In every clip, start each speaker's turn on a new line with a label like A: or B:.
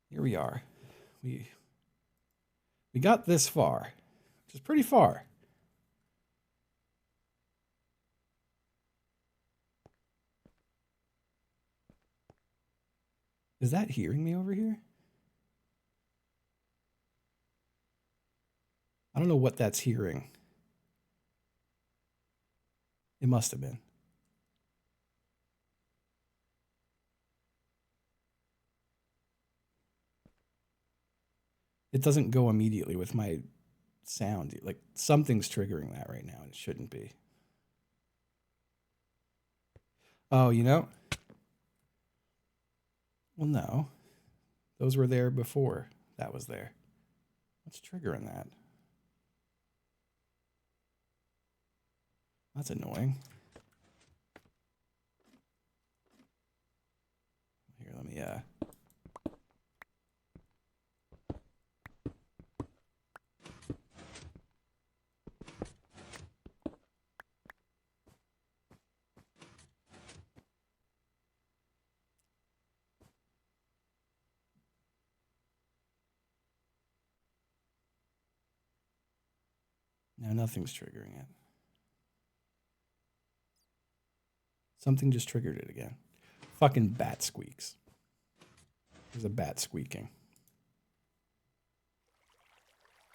A: Here we are. We we got this far, which is pretty far. Is that hearing me over here? I don't know what that's hearing. It must have been. It doesn't go immediately with my sound. Like something's triggering that right now, and it shouldn't be. Oh, you know? Well, no. Those were there before that was there. What's triggering that? That's annoying. Here, let me no, nothing's triggering it. Something just triggered it again. Fucking bat squeaks. There's a bat squeaking.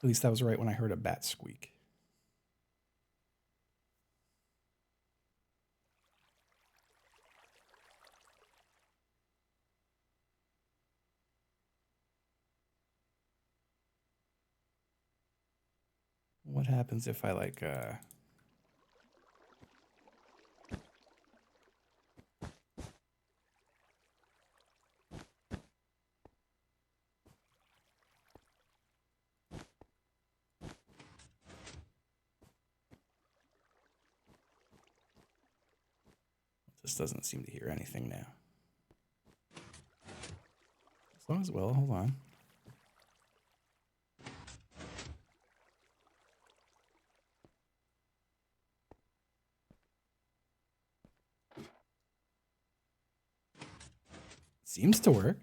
A: At least that was right when I heard a bat squeak. What happens if I like this doesn't seem to hear anything now. As long as well, hold on. Seems to work.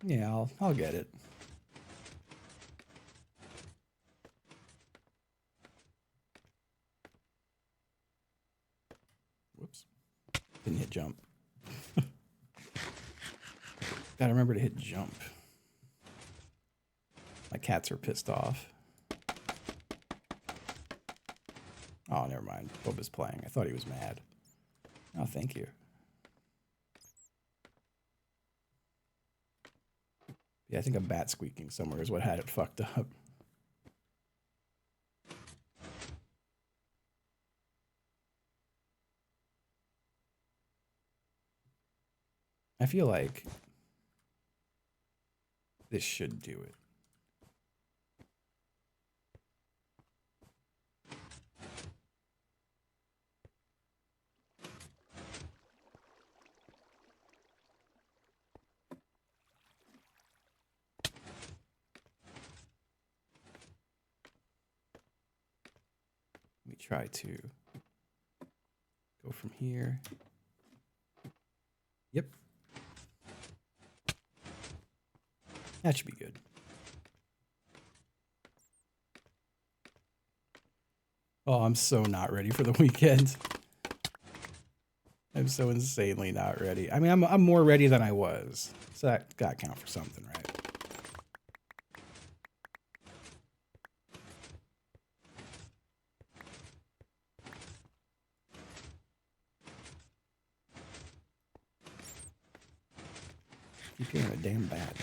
A: Yeah, I'll get it. Whoops. Didn't hit jump. Gotta remember to hit jump. My cats are pissed off. Oh, never mind. Bob is playing. I thought he was mad. Oh, thank you. Yeah, I think a bat squeaking somewhere is what had it fucked up. I feel like this should do it. Let me try to go from here. Yep. That should be good. Oh, I'm so not ready for the weekend. I'm so insanely not ready. I mean, I'm more ready than I was. So that got to count for something, right? Keep hearing a damn bat.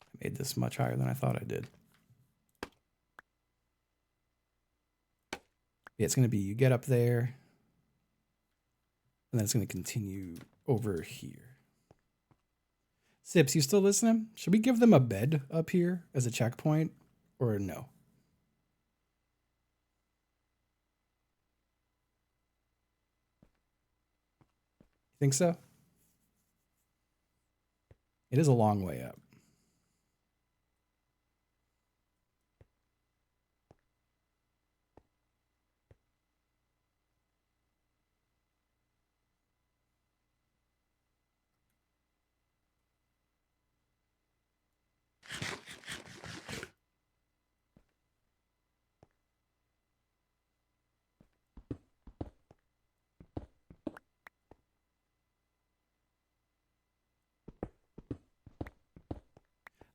A: I made this much higher than I thought I did. Yeah, it's going to be you get up there, and then it's going to continue over here. Sips, you still listening? Should we give them a bed up here as a checkpoint, or no? Think so? It is a long way up.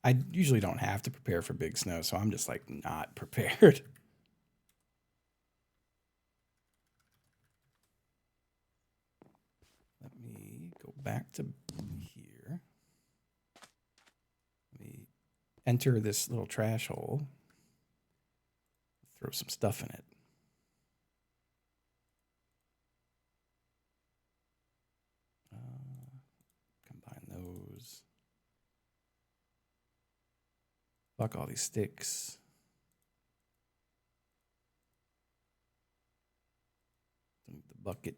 A: I usually don't have to prepare for big snow, so I'm just like not prepared. Let me go back to here. Let me enter this little trash hole. Throw some stuff in it. Combine those. Fuck all these sticks. Don't need the bucket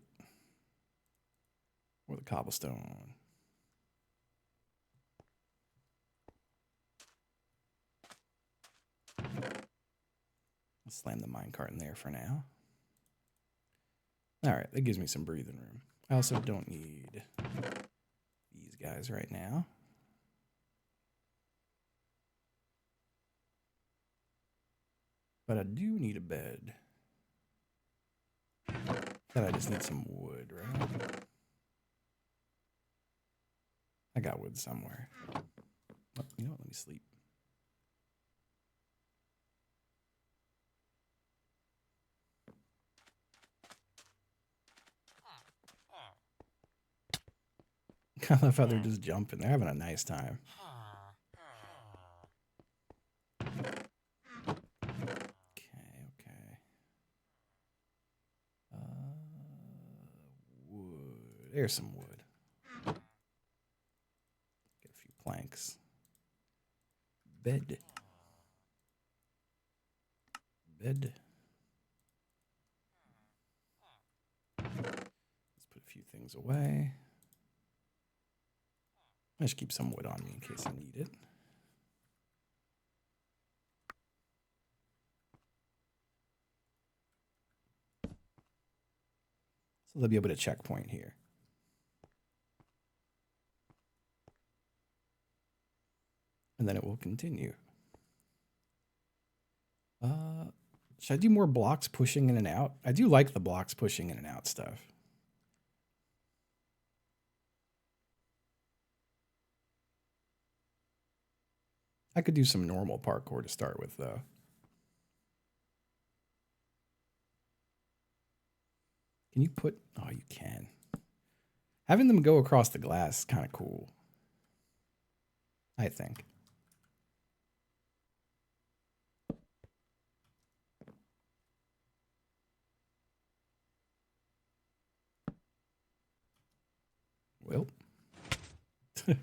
A: or the cobblestone. I'll slam the minecart in there for now. All right, that gives me some breathing room. I also don't need these guys right now. But I do need a bed. But I just need some wood, right? I got wood somewhere. Oh, you know what? Let me sleep. I love how they're just jumping. They're having a nice time. Okay. Wood. There's some wood. Get a few planks. Bed. Let's put a few things away. I just keep some wood on me in case I need it. So they'll be able to checkpoint here. And then it will continue. Should I do more blocks pushing in and out? I do like the blocks pushing in and out stuff. I could do some normal parkour to start with, though. Can you put... Oh, you can. Having them go across the glass is kind of cool. I think. Well. I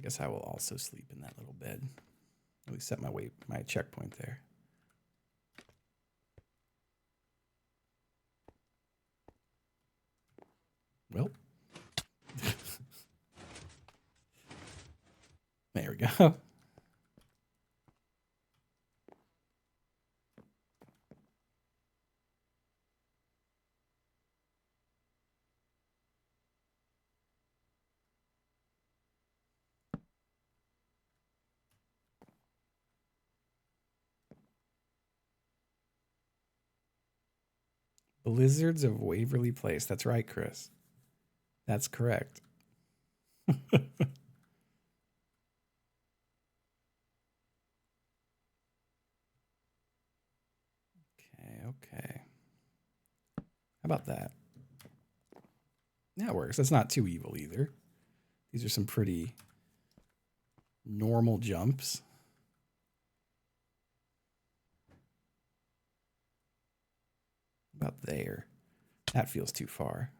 A: guess I will also sleep in that little bed. At least set my checkpoint there. Well. There we go. Blizzards of Waverly Place. That's right, Chris. That's correct. Okay. How about that? That works. That's not too evil either. These are some pretty normal jumps. About there. That feels too far.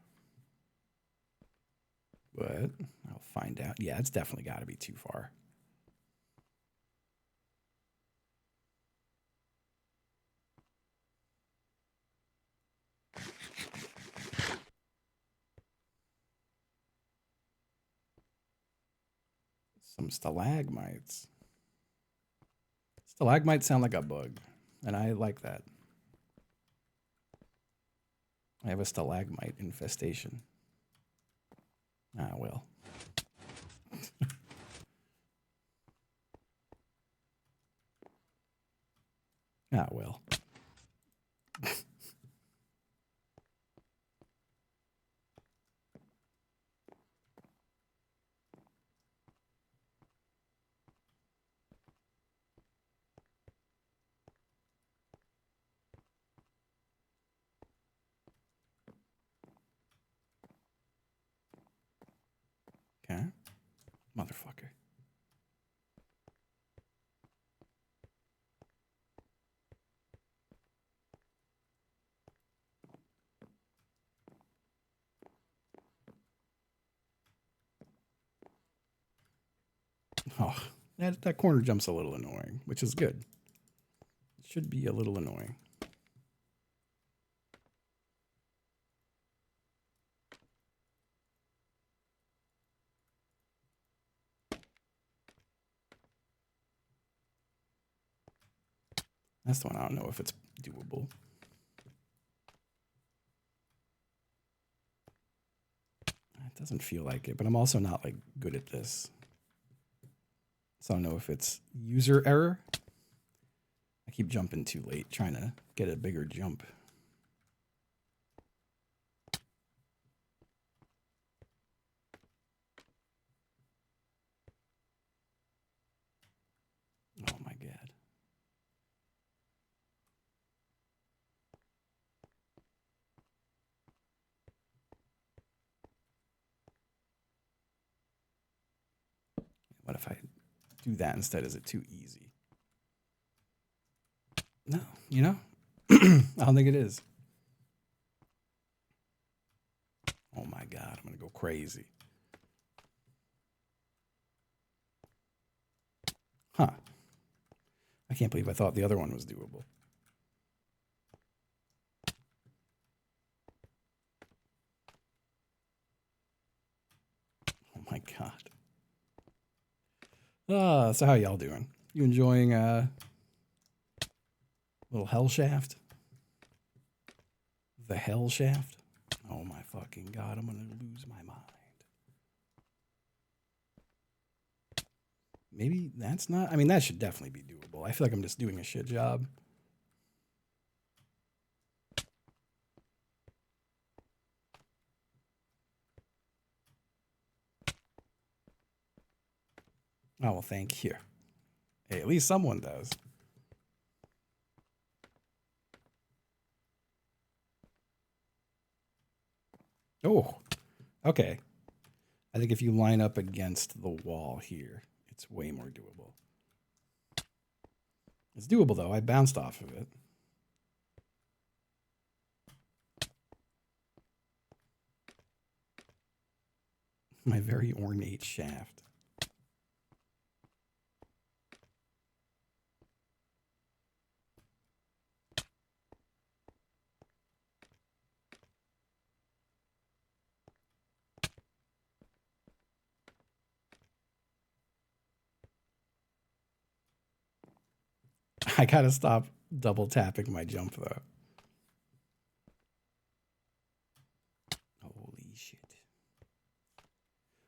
A: But I'll find out. Yeah, it's definitely got to be too far. Some stalagmites. Stalagmites sound like a bug, and I like that. I have a stalagmite infestation. Ah, well. Ah, well. Okay. Motherfucker. Oh, that corner jump's a little annoying, which is good. It should be a little annoying. That's the one I don't know if it's doable. It doesn't feel like it, but I'm also not like good at this. So I don't know if it's user error. I keep jumping too late, trying to get a bigger jump. Oh my God. What if I do that instead? Is it too easy? No, you know? I don't think it is. Oh my God, I'm going to go crazy. Huh. I can't believe I thought the other one was doable. Oh my God. So how y'all doing? You enjoying little hell shaft? The hell shaft? Oh my fucking God, I'm gonna lose my mind. Maybe that's not, I mean, that should definitely be doable. I feel like I'm just doing a shit job. Oh, well, thank you. Hey, at least someone does. Oh, okay. I think if you line up against the wall here, it's way more doable. It's doable, though. I bounced off of it. My very ornate shaft. I gotta stop double tapping my jump, though. Holy shit.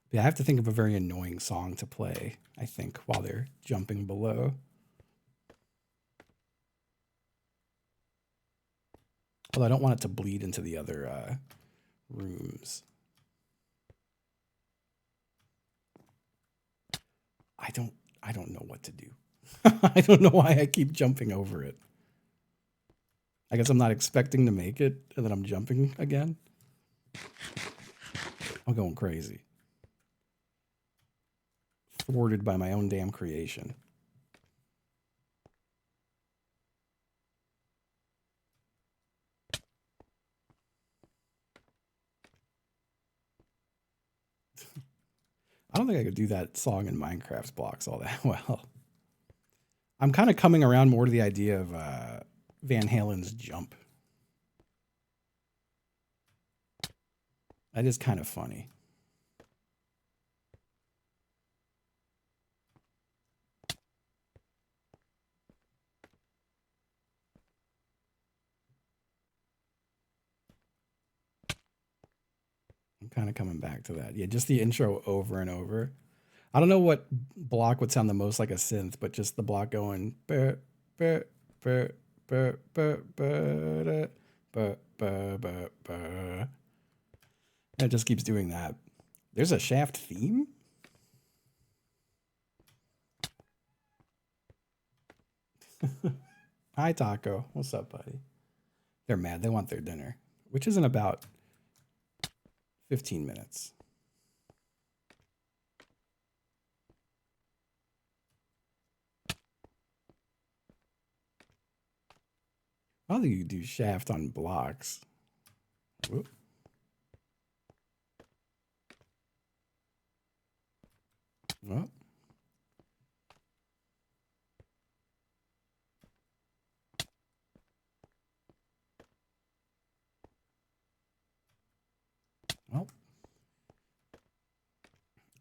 A: Yeah, I have to think of a very annoying song to play, I think, while they're jumping below. Although I don't want it to bleed into the other rooms. I don't know what to do. I don't know why I keep jumping over it. I guess I'm not expecting to make it, and then I'm jumping again. I'm going crazy. Thwarted by my own damn creation. I don't think I could do that song in Minecraft's blocks all that well. I'm kind of coming around more to the idea of Van Halen's Jump. That is kind of funny. kind of coming back to that. Yeah, just the intro over and over. I don't know what block would sound the most like a synth, but just the block going. It just keeps doing that. There's a Shaft theme? Hi, Taco. What's up, buddy? They're mad. They want their dinner, which is in about 15 minutes. I don't think you do Shaft on blocks. Whoop. Well. Well.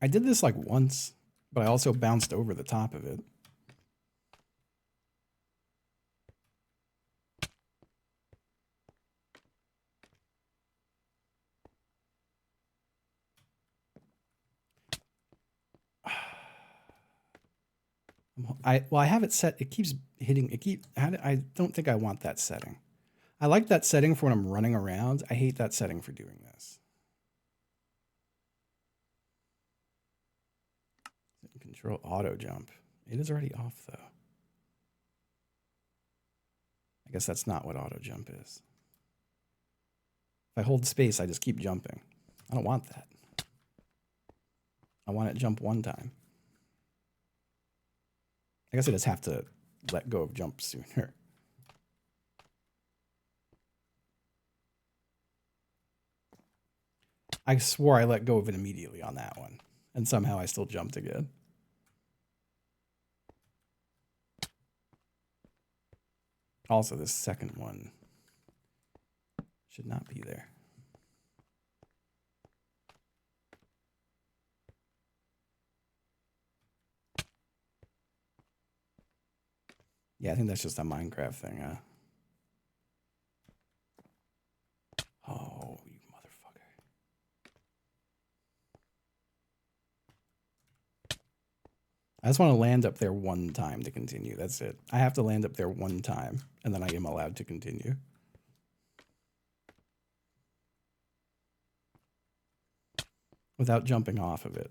A: I did this like once, but I also bounced over the top of it. I have it set. It keeps hitting. I don't think I want that setting. I like that setting for when I'm running around. I hate that setting for doing this. Control auto jump. It is already off though. I guess that's not what auto jump is. If I hold space, I just keep jumping. I don't want that. I want it jump one time. I guess I just have to let go of jump sooner. I swore I let go of it immediately on that one, and somehow I still jumped again. Also, this second one should not be there. Yeah, I think that's just a Minecraft thing, huh? Oh, you motherfucker. I just want to land up there one time to continue. That's it. I have to land up there one time, and then I am allowed to continue. Without jumping off of it.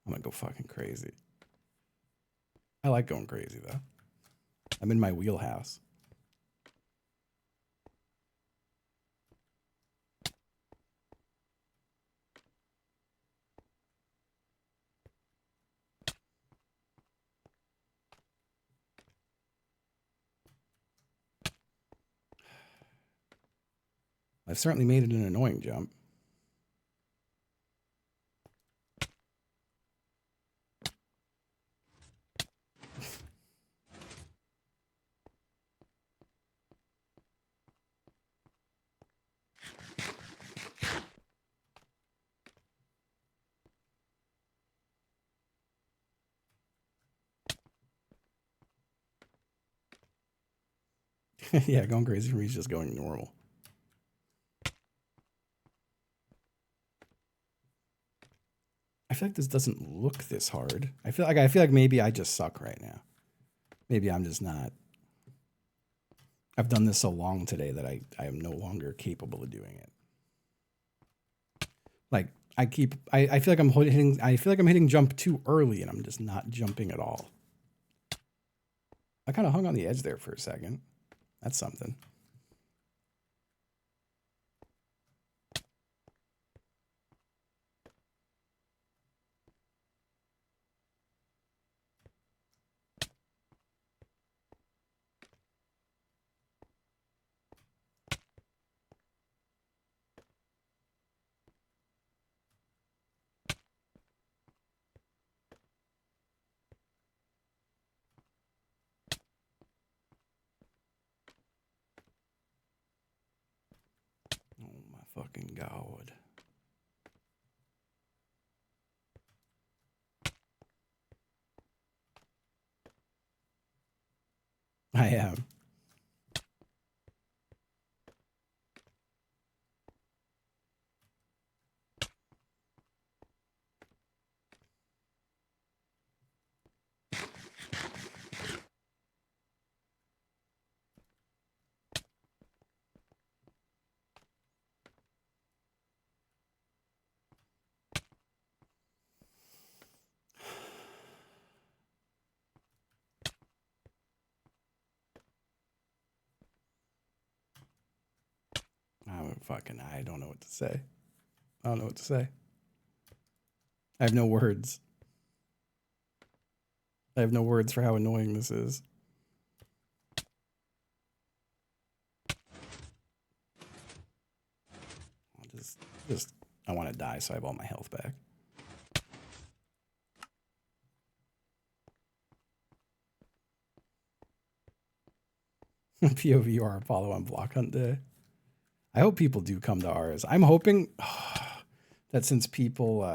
A: I'm gonna go fucking crazy. I like going crazy though. I'm in my wheelhouse. I've certainly made it an annoying jump. Yeah, going crazy for me is just going normal. I feel like this doesn't look this hard. I feel like maybe I just suck right now. Maybe I'm just not. I've done this so long today that I am no longer capable of doing it. Like I feel like I'm hitting jump too early and I'm just not jumping at all. I kind of hung on the edge there for a second. That's something. fucking god. I am. I don't know what to say. I don't know what to say. I have no words. I have no words for how annoying this is. Just, I want to die so I have all my health back. POVR Apollo on Block Hunt Day. I hope people do come to ours. I'm hoping that since people,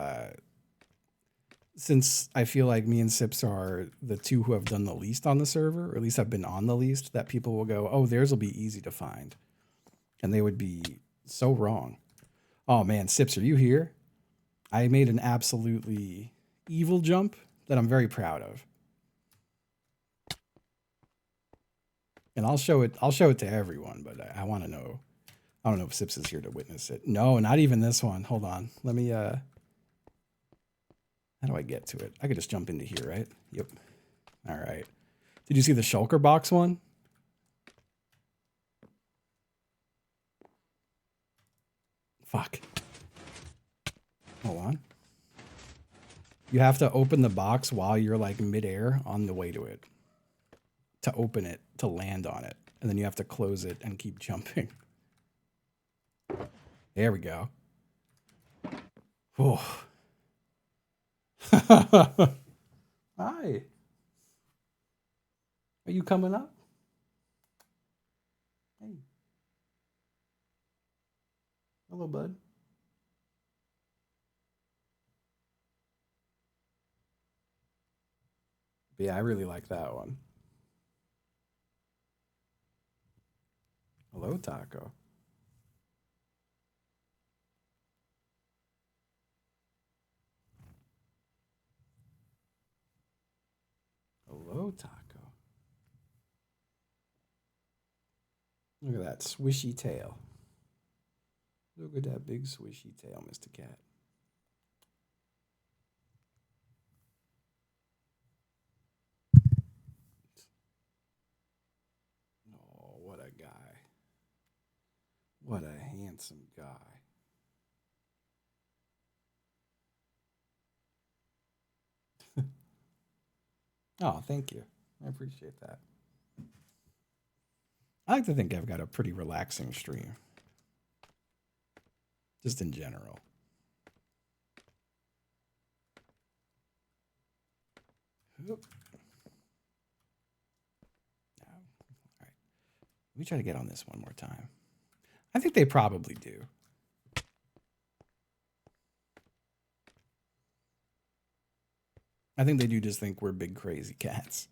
A: since I feel like me and Sips are the two who have done the least on the server, or at least have been on the least, that people will go, oh, theirs will be easy to find. And they would be so wrong. Oh man, Sips, are you here? I made an absolutely evil jump that I'm very proud of. And I'll show it to everyone, but I want to know. I don't know if Sips is here to witness it. No, not even this one. Hold on. Let me how do I get to it? I could just jump into here, right? Yep. All right. Did you see the Shulker box one? Fuck. Hold on. You have to open the box while you're like midair on the way to it. To open it, to land on it. And then you have to close it and keep jumping. There we go. Oh. Hi. Are you coming up? Hey. Hello, bud. But yeah, I really like that one. Hello, Taco. Hello, Taco. Look at that swishy tail. Look at that big swishy tail, Mr. Cat. Oh, what a guy. What a handsome guy. Oh, thank you. I appreciate that. I like to think I've got a pretty relaxing stream. Just in general. Oop. All right. Let me try to get on this one more time. I think they probably do. I think they do just think we're big crazy cats.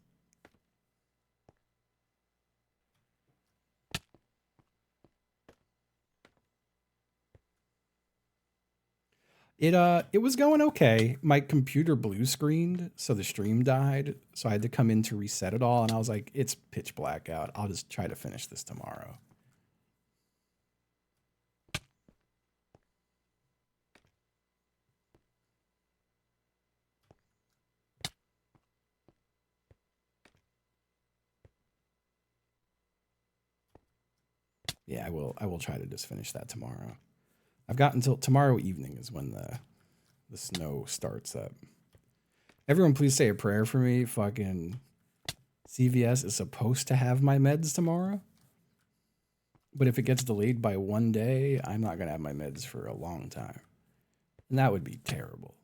A: It was going okay. My computer blue screened, so the stream died. So I had to come in to reset it all, and I was like, it's pitch black out. I'll just try to finish this tomorrow. Yeah, I will try to just finish that tomorrow. I've got until tomorrow evening is when the snow starts up. Everyone please say a prayer for me. Fucking CVS is supposed to have my meds tomorrow. But if it gets delayed by 1 day, I'm not going to have my meds for a long time. And that would be terrible.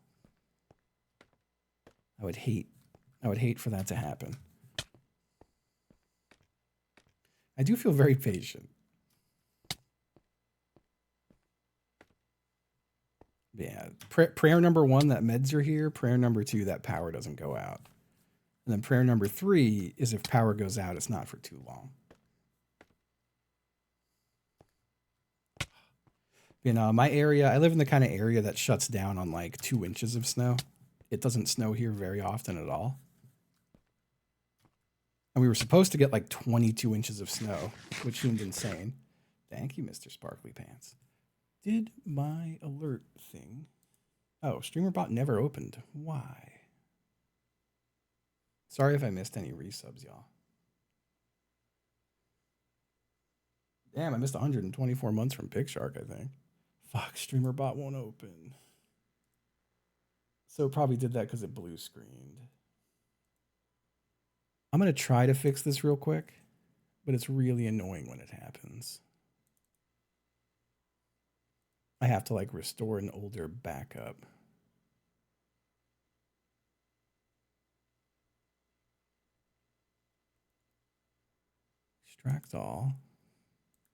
A: I would hate for that to happen. I do feel very patient. Yeah. Prayer number 1, that meds are here. Prayer number 2, that power doesn't go out. And then prayer number 3 is if power goes out, it's not for too long. You know, my area, I live in the kind of area that shuts down on like 2 inches of snow. It doesn't snow here very often at all. And we were supposed to get like 22 inches of snow, which seemed insane. Thank you, Mr. Sparkly Pants. Did my alert thing... Oh, StreamerBot never opened. Why? Sorry if I missed any resubs, y'all. Damn, I missed 124 months from PicShark, I think. Fuck, StreamerBot won't open. So it probably did that because it blue screened. I'm going to try to fix this real quick, but it's really annoying when it happens. I have to like restore an older backup. Extract all.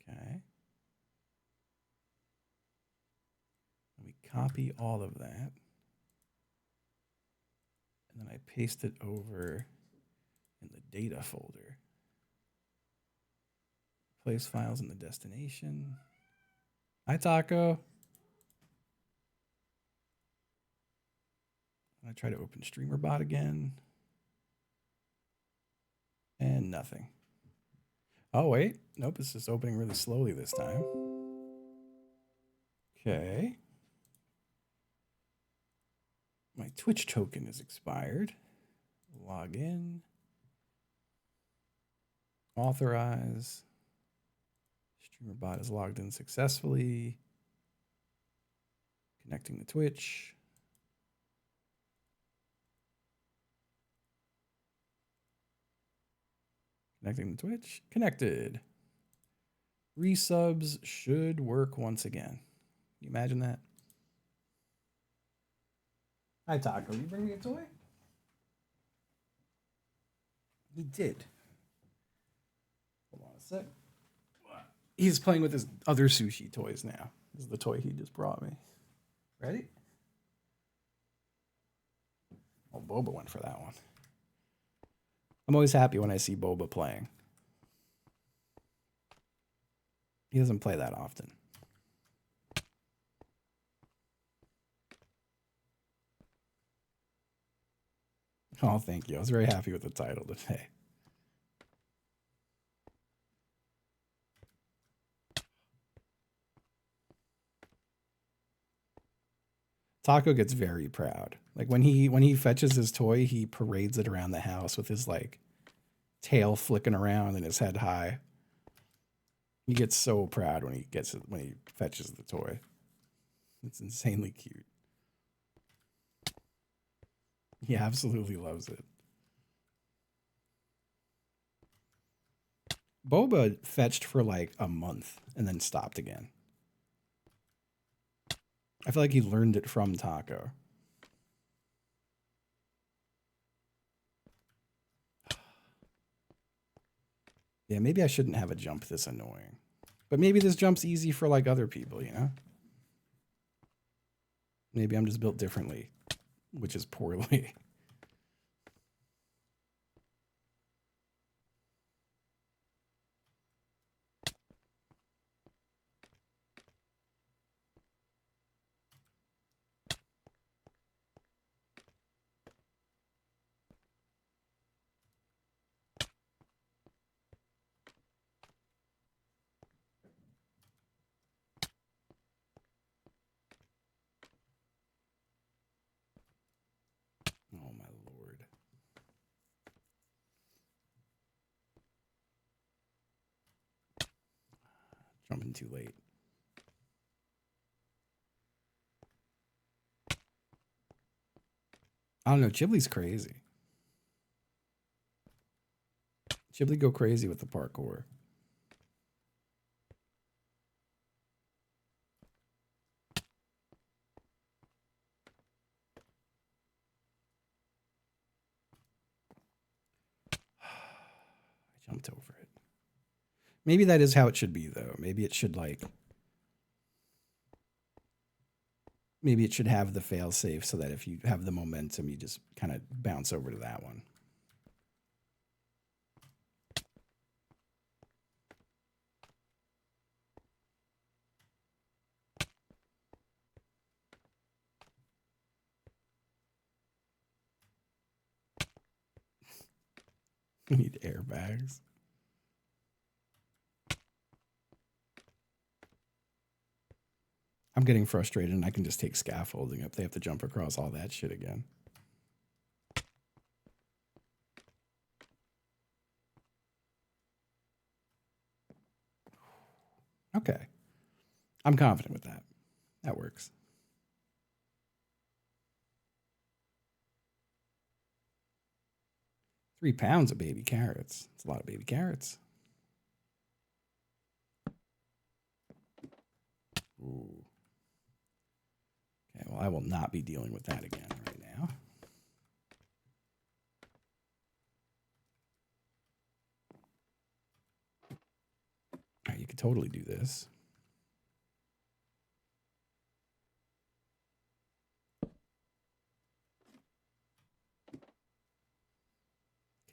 A: Okay. We copy all of that. And then I paste it over in the data folder. Place files in the destination. Hi, Taco. I try to open StreamerBot again. And nothing. Oh, wait. Nope, it's just opening really slowly this time. Okay. My Twitch token is expired. Log in. Authorize. StreamerBot is logged in successfully. Connecting to Twitch. Connecting to Twitch. Connected. Resubs should work once again. Can you imagine that? Hi, Taco. You bring me a toy? He did. Hold on a sec. He's playing with his other sushi toys now. This is the toy he just brought me. Ready? Oh, Boba went for that one. I'm always happy when I see Boba playing. He doesn't play that often. Oh, thank you. I was very happy with the title today. Taco gets very proud. Like when he fetches his toy, he parades it around the house with his like tail flicking around and his head high. He gets so proud when he fetches the toy. It's insanely cute. He absolutely loves it. Boba fetched for like a month and then stopped again. I feel like he learned it from Taco. Yeah, maybe I shouldn't have a jump this annoying. But maybe this jump's easy for like other people, you know? Maybe I'm just built differently, which is poorly. Oh my lord. Jumping too late. I don't know. Ghibli's crazy. Ghibli go crazy with the parkour. I jumped over it. Maybe that is how it should be, though. Maybe it should, like... maybe it should have the fail safe so that if you have the momentum, you just kind of bounce over to that one. We need airbags. I'm getting frustrated and I can just take scaffolding up. They have to jump across all that shit again. Okay. I'm confident with that. That works. 3 pounds of baby carrots. It's a lot of baby carrots. Ooh. Okay, well, I will not be dealing with that again right now. All right, you could totally do this.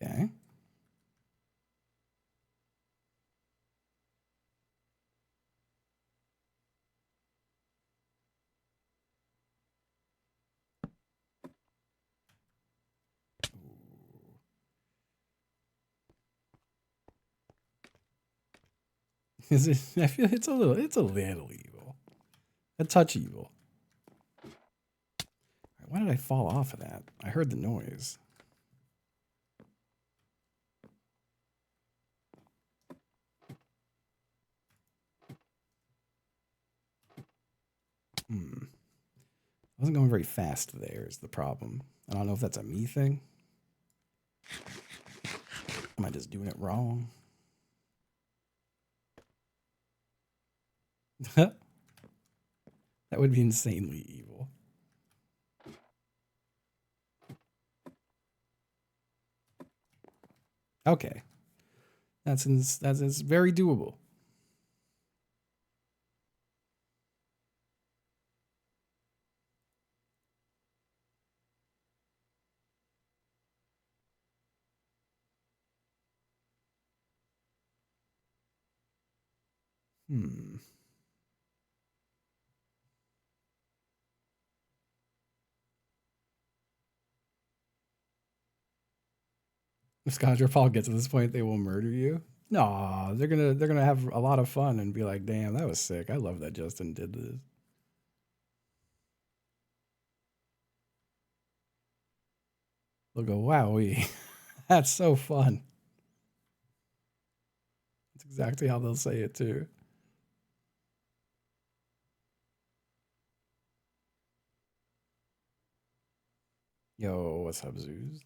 A: Okay. Is it? I feel it's a little evil. A touch evil. Why did I fall off of that? I heard the noise. I wasn't going very fast there is the problem. I don't know if that's a me thing. Am I just doing it wrong? That would be insanely evil. Okay. That's very doable. If Scotch Paul gets to this point, they will murder you. No, they're gonna have a lot of fun and be like, "Damn, that was sick. I love that Justin did this." They'll go, "Wowee, that's so fun." That's exactly how they'll say it too. Yo, what's up, Zeus?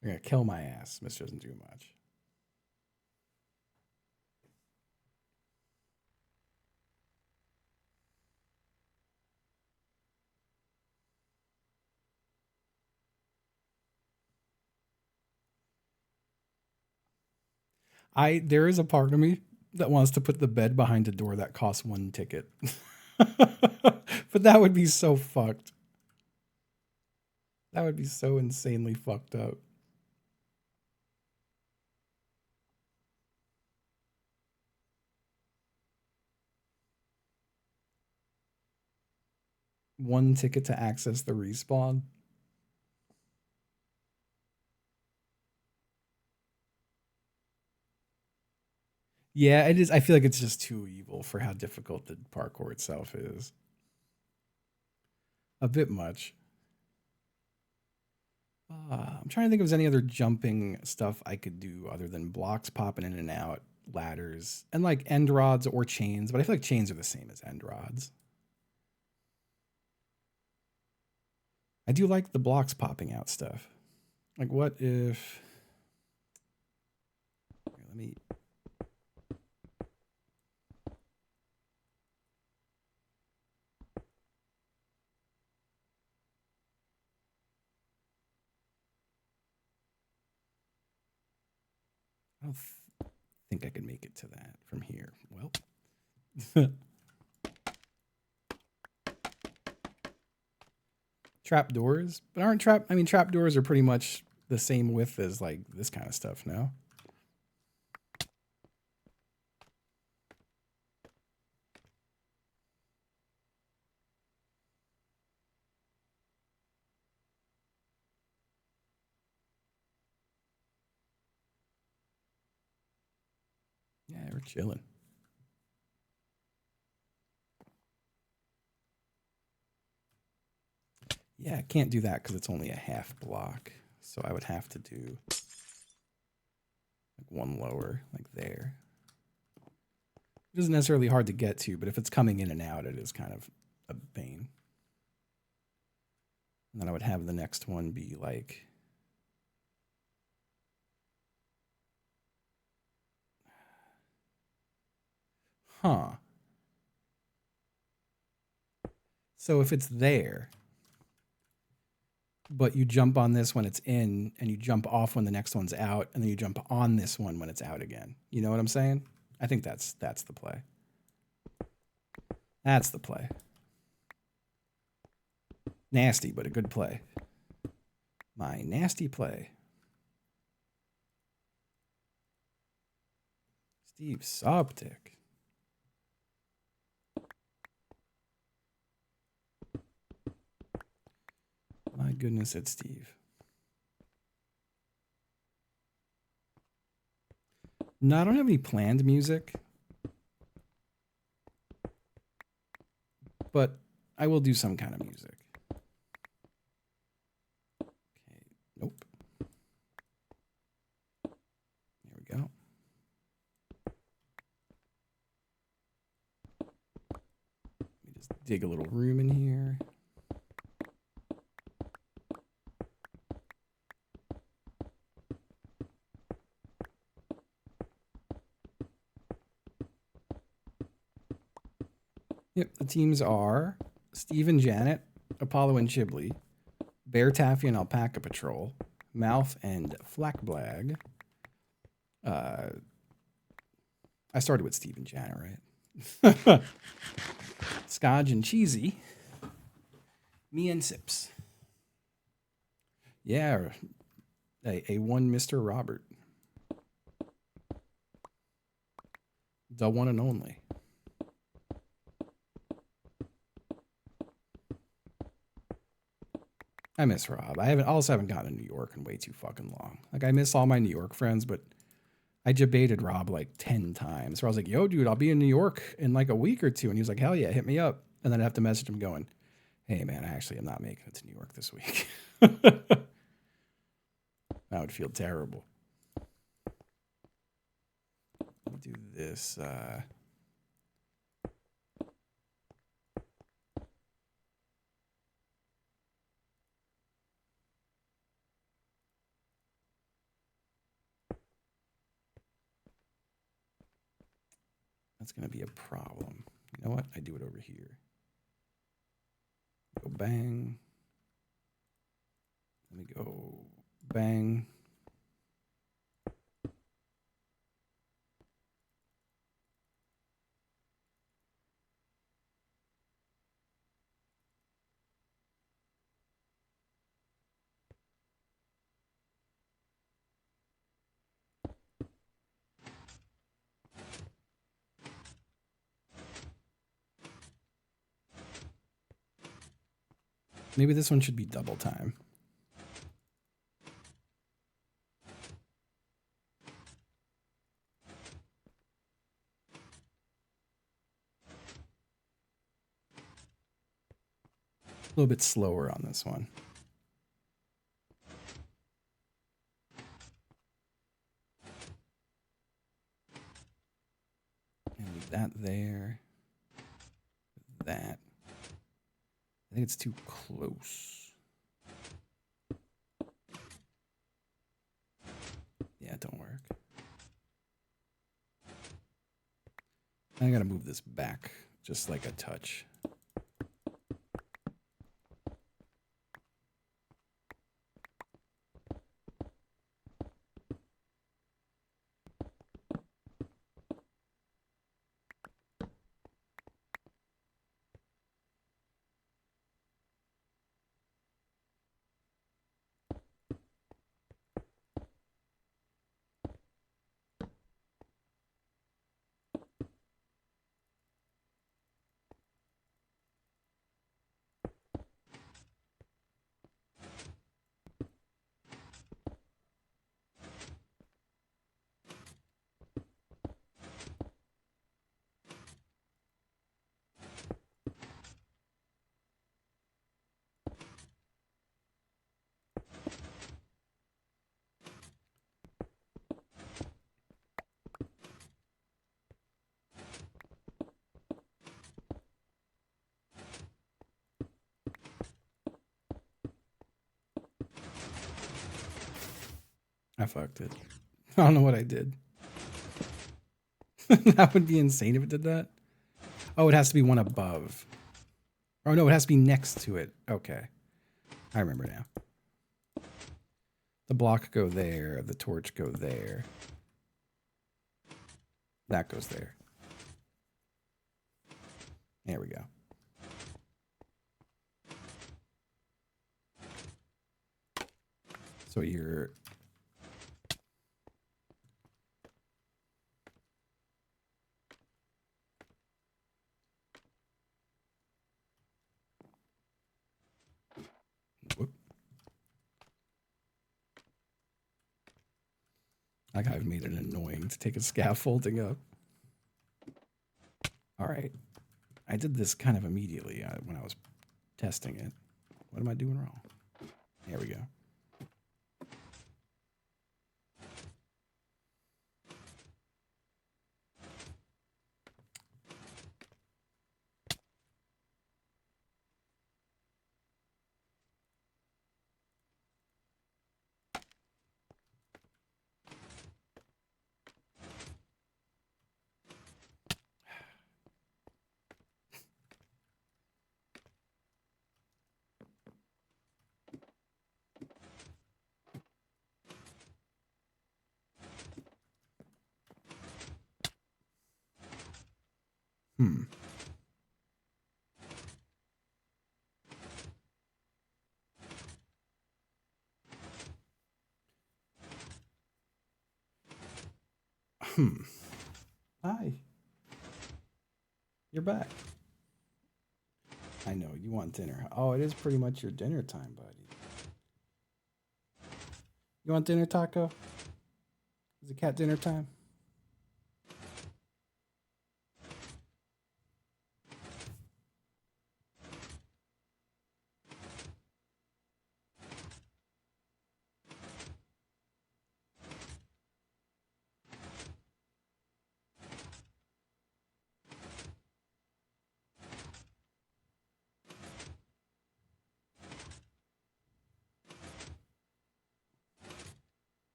A: They're gonna kill my ass. This doesn't do much. There is a part of me that wants to put the bed behind a door that costs 1 ticket. But that would be so fucked. That would be so insanely fucked up. One ticket to access the respawn. Yeah, it is. I feel like it's just too evil for how difficult the parkour itself is. A bit much. I'm trying to think if there's any other jumping stuff I could do other than blocks popping in and out, ladders, and like end rods or chains. But I feel like chains are the same as end rods. I do like the blocks popping out stuff. Like, what if. Here, let me. I don't think I could make it to that from here. Well. Trapdoors, but aren't trapdoors are pretty much the same width as like this kind of stuff, no? Yeah, we're chilling. Yeah, I can't do that because it's only a half block. So I would have to do like one lower, like there. It isn't necessarily hard to get to, but if it's coming in and out, it is kind of a pain. And then I would have the next one be like, huh. So if it's there, but you jump on this when it's in and you jump off when the next one's out, and then you jump on this one when it's out again. You know what I'm saying? I think that's the play. That's the play. Nasty, but a good play. My nasty play. Steve Soptic. My goodness, it's Steve. No, I don't have any planned music, but I will do some kind of music. Okay, nope. There we go. Let me just dig a little room in here. Yep, the teams are Steve and Janet, Apollo and Chibley, Bear Taffy and Alpaca Patrol, Mouth and Flackblag. I started with Steve and Janet, right? Scotch and Cheesy. Me and Sips. Yeah, a one Mr. Robert. The one and only. I miss Rob. I also haven't gotten to New York in way too fucking long. Like, I miss all my New York friends, but I debated Rob like 10 times. So I was like, yo, dude, I'll be in New York in like a week or two. And he was like, hell yeah, hit me up. And then I'd have to message him going, hey, man, I actually am not making it to New York this week. That would feel terrible. Let me do this. That's going to be a problem. You know what? I do it over here. Go bang. Let me go bang. Maybe this one should be double time. A little bit slower on this one. And leave that there. That. I think it's too close. Yeah, it don't work. I gotta move this back just like a touch. I fucked it. I don't know what I did. That would be insane if it did that. Oh, it has to be one above. Oh, no, it has to be next to it. Okay. I remember now. The block go there. The torch go there. That goes there. There we go. So you're... Whoop. Like I've made it annoying to take a scaffolding up. All right. I did this kind of immediately when I was testing it. What am I doing wrong? There we go. Hmm. Hi. You're back. I know, you want dinner. Oh, it is pretty much your dinner time, buddy. You want dinner, Taco? Is it cat dinner time?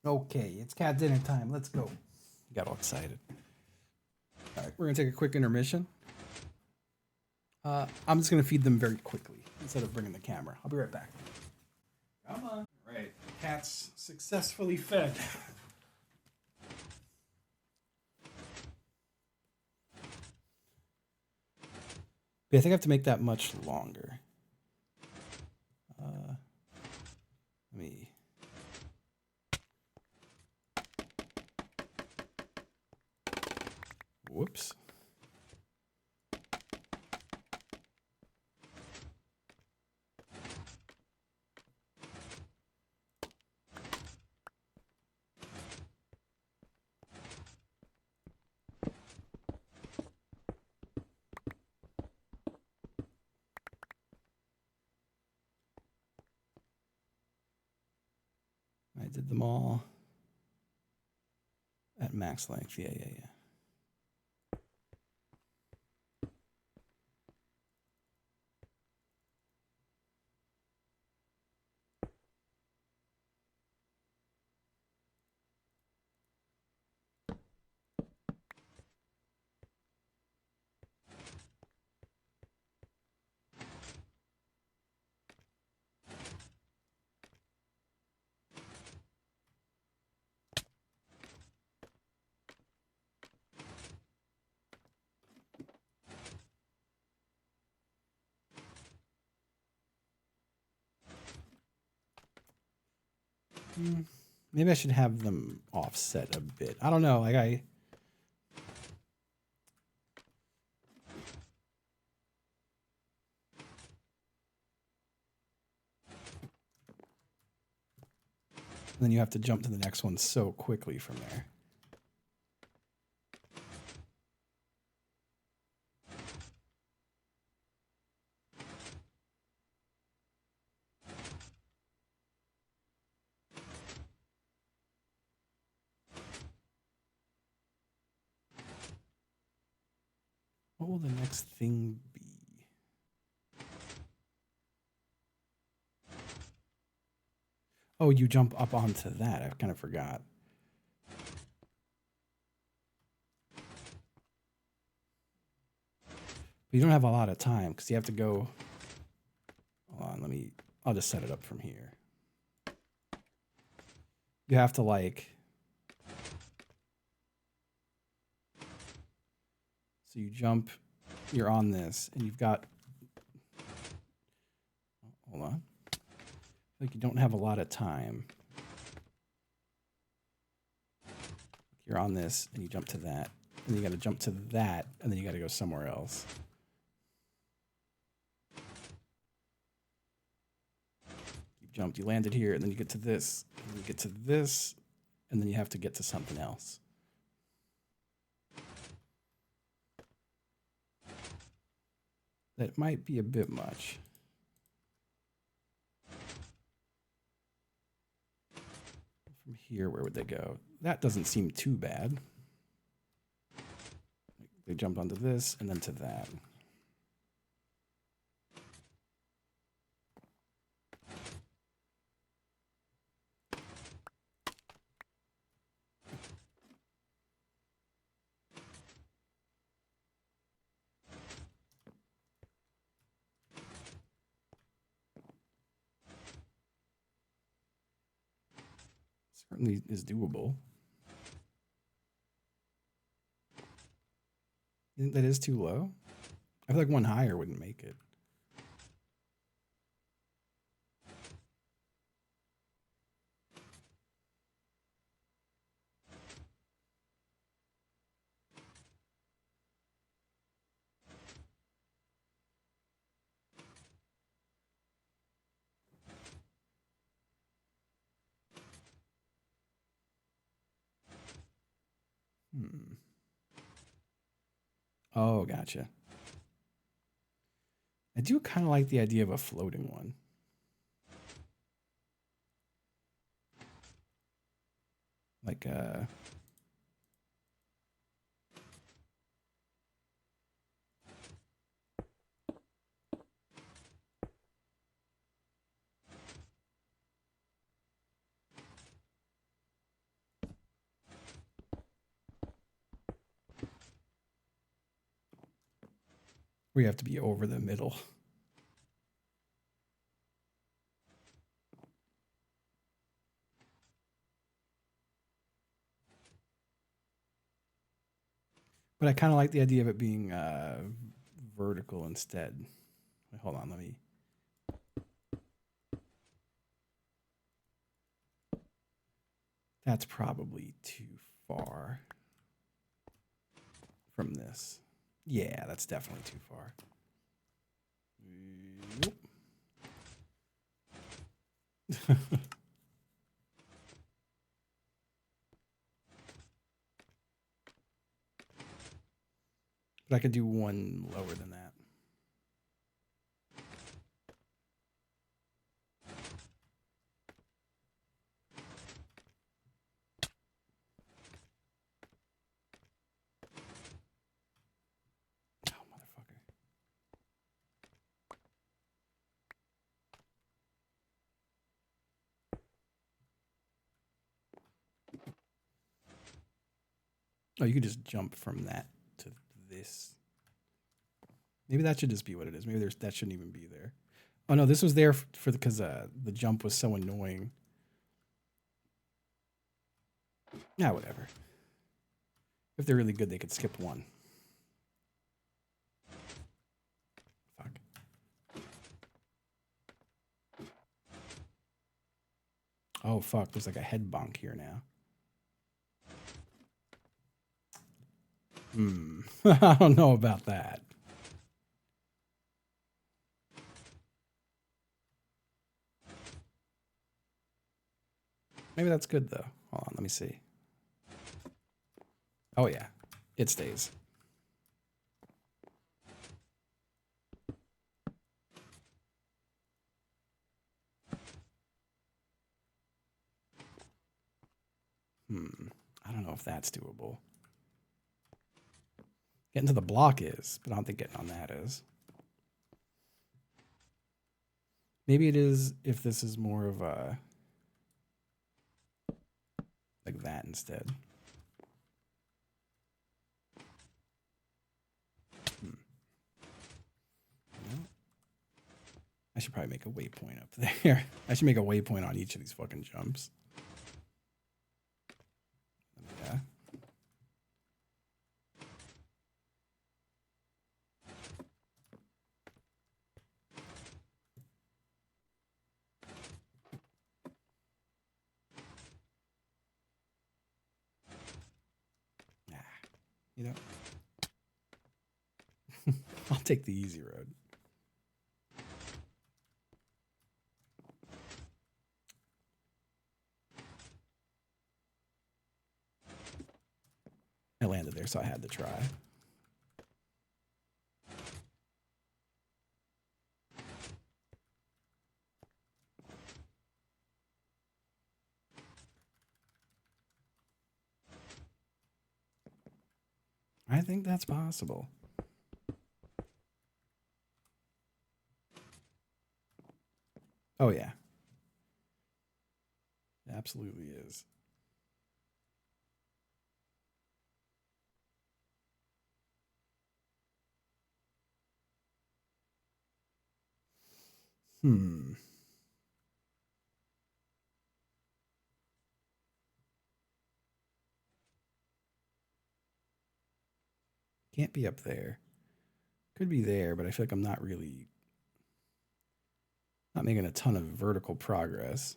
A: Okay, it's cat dinner time. Let's go. Got all excited. All right, we're going to take a quick intermission. I'm just going to feed them very quickly instead of bringing the camera. I'll be right back. Come on. All right, cat's successfully fed. But I think I have to make that much longer. Let me... Whoops. I did them all at max length. Yeah. Maybe I should have them offset a bit. I don't know. Like then you have to jump to the next one so quickly from there. What will the next thing be? Oh, you jump up onto that. I kind of forgot. But you don't have a lot of time because you have to go. Hold on, I'll just set it up from here. You have to like. So you jump, you're on this, and you've got. Hold on. Like you don't have a lot of time. You're on this, and you jump to that, and you got to jump to that, and then you got to go somewhere else. You jumped, you landed here, and then you get to this, and you get to this, and then you have to get to something else. That might be a bit much. From here, where would they go? That doesn't seem too bad. They jumped onto this and then to that. Certainly is doable. You think that is too low? I feel like one higher wouldn't make it. Oh, gotcha. I do kind of like the idea of a floating one. Like we have to be over the middle. But I kind of like the idea of it being vertical instead. Wait, hold on, let me. That's probably too far from this. Yeah, that's definitely too far. But I could do one lower than that. Oh, motherfucker. Oh, you could just jump from that to this. Maybe that should just be what it is. Maybe that shouldn't even be there. Oh no, this was there for because the jump was so annoying. Yeah, whatever. If they're really good, they could skip one. Fuck. Oh fuck, there's like a head bonk here now. I don't know about that. Maybe that's good though. Hold on, let me see. Oh yeah, it stays. I don't know if that's doable. Getting to the block is, but I don't think getting on that is. Maybe it is if this is more of a instead. I should probably make a waypoint up there. I should make a waypoint on each of these fucking jumps. Yeah. Nah, you know. I'll take the easy road. I landed there, so I had to try. I think that's possible. Oh, yeah. It absolutely is. Can't be up there. Could be there, but I feel like I'm not making a ton of vertical progress.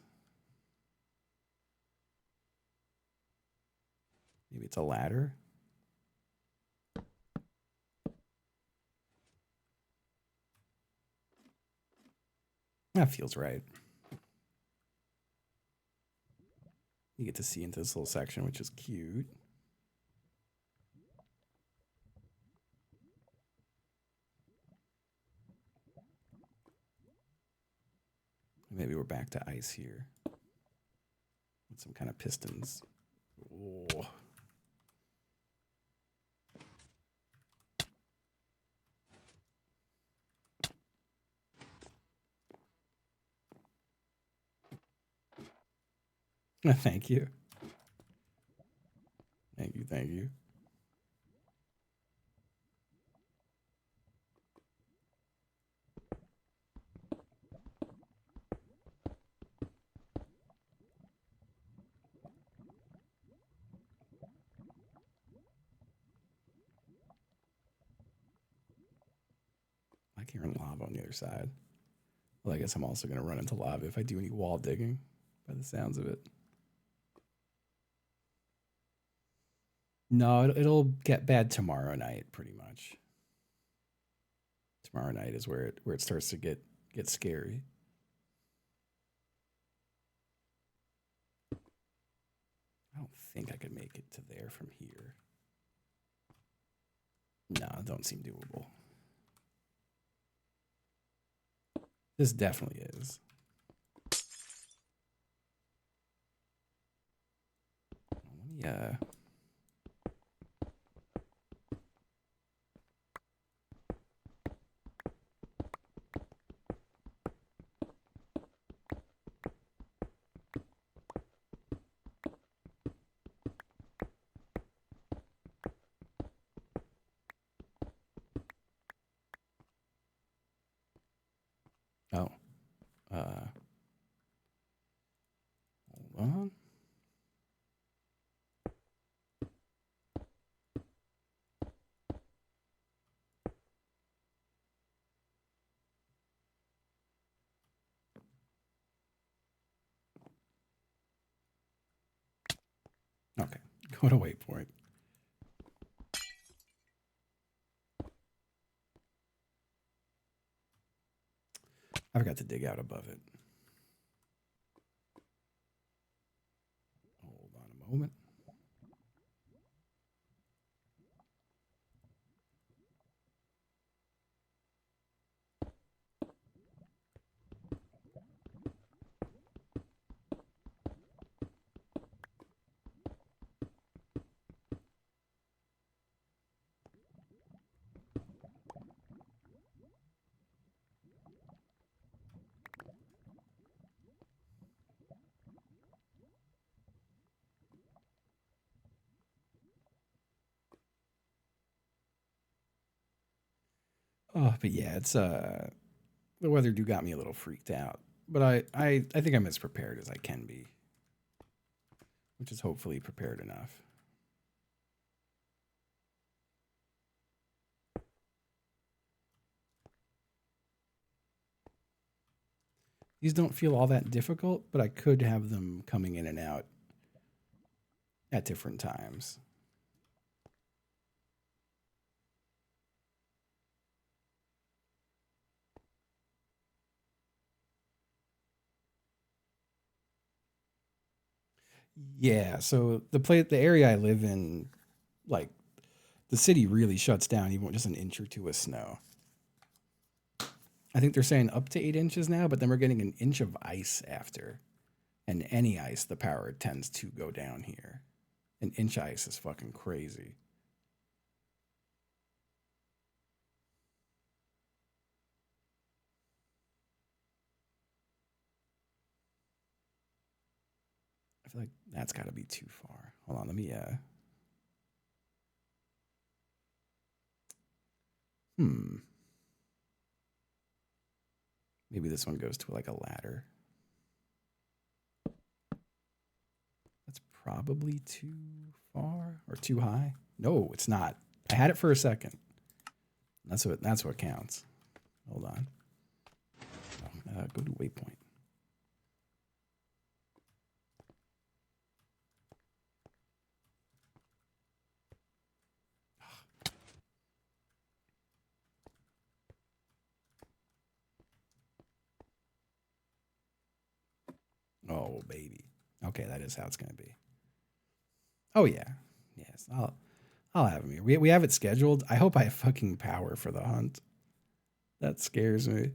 A: Maybe it's a ladder. That feels right. You get to see into this little section, which is cute. Maybe we're back to ice here. With some kind of pistons. Oh. Thank you. Thank you, thank you. I can't run lava on the other side. Well, I guess I'm also going to run into lava if I do any wall digging, by the sounds of it. No, it'll get bad tomorrow night, pretty much. Tomorrow night is where it starts to get scary. I don't think I could make it to there from here. No, it don't seem doable. This definitely is. Let me Oh. Hold on. Okay. Go to waypoint. I forgot to dig out above it. Hold on a moment. Oh, but yeah, it's the weather do got me a little freaked out. But I think I'm as prepared as I can be, which is hopefully prepared enough. These don't feel all that difficult, but I could have them coming in and out at different times. Yeah, so the area I live in, like the city really shuts down even with just an inch or two of snow. I think they're saying up to 8 inches now, but then we're getting an inch of ice after. And any ice, the power tends to go down here. An inch ice is fucking crazy. I feel like that's got to be too far. Hold on, let me. Hmm. Maybe this one goes to like a ladder. That's probably too far or too high. No, it's not. I had it for a second. That's what counts. Hold on. Go to waypoint. Oh baby. Okay, that is how it's gonna be. Oh yeah. Yes. I'll have him here. We have it scheduled. I hope I have fucking power for the hunt. That scares me.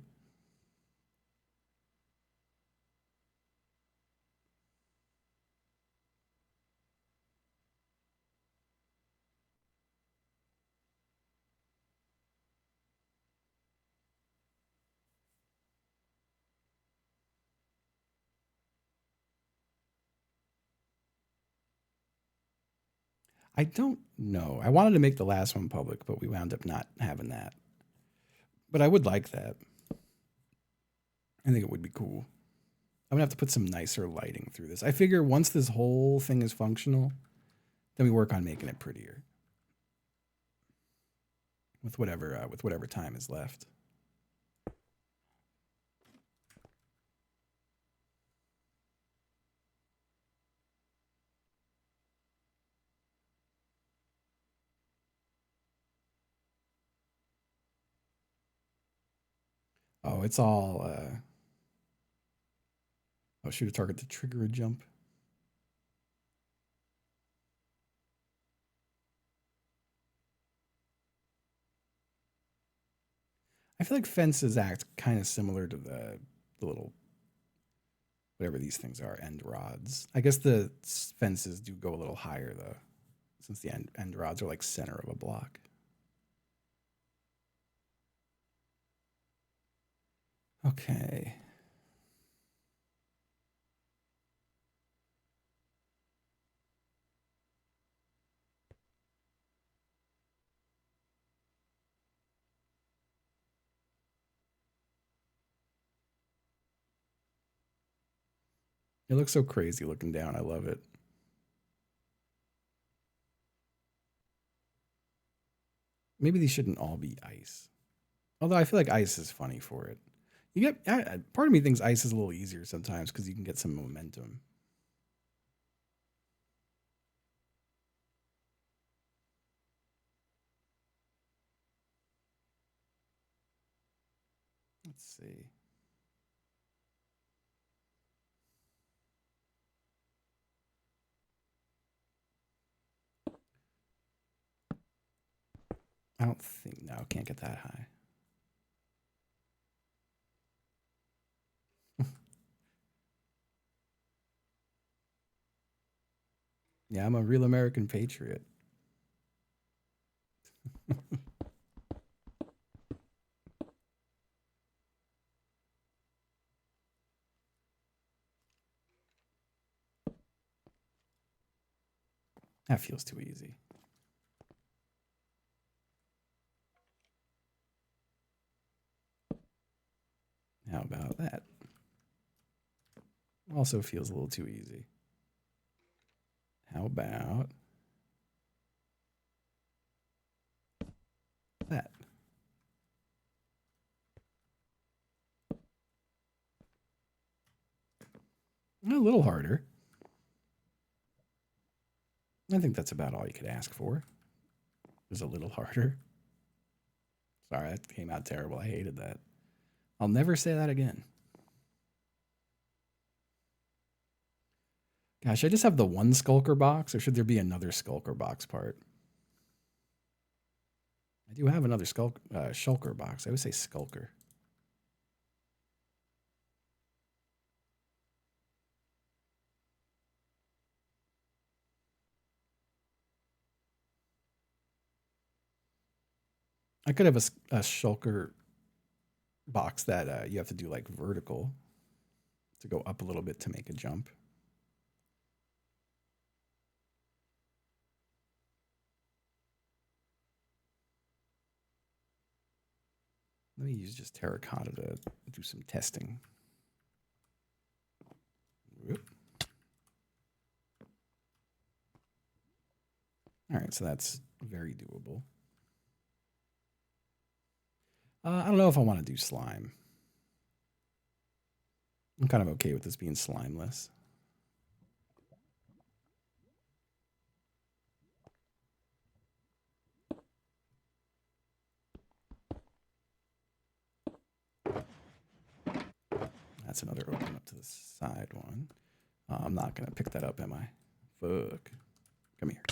A: I don't know. I wanted to make the last one public, but we wound up not having that. But I would like that. I think it would be cool. I'm gonna have to put some nicer lighting through this. I figure once this whole thing is functional, then we work on making it prettier with whatever time is left. Oh, it's all. Oh, shoot a target to trigger a jump. I feel like fences act kind of similar to the little whatever these things are, end rods. I guess the fences do go a little higher though, since the end rods are like center of a block. Okay. It looks so crazy looking down. I love it. Maybe these shouldn't all be ice. Although I feel like ice is funny for it. You get part of me thinks ice is a little easier sometimes because you can get some momentum. Let's see. I don't think no, can't get that high. Yeah, I'm a real American patriot. That feels too easy. about that? Also feels a little too easy. How about that? A little harder. I think that's about all you could ask for. It was a little harder. Sorry, that came out terrible. I hated that. I'll never say that again. Gosh, I just have the one Skulker box, or should there be another Skulker box part? I do have another Shulker box. I would say Skulker. I could have a Shulker box that you have to do like vertical to go up a little bit to make a jump. Let me use just terracotta to do some testing. Whoop. All right, so that's very doable. I don't know if I want to do slime. I'm kind of okay with this being slimeless. That's another open up to the side one. I'm not going to pick that up, am I? Fuck. Come here.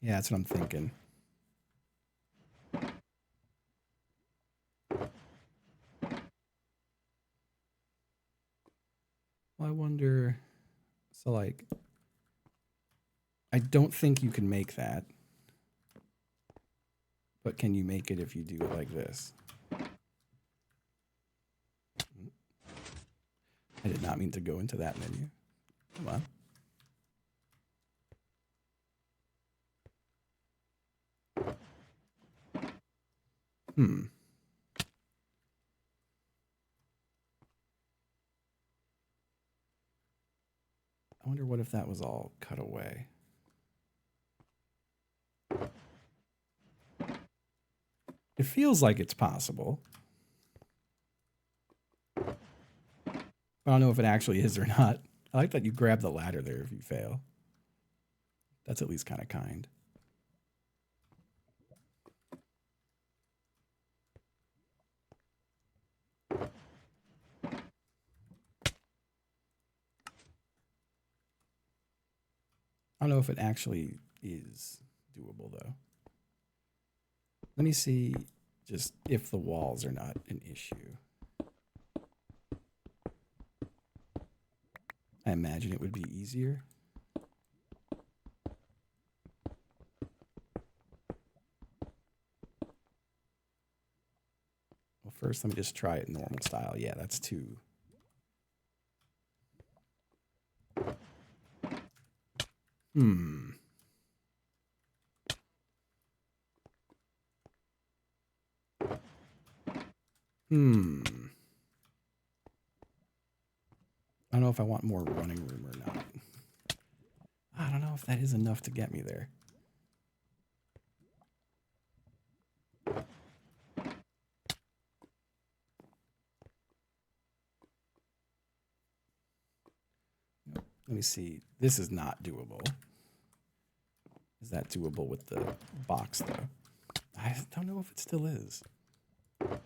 A: Yeah, that's what I'm thinking. Well, I wonder. So, like, I don't think you can make that. But can you make it if you do it like this? I did not mean to go into that menu. Come on. I wonder what if that was all cut away. It feels like it's possible. I don't know if it actually is or not. I like that you grab the ladder there if you fail. That's at least kind of kind. I don't know if it actually is doable, though. Let me see just if the walls are not an issue. I imagine it would be easier. Well, first, let me just try it normal style. Yeah, that's too... I don't know if I want more running room or not. I don't know if that is enough to get me there. Let me see. This is not doable. Is that doable with the box, though? I don't know if it still is. I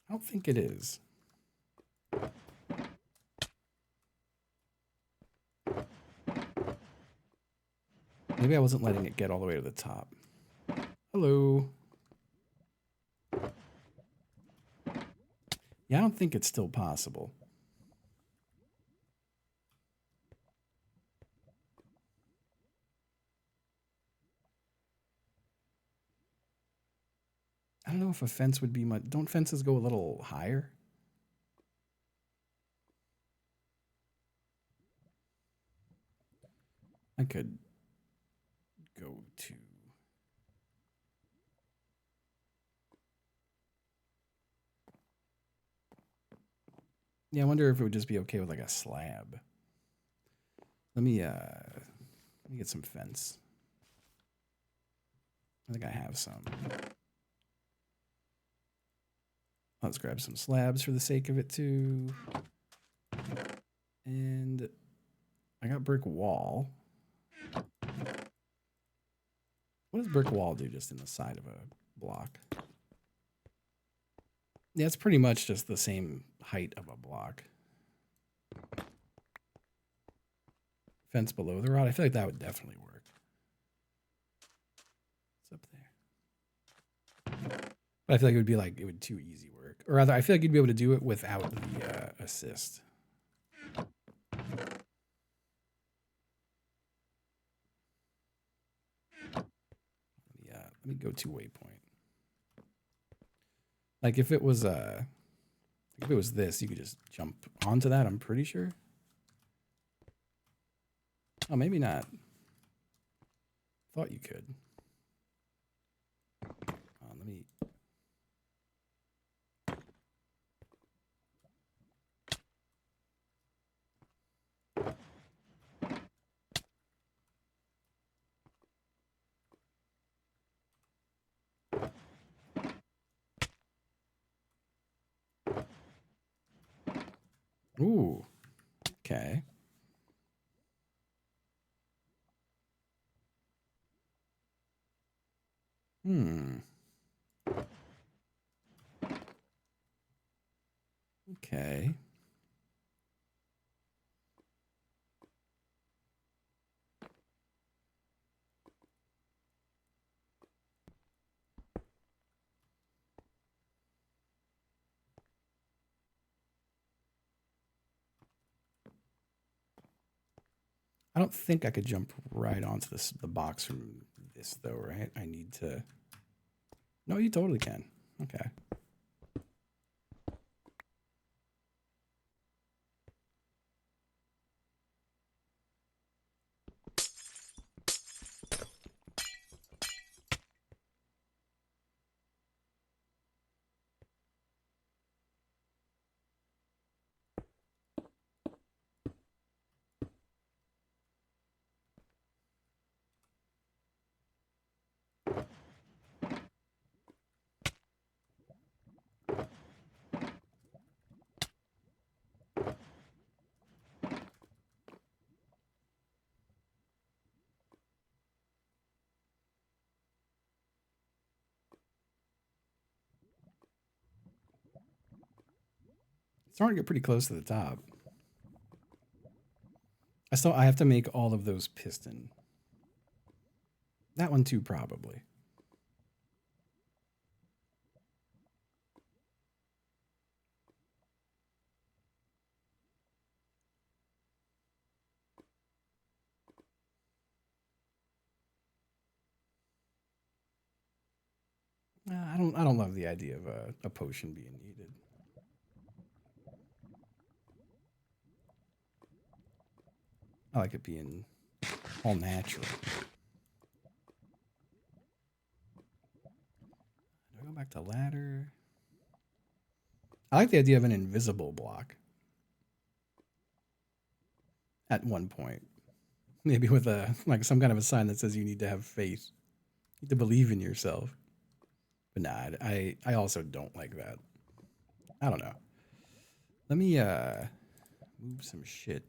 A: don't think it is. Maybe I wasn't letting it get all the way to the top. Hello. Yeah, I don't think it's still possible. I don't know if a fence would be much. Don't fences go a little higher? I could go to. Yeah, I wonder if it would just be okay with like a slab. Let me get some fence. I think I have some. Let's grab some slabs for the sake of it too. And I got brick wall. What does brick wall do just in the side of a block? Yeah, it's pretty much just the same height of a block. Fence below the rod. I feel like that would definitely work. It's up there. But I feel like it would be like, it would too easy work. Or rather, I feel like you'd be able to do it without the assist. Yeah, let me go to waypoint. Like if it was this, you could just jump onto that, I'm pretty sure. Oh, maybe not. Thought you could. Let me. Ooh. Okay. Okay. I don't think I could jump right onto the box from this though, right? I need to. No, you totally can. Okay. It's starting to get pretty close to the top. I have to make all of those piston. That one too, probably. I don't love the idea of a potion being needed. I like it being all natural. Do I go back to ladder? I like the idea of an invisible block. At one point. Maybe with like some kind of a sign that says you need to have faith. You need to believe in yourself. But nah, I also don't like that. I don't know. Let me move some shit.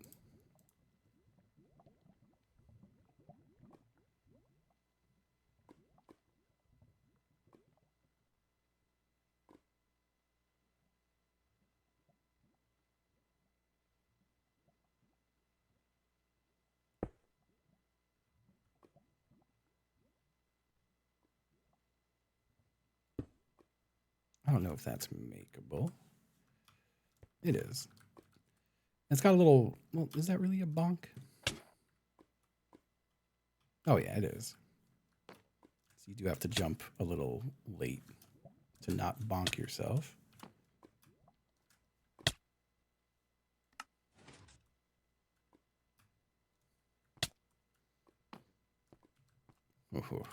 A: I don't know if that's makeable. It is. It's got a little. Well, is that really a bonk? Oh yeah, it is. So you do have to jump a little late. to not bonk yourself. Ooh.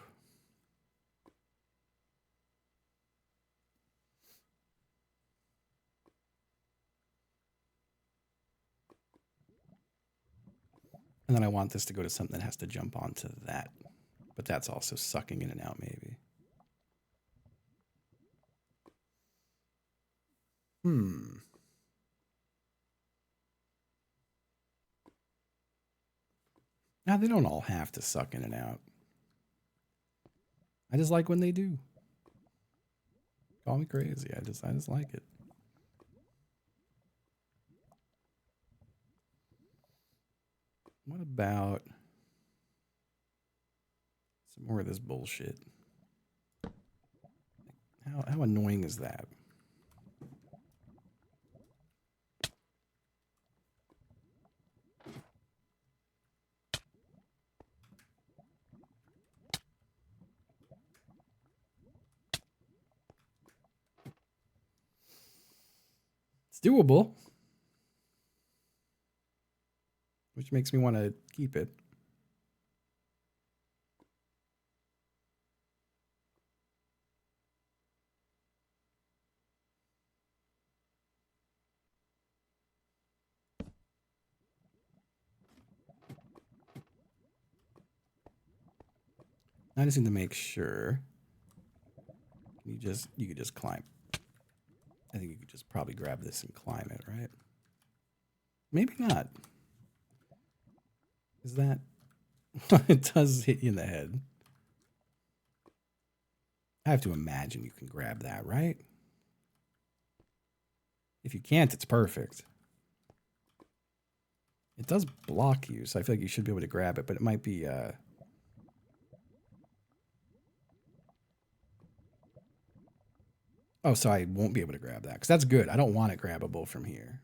A: And then I want this to go to something that has to jump onto that. But that's also sucking in and out, maybe. Now, they don't all have to suck in and out. I just like when they do. Call me crazy. I just like it. What about some more of this bullshit? How annoying is that? It's doable, which makes me want to keep it. I just need to make sure. You could just climb. I think you could just probably grab this and climb it, right? Maybe not. Is that? It does hit you in the head. I have to imagine you can grab that, right? If you can't, it's perfect. It does block you, so I feel like you should be able to grab it, but it might be oh, so I won't be able to grab that, because that's good. I don't want it grabbable from here.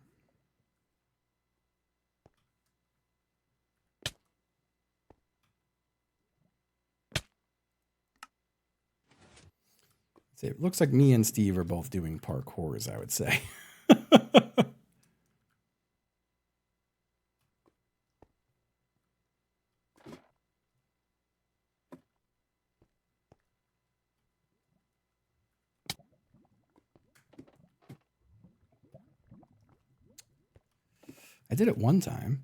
A: It looks like me and Steve are both doing parkours, I would say. I did it one time.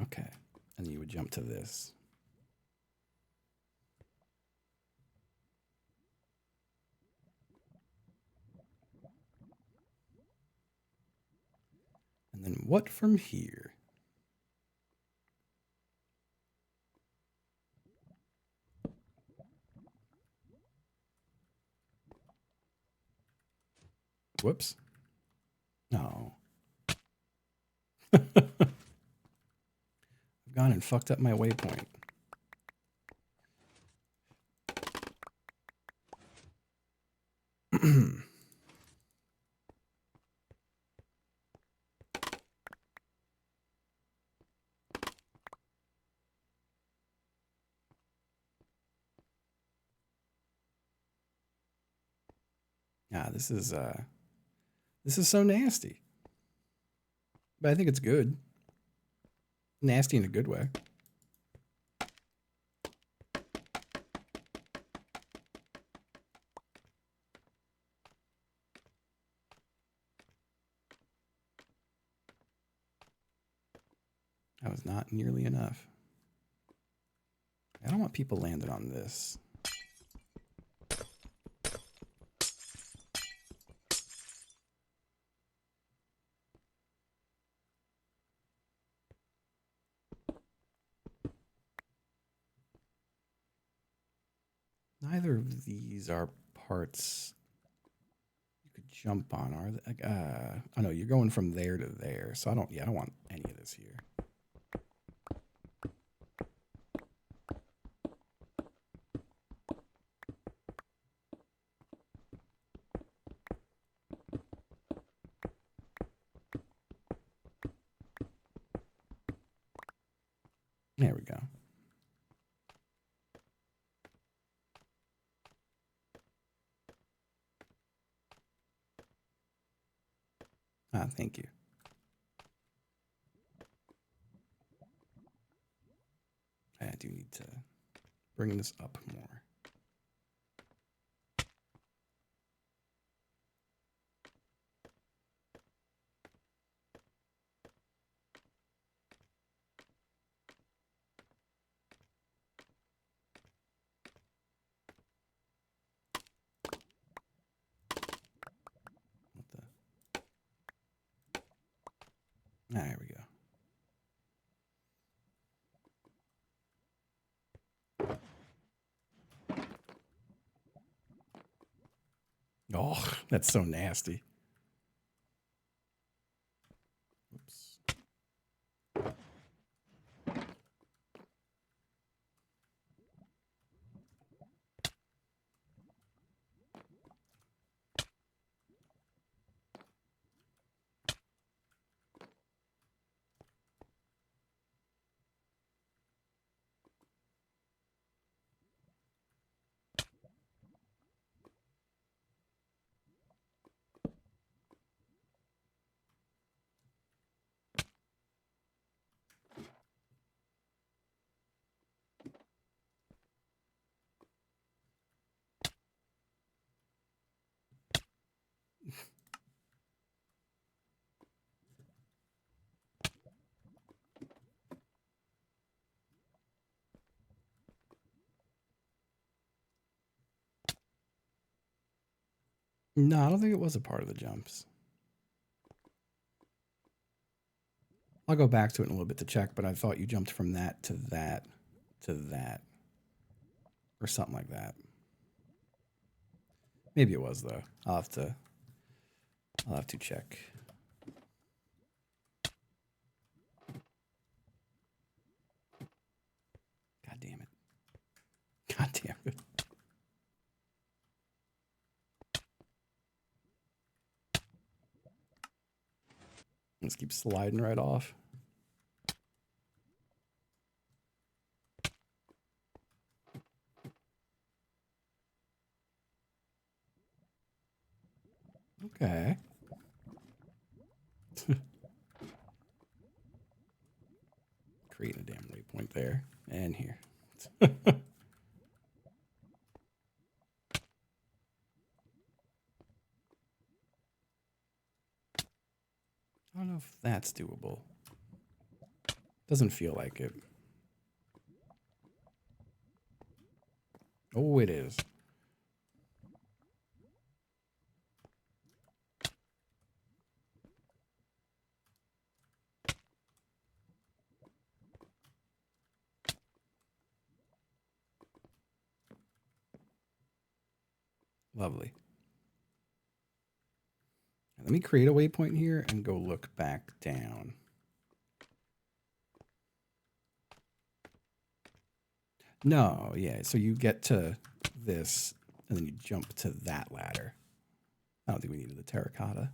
A: Okay. And you would jump to this. And then what from here? Whoops. No. I've gone and fucked up my waypoint. Yeah, this is so nasty. But I think it's good. Nasty in a good way. That was not nearly enough. I don't want people landing on this. Neither of these are parts you could jump on, are they? Oh no, you're going from there to there. So I don't want any of this here. There we go. Ah, thank you. I do need to bring this up more. What the? Ah, there we go. Oh, that's so nasty. Oops. No, I don't think it was a part of the jumps. I'll go back to it in a little bit to check, but I thought you jumped from that to that to that or something like that. Maybe it was though. I'll have to check. God damn it. God damn it. Let's keep sliding right off. Okay. Creating a damn waypoint there and here. I don't know if that's doable. Doesn't feel like it. Oh, it is. Lovely. Let me create a waypoint here and go look back down. No, yeah. So you get to this and then you jump to that ladder. I don't think we needed the terracotta.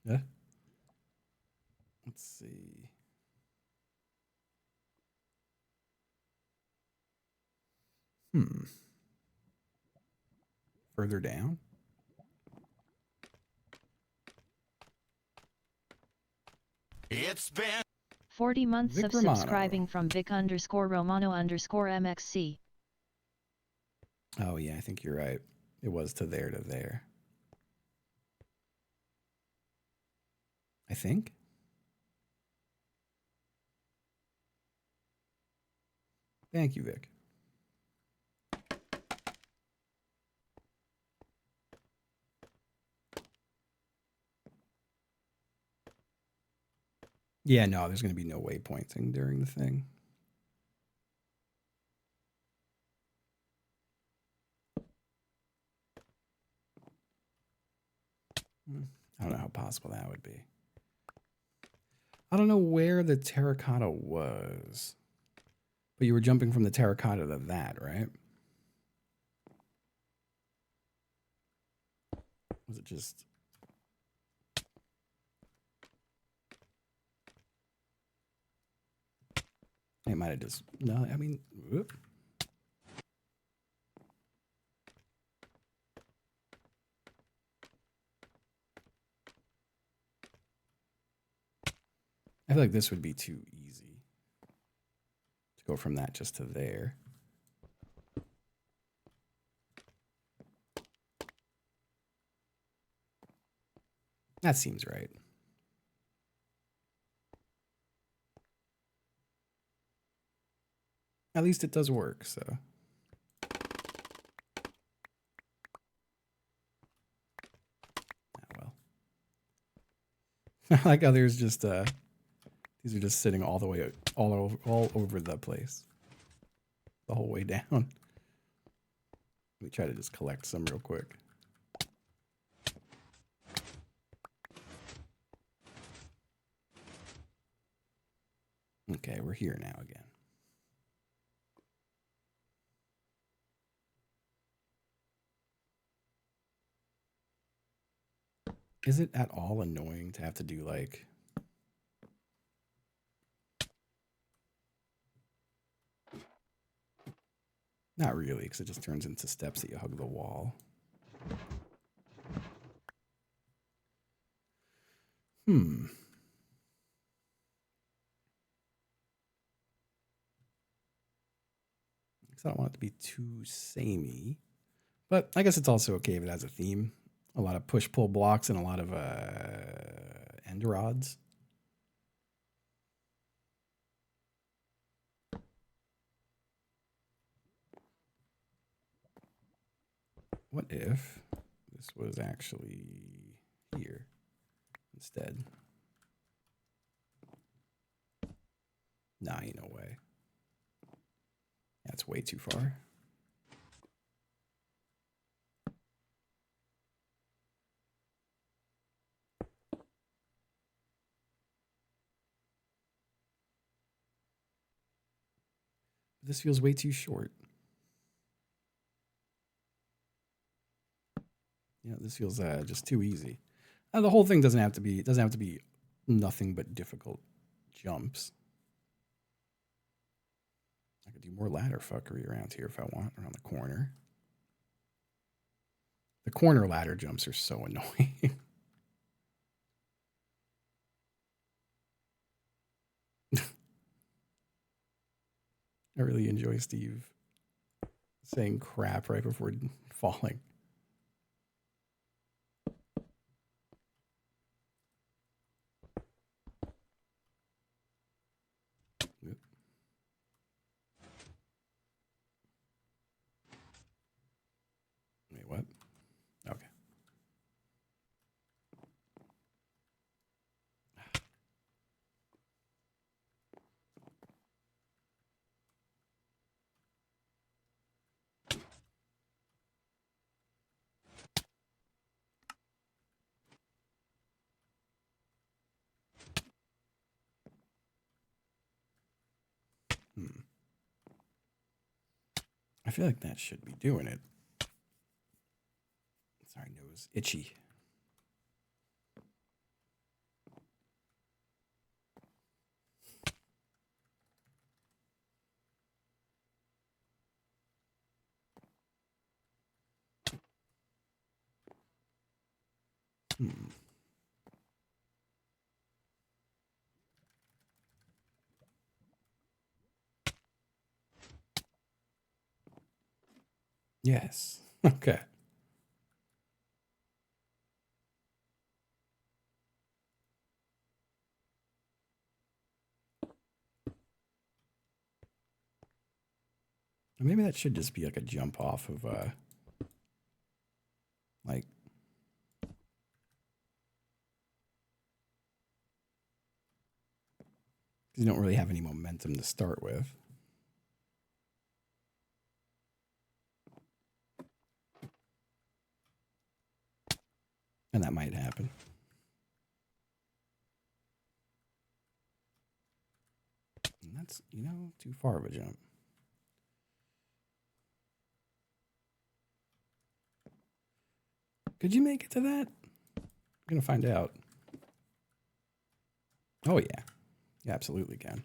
A: Yeah. Let's see. Further down?
B: It's been
C: 40 months
A: Vic
C: of
A: Romano.
C: subscribing from Vic_Romano_MXC.
A: Oh, yeah, I think you're right. It was to there. I think. Thank you, Vic. Yeah, no, there's going to be no waypointing during the thing. I don't know how possible that would be. I don't know where the terracotta was. But you were jumping from the terracotta to that, right? Was it just I might have just, no, I mean, whoop. I feel like this would be too easy to go from that just to there. That seems right. At least it does work, so. Ah, well. I like how there's just, these are just sitting all the way, all over the place. The whole way down. Let me try to just collect some real quick. Okay, we're here now again. Is it at all annoying to have to do like... Not really, because it just turns into steps that you hug the wall. Because I don't want it to be too samey. But I guess it's also okay if it has a theme. A lot of push-pull blocks and a lot of end rods. What if this was actually here instead? Nah, ain't no way. That's way too far. This feels way too short. You know, this feels just too easy. The whole thing doesn't have to be nothing but difficult jumps. I could do more ladder fuckery around here if I want, around the corner. The corner ladder jumps are so annoying. I really enjoy Steve saying crap right before falling. Wait, what? Okay. I feel like that should be doing it. Sorry, nose itchy. Yes. Okay. Maybe that should just be like a jump off of like you don't really have any momentum to start with. And that might happen. And that's, you know, too far of a jump. Could you make it to that? I'm going to find out. Oh, yeah. You absolutely can.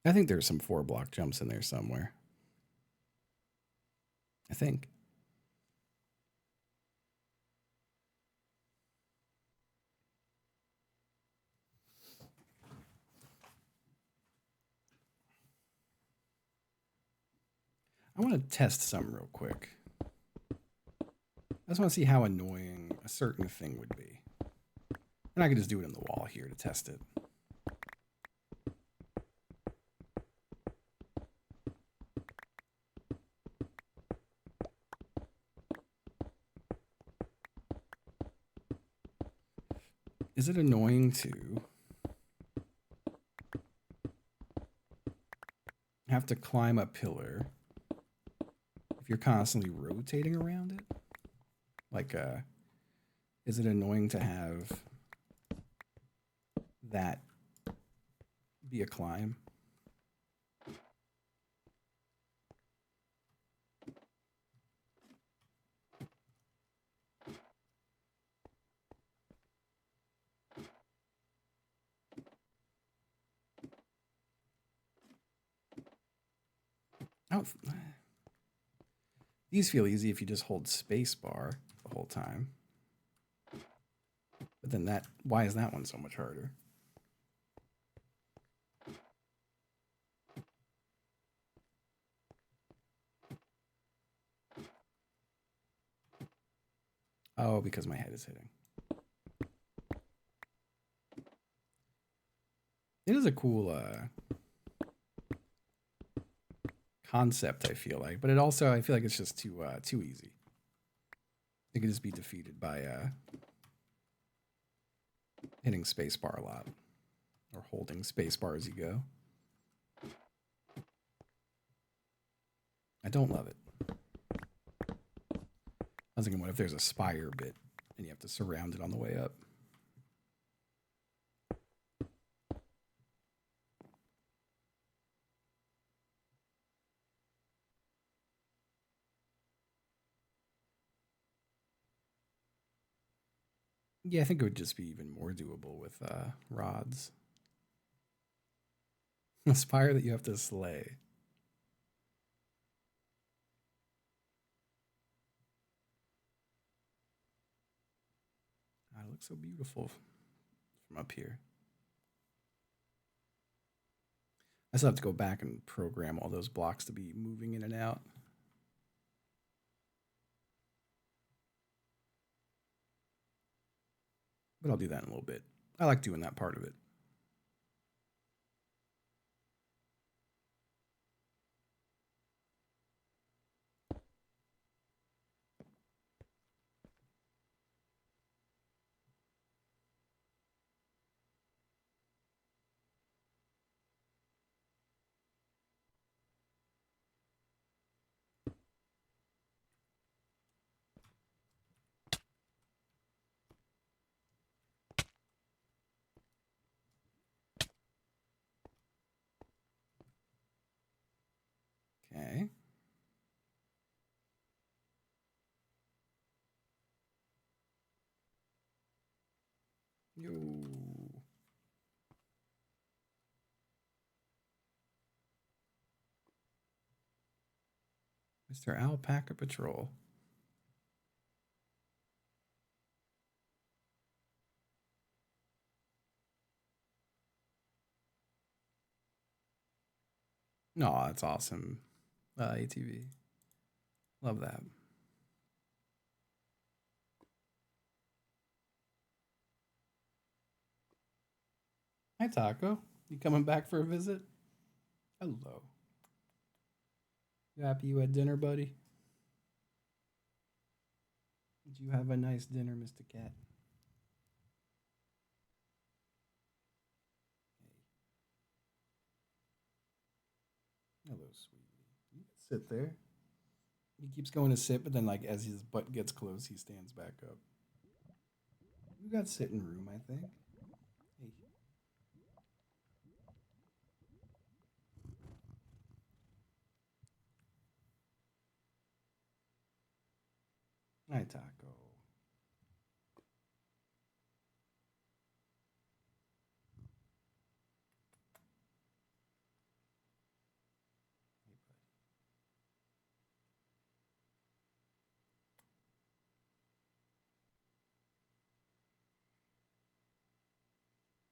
A: I think there's some 4-block jumps in there somewhere. I think. I want to test some real quick. I just want to see how annoying a certain thing would be. And I could just do it in the wall here to test it. Is it annoying to have to climb a pillar if you're constantly rotating around it? Like, is it annoying to have that be a climb? These feel easy if you just hold spacebar the whole time. But then why is that one so much harder? Oh, because my head is hitting. It is a cool concept, I feel like, but I feel like it's just too easy. It could just be defeated by hitting spacebar a lot or holding spacebar as you go. I don't love it. I was thinking, what if there's a spire bit and you have to surround it on the way up? Yeah, I think it would just be even more doable with rods. A spire that you have to slay. It looks so beautiful from up here. I still have to go back and program all those blocks to be moving in and out. But I'll do that in a little bit. I like doing that part of it. Okay. Yo. Mr. Alpaca Patrol. No, that's awesome. ATV. Love that. Hi, Taco. You coming back for a visit? Hello. You happy you had dinner, buddy? Did you have a nice dinner, Mr. Cat? Hello, sweetie. You can sit there. He keeps going to sit, but then, like, as his butt gets close, he stands back up. You got sitting room, I think. Hey. Hi, Taco.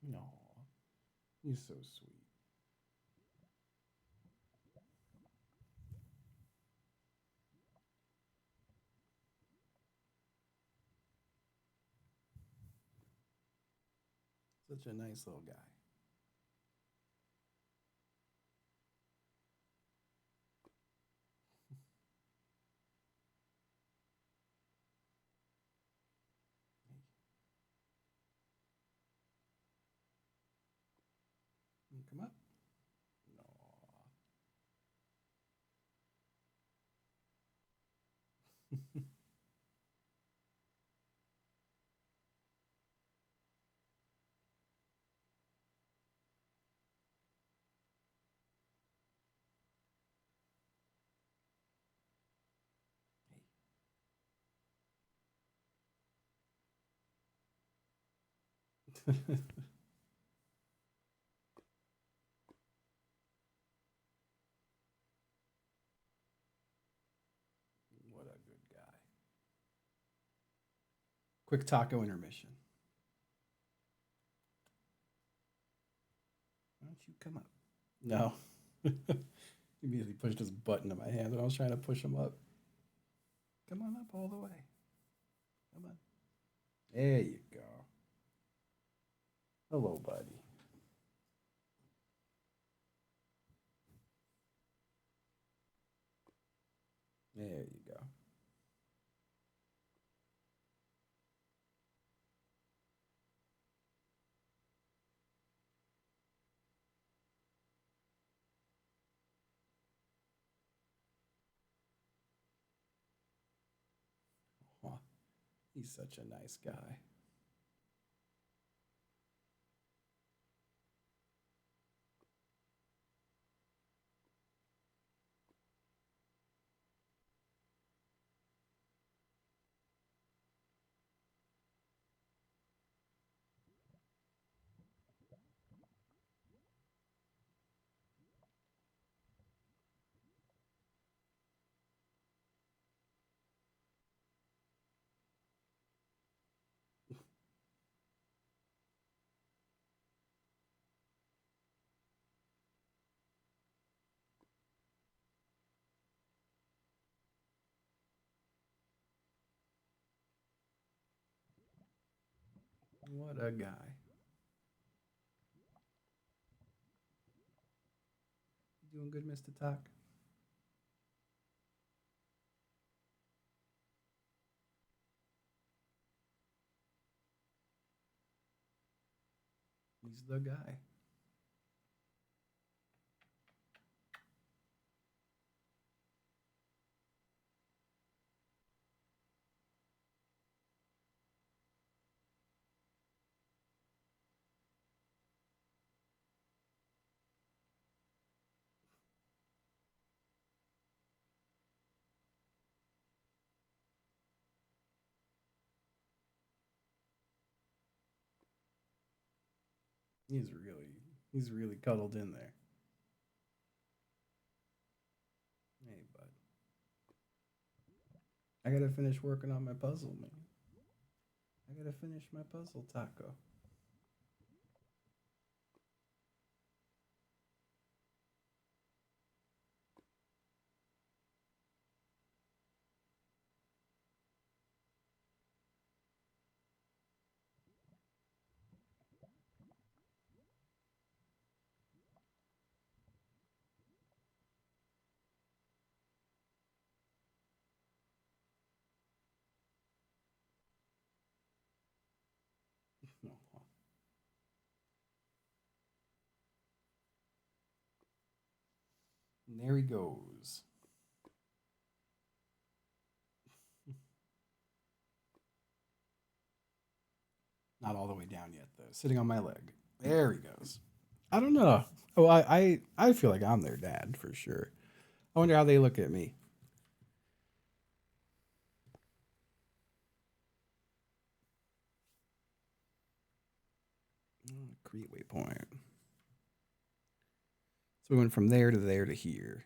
A: No, he's so sweet. Such a nice little guy. Come up. No. What a good guy. Quick taco intermission. Why don't you come up? No. He immediately pushed his butt into my hand when I was trying to push him up. Come on up all the way. Come on. There you go. Hello, buddy. There you go. Aw, he's such a nice guy. What a guy. You doing good, Mr. Talk? He's the guy. He's really cuddled in there. Hey, bud. I gotta finish working on my puzzle, man. I gotta finish my puzzle, Taco. And there he goes. Not all the way down yet, though. Sitting on my leg. There he goes. I don't know. Oh, I feel like I'm their dad for sure. I wonder how they look at me. Create waypoint. So we went from there to there to here.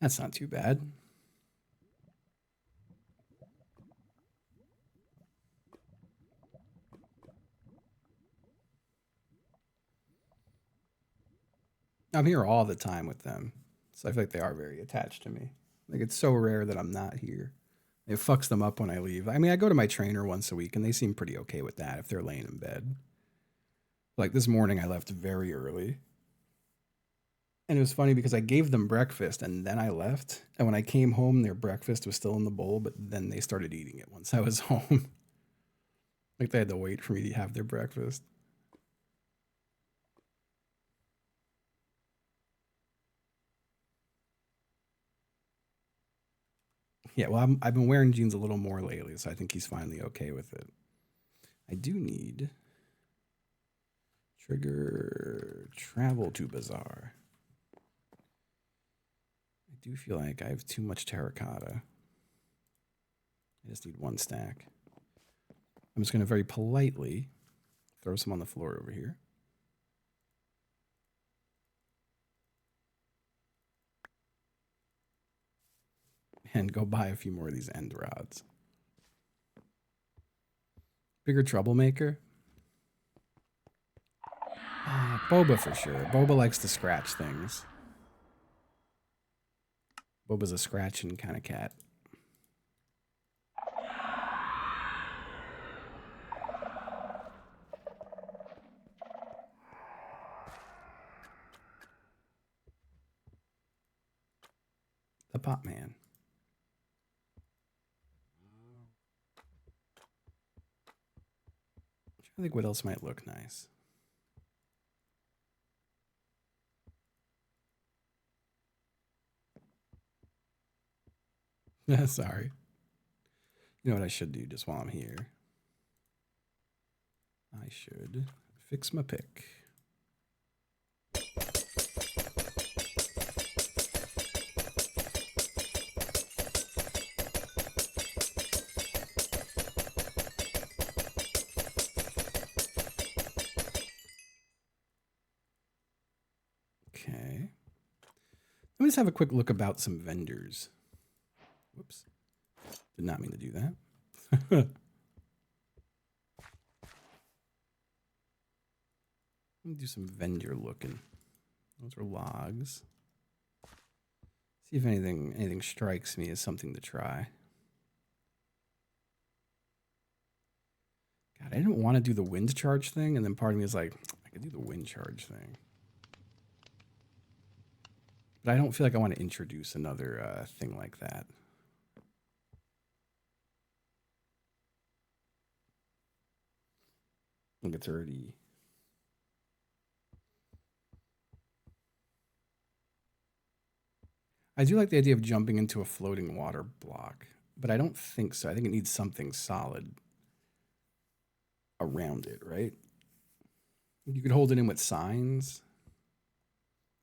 A: That's not too bad. I'm here all the time with them. So I feel like they are very attached to me. Like it's so rare that I'm not here. It fucks them up when I leave. I mean, I go to my trainer once a week and they seem pretty okay with that if they're laying in bed. Like this morning, I left very early. And it was funny because I gave them breakfast and then I left. And when I came home, their breakfast was still in the bowl, but then they started eating it once I was home. Like they had to wait for me to have their breakfast. Yeah, well, I've been wearing jeans a little more lately, so I think he's finally okay with it. I do need trigger travel to bazaar. I do feel like I have too much terracotta. I just need one stack. I'm just going to very politely throw some on the floor over here. And go buy a few more of these end rods. Bigger troublemaker? Boba for sure. Boba likes to scratch things. Boba's a scratching kind of cat. The Pop Man. I think what else might look nice. Sorry. You know what I should do just while I'm here? I should fix my pick. Okay. Let me just have a quick look about some vendors. Whoops. Did not mean to do that. Let me do some vendor looking. Those are logs. See if anything strikes me as something to try. God, I didn't want to do the wind charge thing, and then part of me is like, I could do the wind charge thing. But I don't feel like I want to introduce another thing like that. I think it's already... I do like the idea of jumping into a floating water block, but I don't think so. I think it needs something solid around it, right? You could hold it in with signs.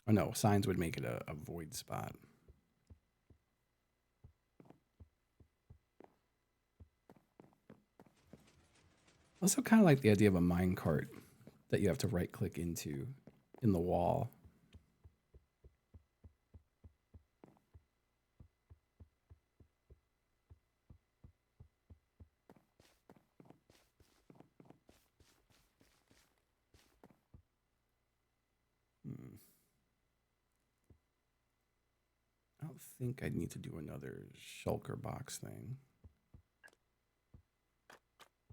A: Oh no, signs would make it a void spot. Also kind of like the idea of a minecart that you have to right click into in the wall. I don't think I'd need to do another shulker box thing.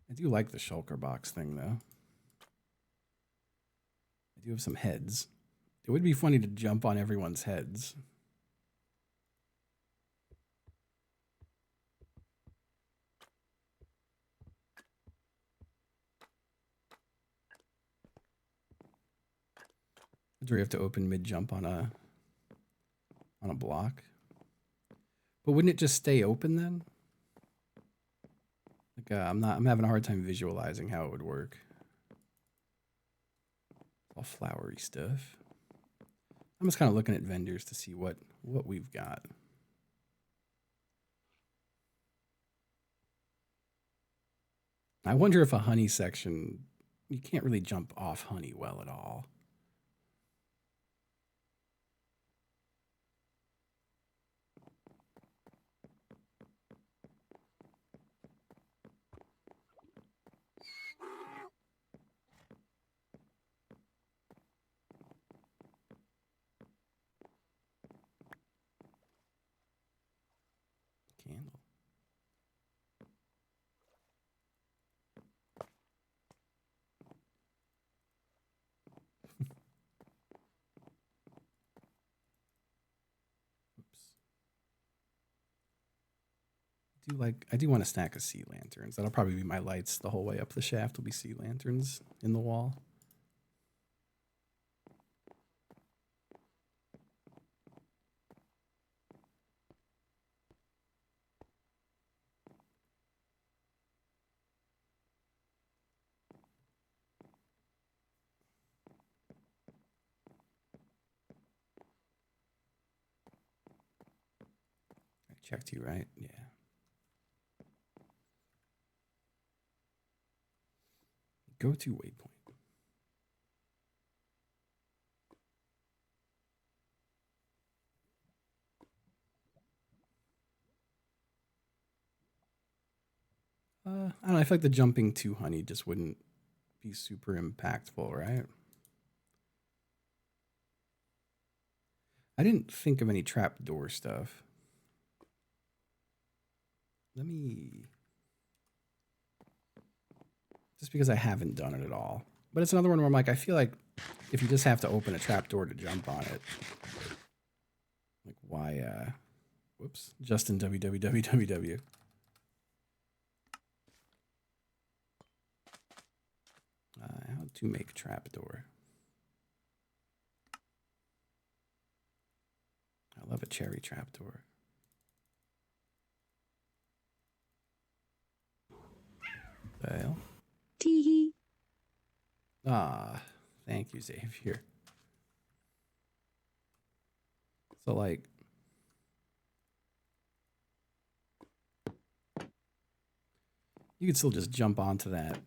A: I do like the shulker box thing, though. I do have some heads. It would be funny to jump on everyone's heads. Do we have to open mid jump on a block? But wouldn't it just stay open then? Like I'm having a hard time visualizing how it would work. All flowery stuff. I'm just kind of looking at vendors to see what we've got. I wonder if a honey section, you can't really jump off honey well at all. I do want to stack of sea lanterns. That'll probably be my lights the whole way up the shaft. Will be sea lanterns in the wall. I checked you, right? Yeah. Go to waypoint. I don't know. I feel like the jumping to honey just wouldn't be super impactful, right? I didn't think of any trapdoor stuff. Let me... Just because I haven't done it at all. But it's another one where I'm like, I feel like if you just have to open a trapdoor to jump on it, like why, whoops, Justin www. How to make trapdoor. I love a cherry trapdoor. Well.
C: Teehee.
A: Ah, thank you, Xavier. So, like, you could still just jump onto that.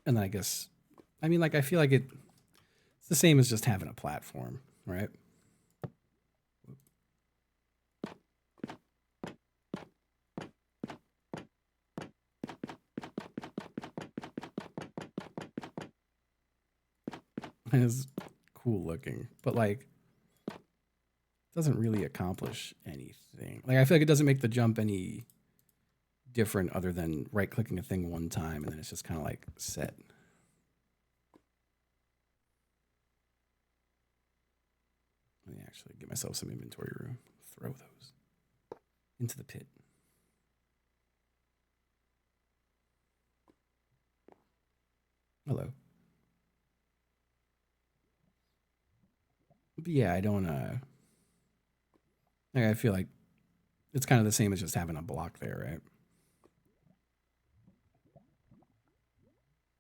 A: And then I guess, I mean, like, I feel like it's the same as just having a platform, right? It's cool looking, but like doesn't really accomplish anything. Like I feel like it doesn't make the jump any different other than right clicking a thing one time and then it's just kind of like set. Let me actually get myself some inventory room. Throw those into the pit. Hello. But yeah, I don't like I feel like it's kind of the same as just having a block there, right?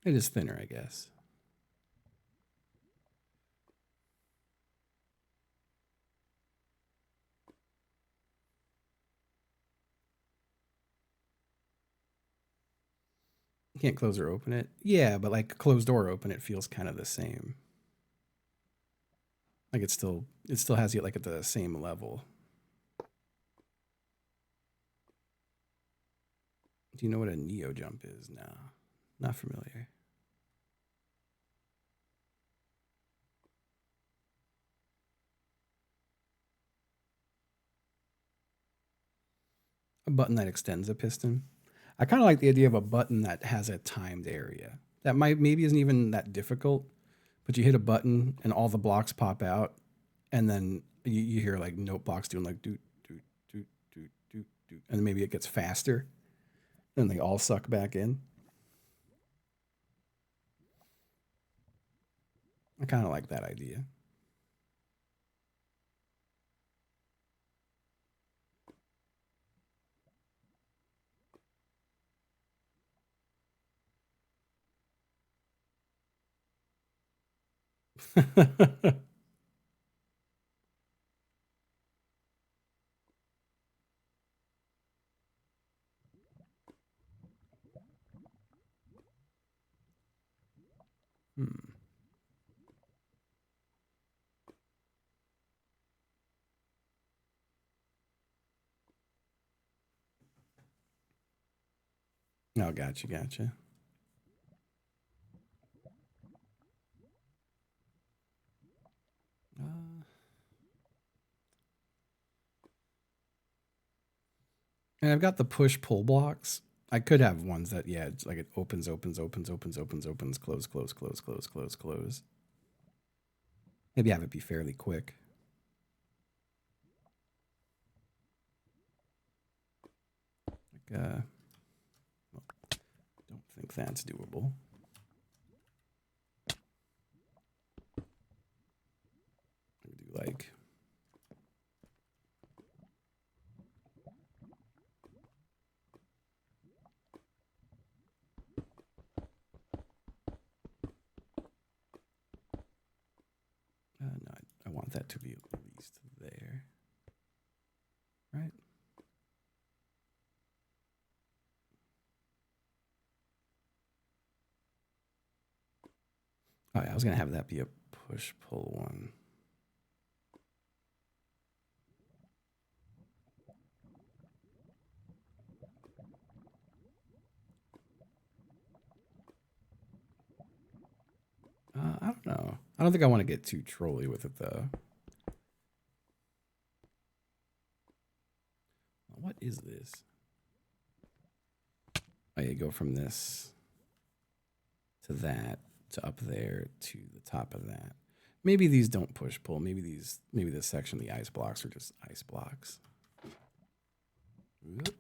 A: It is thinner, I guess. You can't close or open it. Yeah, but like closed door open, it feels kind of the same. Like it still has you like at the same level. Do you know what a neo jump is? No, not familiar. A button that extends a piston. I kind of like the idea of a button that has a timed area. That maybe isn't even that difficult, but you hit a button and all the blocks pop out, and then you hear like note blocks doing like doot doot doot doot doot doot, and then maybe it gets faster, and they all suck back in. I kind of like that idea. Hmm. Oh, gotcha. And I've got the push pull blocks. I could have ones that, yeah, it's like it opens, close. Maybe have it be fairly quick. well, don't think that's doable. Do like no, I want that to be at least there, right? Oh yeah, I was gonna have that be a push-pull one. I don't know. I don't think I want to get too trolly with it though. What is this? Oh, you go from this to that to up there to the top of that. Maybe these don't push pull. Maybe this section, the ice blocks, are just ice blocks. Oop.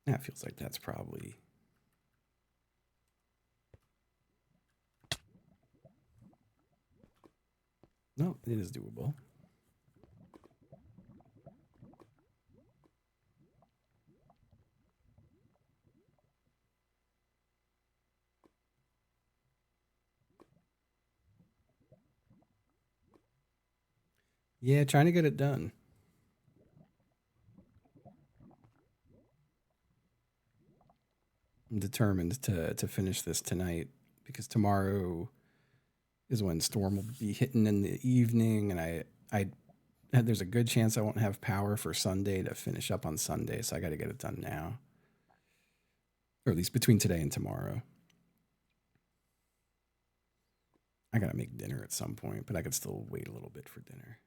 A: That feels like that's probably. No, it is doable. Yeah, trying to get it done. I'm determined to finish this tonight because tomorrow is when storm will be hitting in the evening, and I there's a good chance I won't have power for Sunday to finish up on Sunday, so I got to get it done now, or at least between today and tomorrow. I got to make dinner at some point, but I could still wait a little bit for dinner.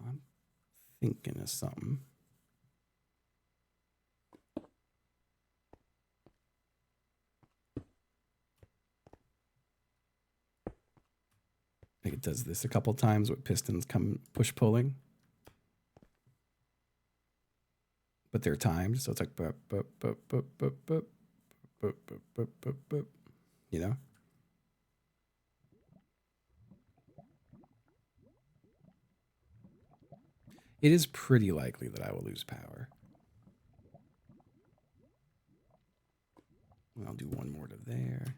A: I'm thinking of something. I think it does this a couple times with pistons come push pulling, but they're timed, so it's like bup, bup, bup, bup, bup, bup, bup, bup, bup, bup, bup, you know. It is pretty likely that I will lose power. I'll do one more to there.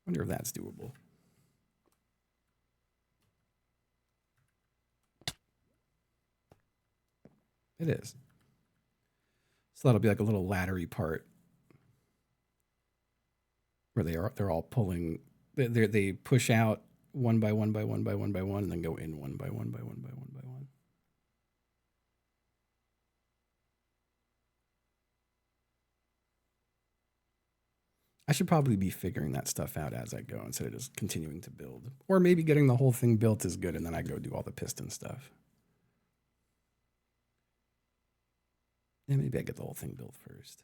A: Wonder if that's doable. It is. So that'll be like a little laddery part where they're all pulling. They push out one by one by one by one by one, and then go in one by one by one by one by one. I should probably be figuring that stuff out as I go instead of just continuing to build. Or maybe getting the whole thing built is good and then I go do all the piston stuff. Yeah, maybe I get the whole thing built first.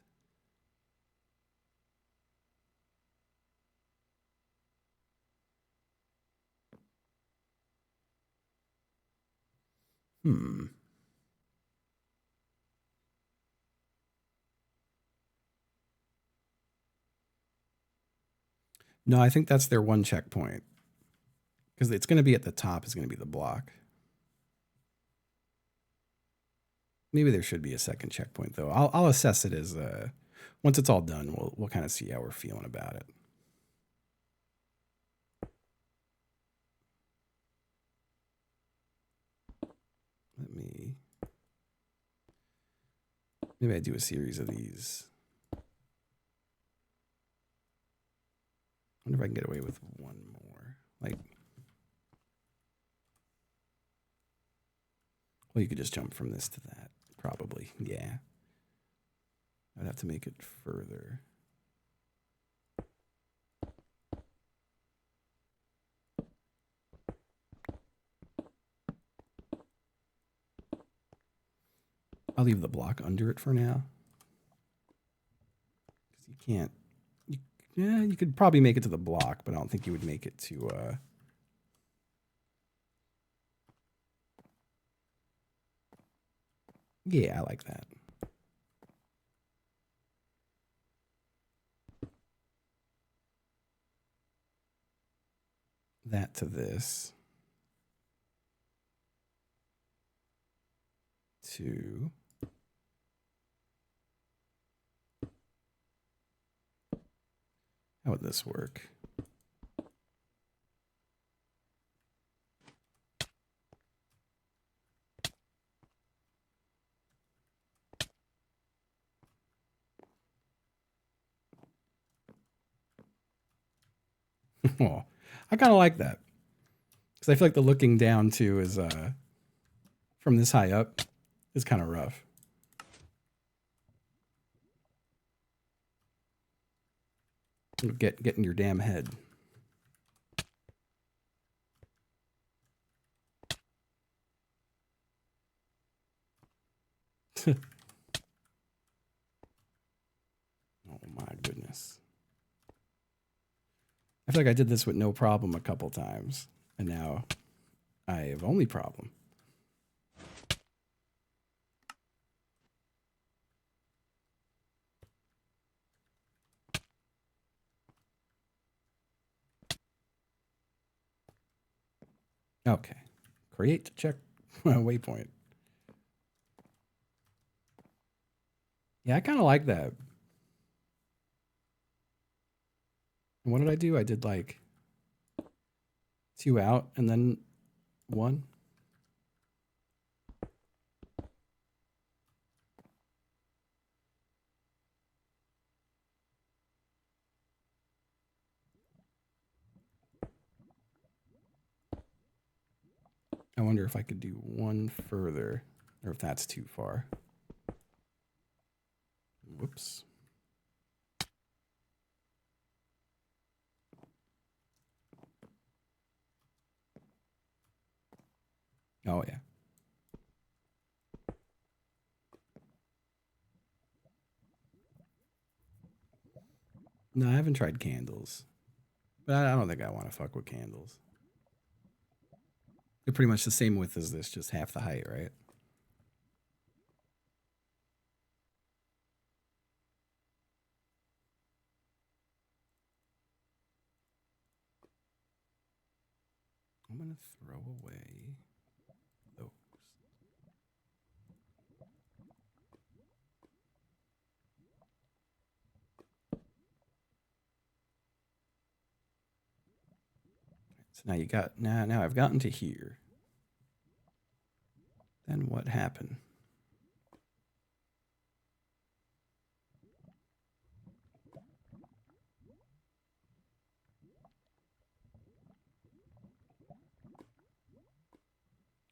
A: No, I think that's their one checkpoint. Because it's going to be at the top, is going to be the block. Maybe there should be a second checkpoint though. I'll assess it as once it's all done. We'll kind of see how we're feeling about it. Maybe I do a series of these. I wonder if I can get away with one more. Like, well, you could just jump from this to that, probably. Yeah. I'd have to make it further. I'll leave the block under it for now. Because you can't. Yeah, you could probably make it to the block, but I don't think you would make it to. Yeah, I like that. That to this. To. How would this work? Oh, I kind of like that. Because I feel like the looking down too is from this high up is kind of rough. Get in your damn head. Oh my goodness. I feel like I did this with no problem a couple times, and now I have only problem. Okay. Create check waypoint. Yeah, I kind of like that. And what did I do? I did like 2 out and then 1. I wonder if I could do 1 further or if that's too far. Whoops. Oh, yeah. No, I haven't tried candles. But I don't think I want to fuck with candles. They're pretty much the same width as this, just half the height, right? I'm going to throw away those. So now you got, now I've gotten to here. Then what happened?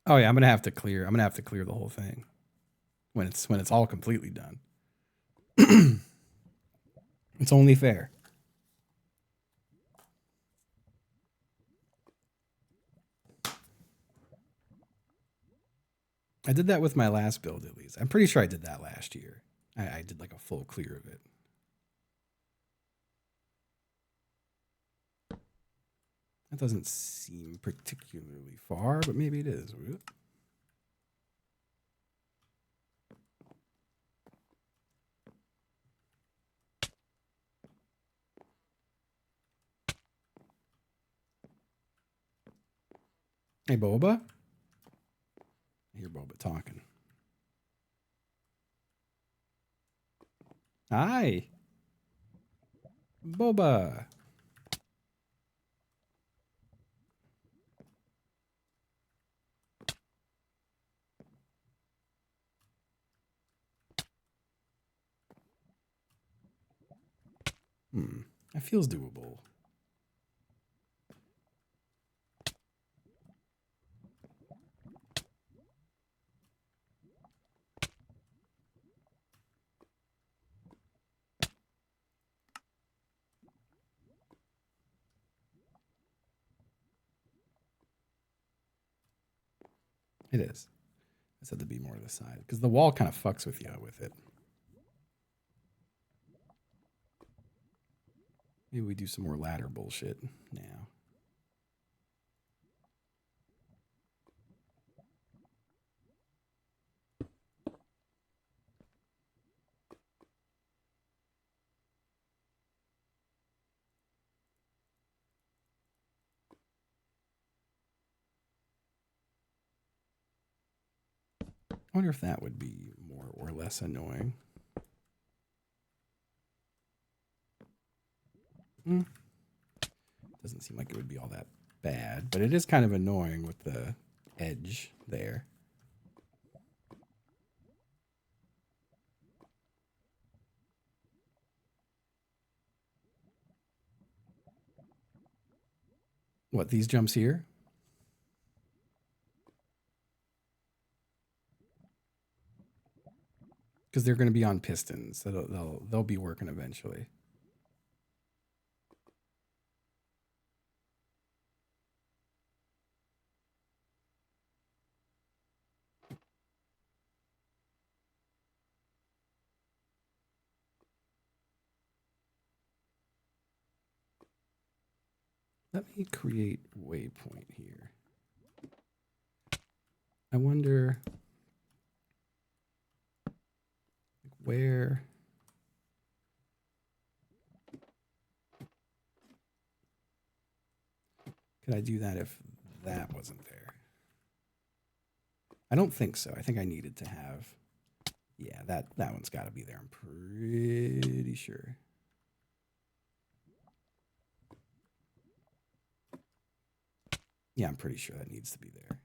A: Oh yeah, I'm gonna have to clear the whole thing when it's all completely done. It's only fair. I did that with my last build at least. I'm pretty sure I did that last year. I did like a full clear of it. That doesn't seem particularly far, but maybe it is. Hey, Boba. I hear Boba talking. Hi. Boba. That feels doable. It is. I said to be more to the side because the wall kind of fucks with you with it. Maybe we do some more ladder bullshit now. I wonder if that would be more or less annoying. Doesn't seem like it would be all that bad, but it is kind of annoying with the edge there. What, these jumps here? Because they're going to be on pistons. So they'll be working eventually. Let me create waypoint here. I wonder where. Could I do that if that wasn't there? I don't think so. I think I needed to have. Yeah, that one's got to be there. I'm pretty sure. Yeah, I'm pretty sure that needs to be there.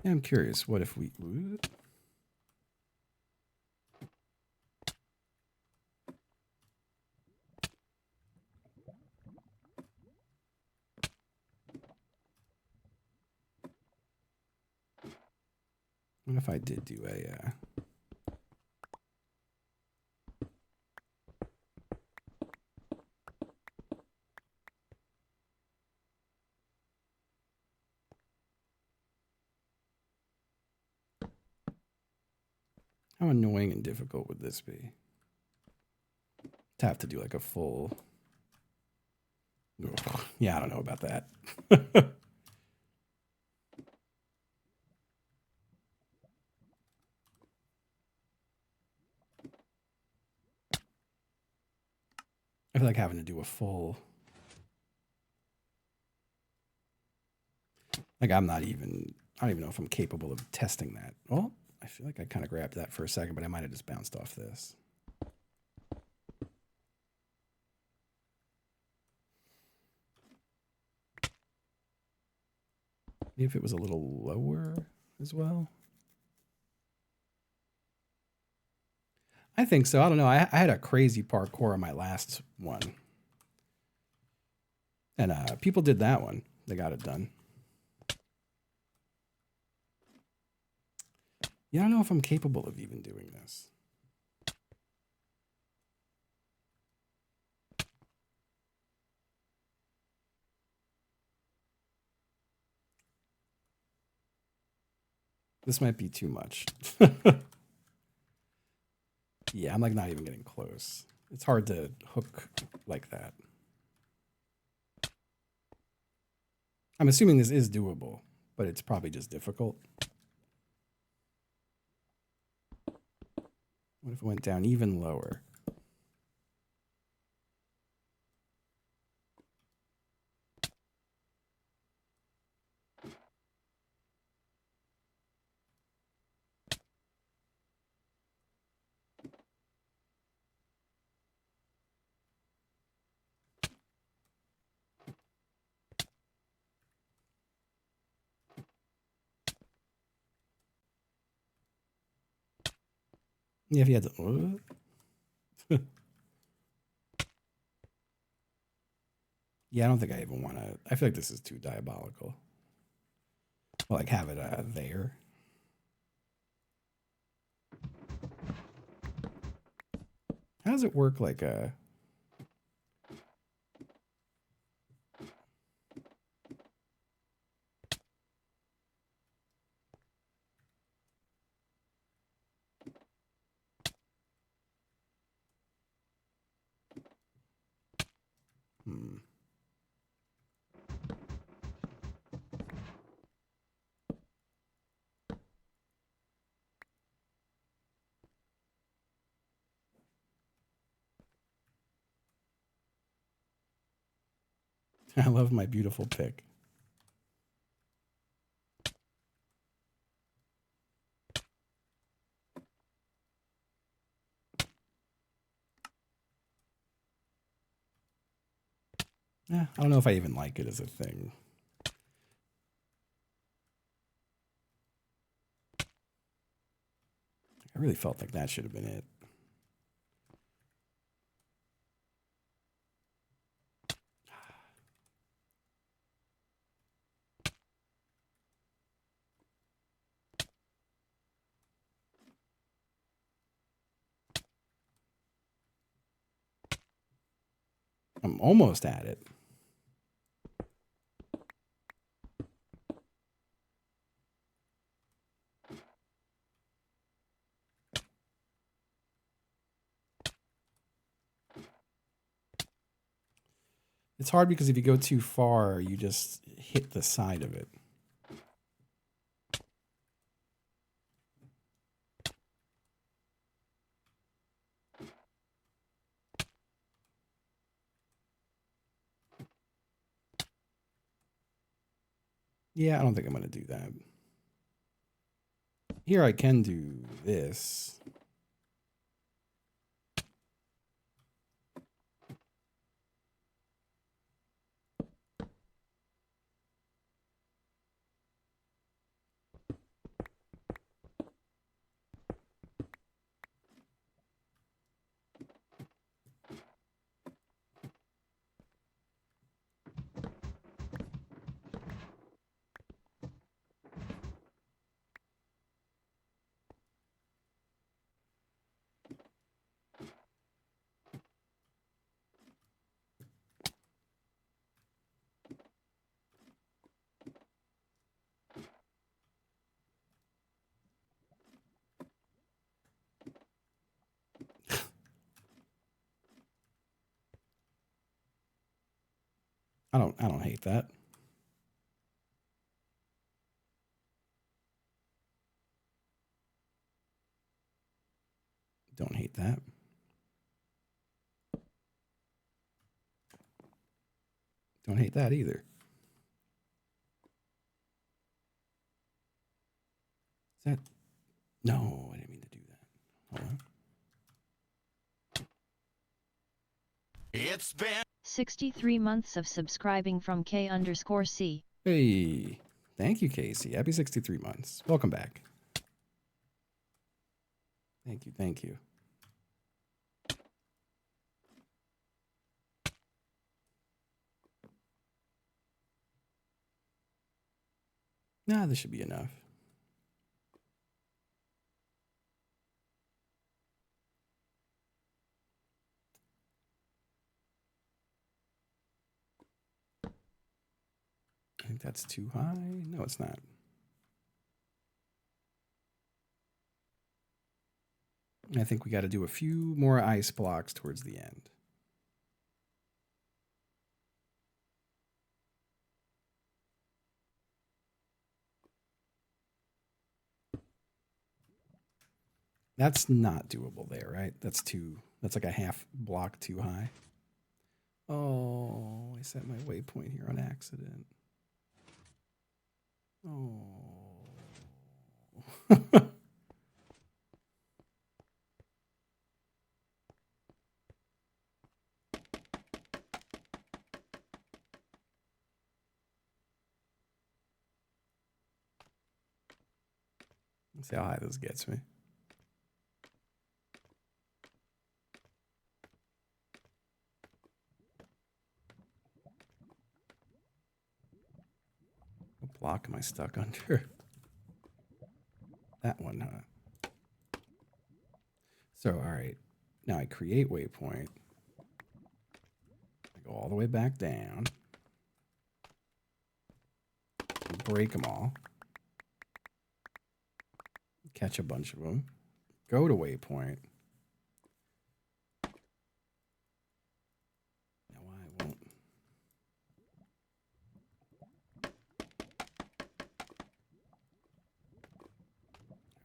A: Yeah, I'm curious. What if we. What if I did do a. How annoying and difficult would this be? To have to do like a full. Ugh, yeah, I don't know about that. I feel like having to do a full. Like I'm not even. I don't even know if I'm capable of testing that. Well, I feel like I kind of grabbed that for a second, but I might have just bounced off this. Maybe if it was a little lower as well. I think so. I don't know. I had a crazy parkour on my last one. And people did that one. They got it done. Yeah, I don't know if I'm capable of even doing this. This might be too much. Yeah, I'm like not even getting close. It's hard to hook like that. I'm assuming this is doable, but it's probably just difficult. What if it went down even lower? Yeah, if you had to... Yeah, I don't think I even want to... I feel like this is too diabolical. Well, like, have it there. How does it work like a... Hmm. I love my beautiful pick. Yeah, I don't know if I even like it as a thing. I really felt like that should have been it. I'm almost at it. It's hard because if you go too far, you just hit the side of it. Yeah, I don't think I'm going to do that. Here I can do this. I don't hate that. Don't hate that. Don't hate that either. Is that... No, I didn't mean to do that. Hold on.
B: It's been
C: 63 months of subscribing from K_C.
A: Hey, thank you, Casey. Happy 63 months. Welcome back. Thank you, thank you. Nah, this should be enough. I think that's too high. No, it's not. I think we got to do a few more ice blocks towards the end. That's not doable there, right? That's like a half block too high. Oh, I set my waypoint here on accident. Oh. Let's see how high this gets me. What block am I stuck under? That one, huh? So, all right. Now I create waypoint. I go all the way back down. Break them all. Catch a bunch of them. Go to waypoint. Now I won't.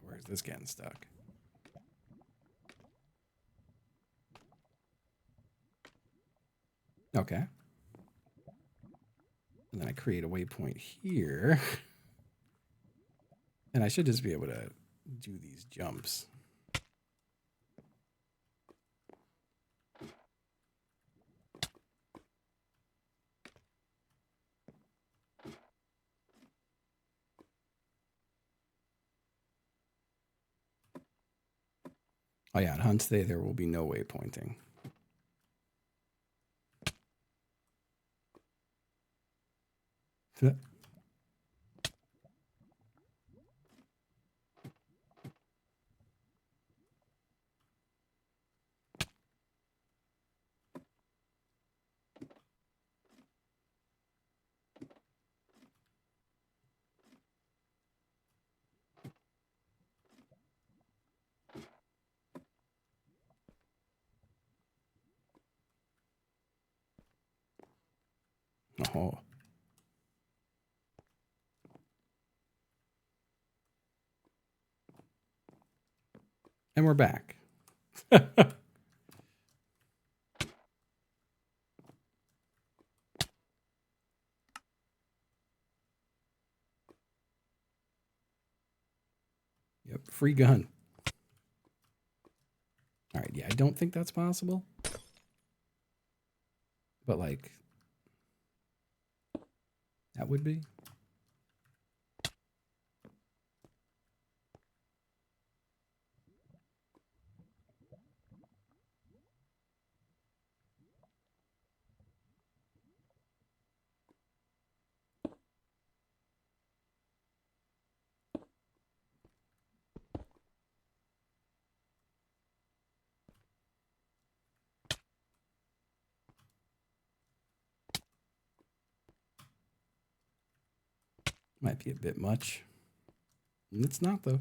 A: Where's this getting stuck? Okay. And then I create a waypoint here. And I should just be able to do these jumps. Oh yeah, on Hunt's Day there will be no waypointing. Oh. And we're back. Yep, free gun. All right, yeah, I don't think that's possible. But like, that would be. Might be a bit much. It's not, though.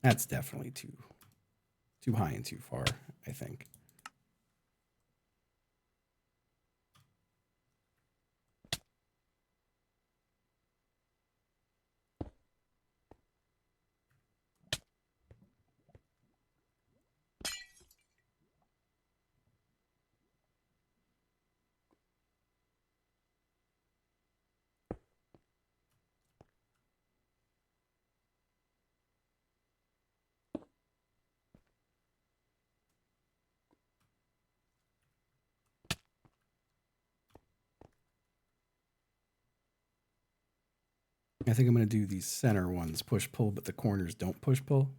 A: That's definitely too high and too far, I think. I think I'm going to do these center ones push-pull, but the corners don't push-pull.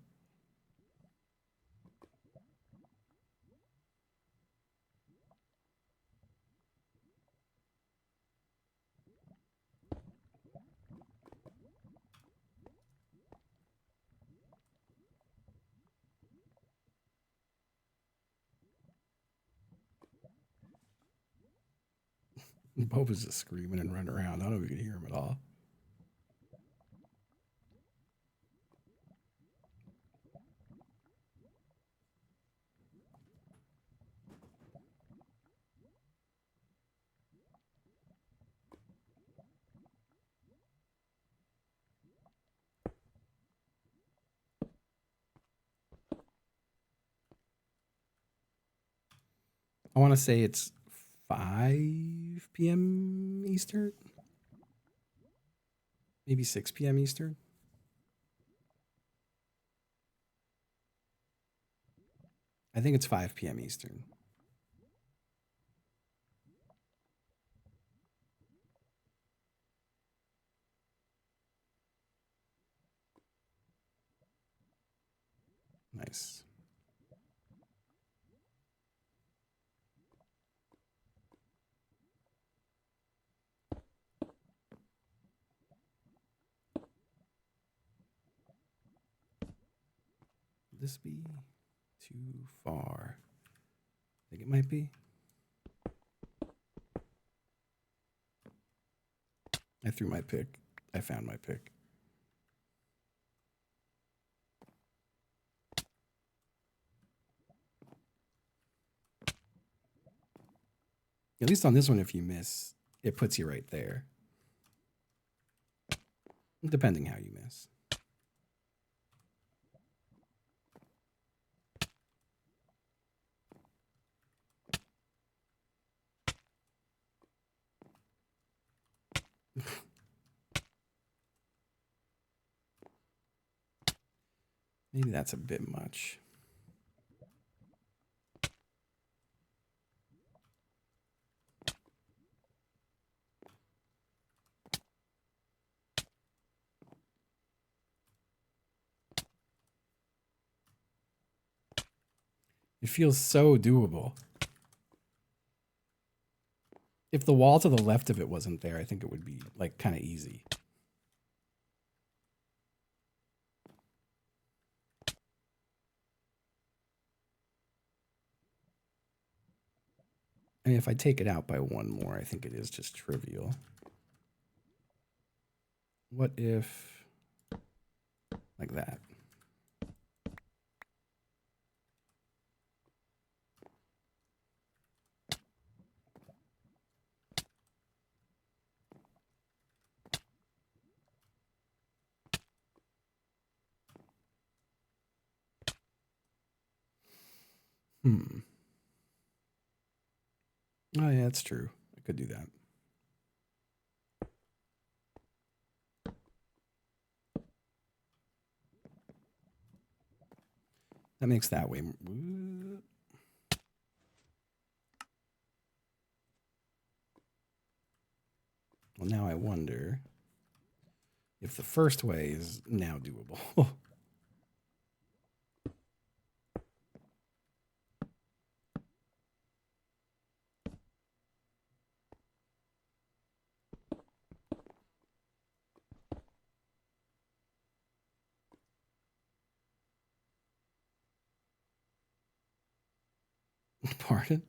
A: Boba's just screaming and running around. I don't know if you can hear him at all. I want to say it's 5 p.m. Eastern. Maybe 6 p.m. Eastern. I think it's 5 p.m. Eastern. Nice. Would this be too far? I think it might be. I threw my pick. I found my pick. At least on this one, if you miss, it puts you right there. Depending how you miss. Maybe that's a bit much. It feels so doable. If the wall to the left of it wasn't there, I think it would be like kind of easy. I mean, if I take it out by one more, I think it is just trivial. What if like that? Oh yeah, that's true. I could do that. That makes that way. Well, now I wonder if the first way is now doable. Pardon?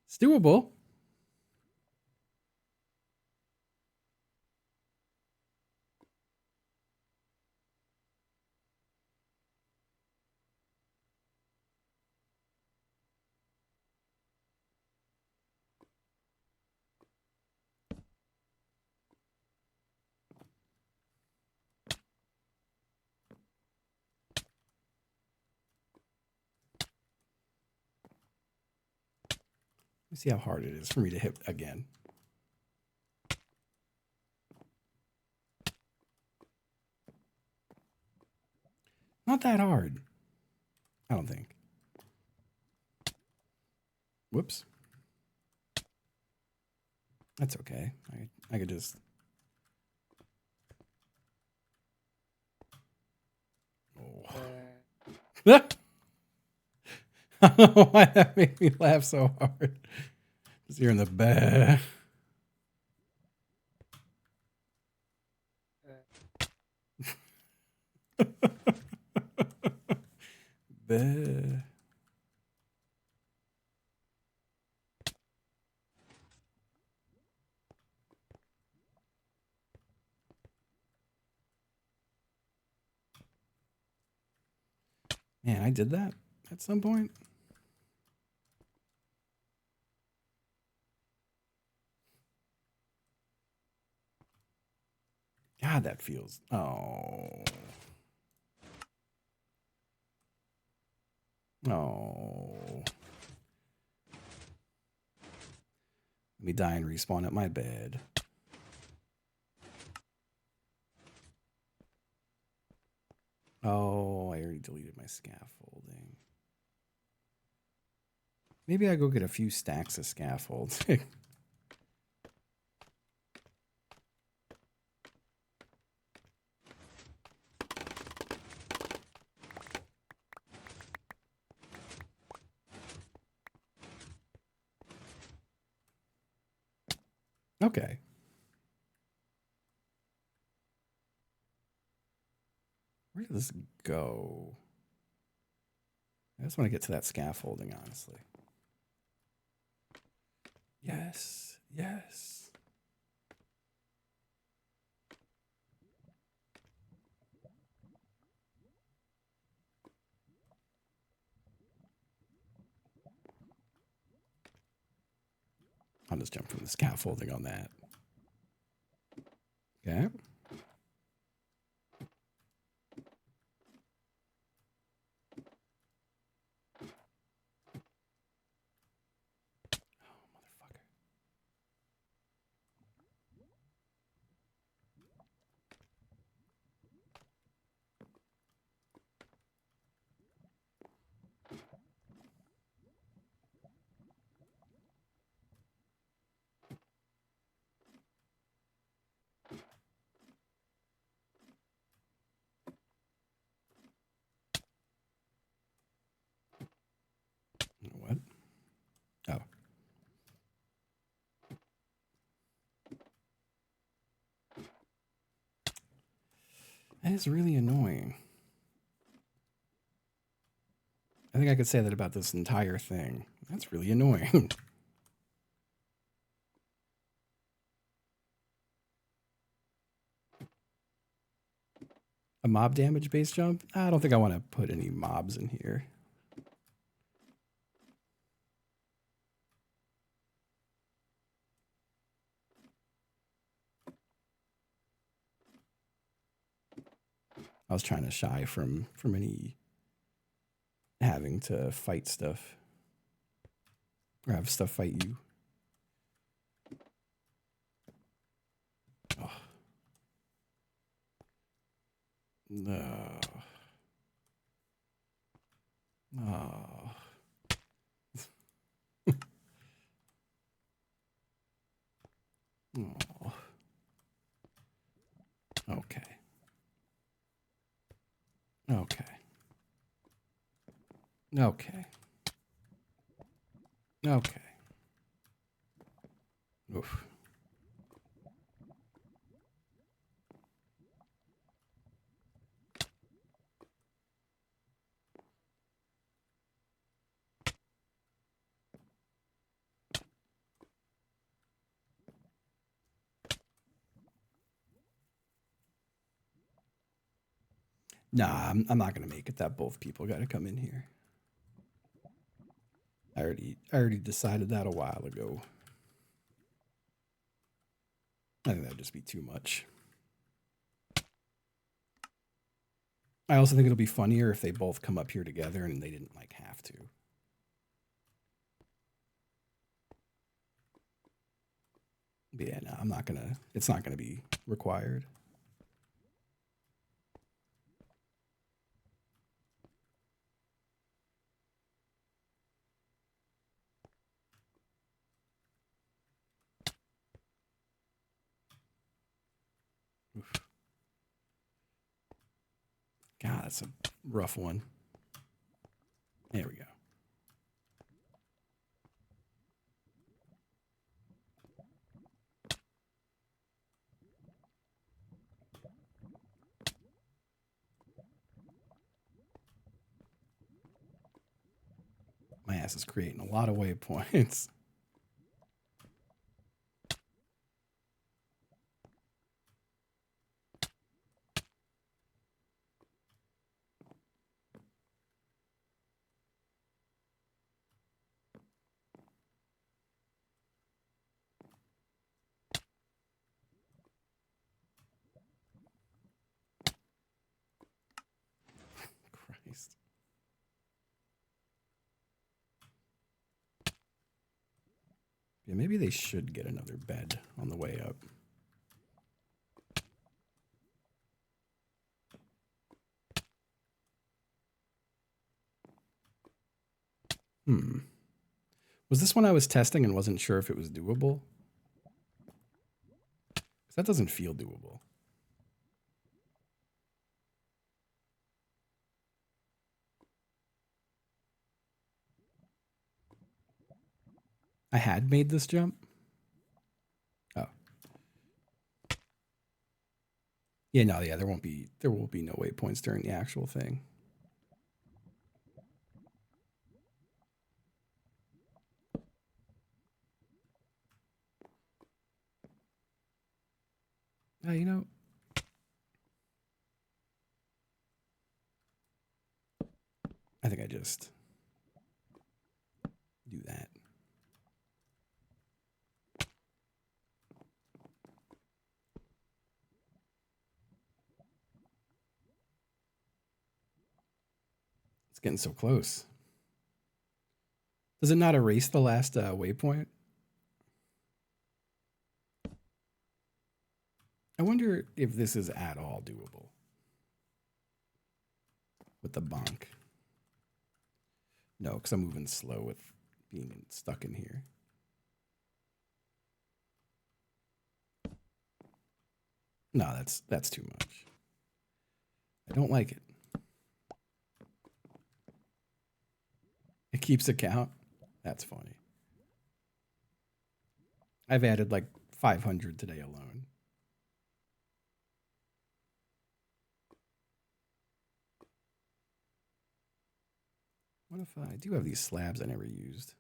A: It's doable. Let's see how hard it is for me to hit again. Not that hard. I don't think. Whoops. That's okay. I could just. Oh. I don't know why that made me laugh so hard. Just hearing the bah. Bah. Man, I did that at some point. God, that feels. Oh. Oh. Let me die and respawn at my bed. Oh, I already deleted my scaffolding. Maybe I go get a few stacks of scaffolding. Okay. Where did this go? I just want to get to that scaffolding, honestly. Yes. Yes. I'll just jump from the scaffolding on that. Okay. Oh, motherfucker. What? Oh. That is really annoying. I think I could say that about this entire thing. That's really annoying. A mob damage base jump? I don't think I want to put any mobs in here. I was trying to shy from any having to fight stuff or have stuff fight you. Oh. No. Oh. Oh. Okay. Okay. Okay. Okay. Oof. Nah, I'm not gonna make it that both people got to come in here. I already decided that a while ago. I think that'd just be too much. I also think it'll be funnier if they both come up here together and they didn't like have to. But yeah, no, I'm not gonna. It's not gonna be required. that's a rough one. There we go. My ass is creating a lot of waypoints. Christ. Yeah, maybe they should get another bed on the way up. Was this one I was testing and wasn't sure if it was doable? Because that doesn't feel doable. I had made this jump. Oh. Yeah, no, yeah, there will be no waypoints during the actual thing. You know, I think I just do that. It's getting so close. Does it not erase the last waypoint? I wonder if this is at all doable with the bonk. No, because I'm moving slow with being stuck in here. No, that's too much. I don't like it. It keeps a count. That's funny. I've added like 500 today alone. What if I do have these slabs I never used?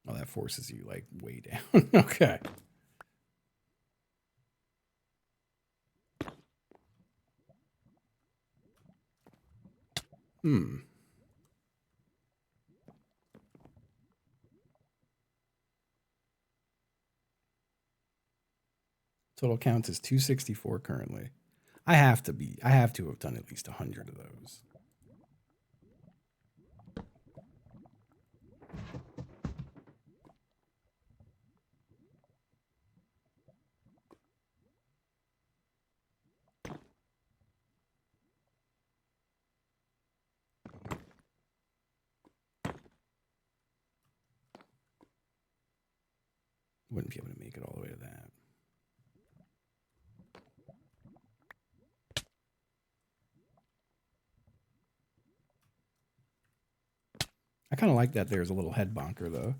A: Oh, that forces you like way down. Okay. Total counts is 264 currently. I have to have done at least 100 of those. Wouldn't be able to make it all the way to that. I kind of like that there's a little head bonker, though.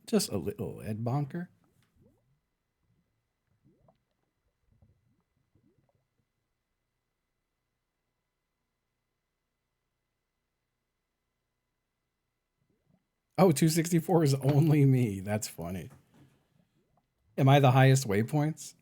A: Just a little head bonker. Oh, 264 is only me. That's funny. Am I the highest waypoints?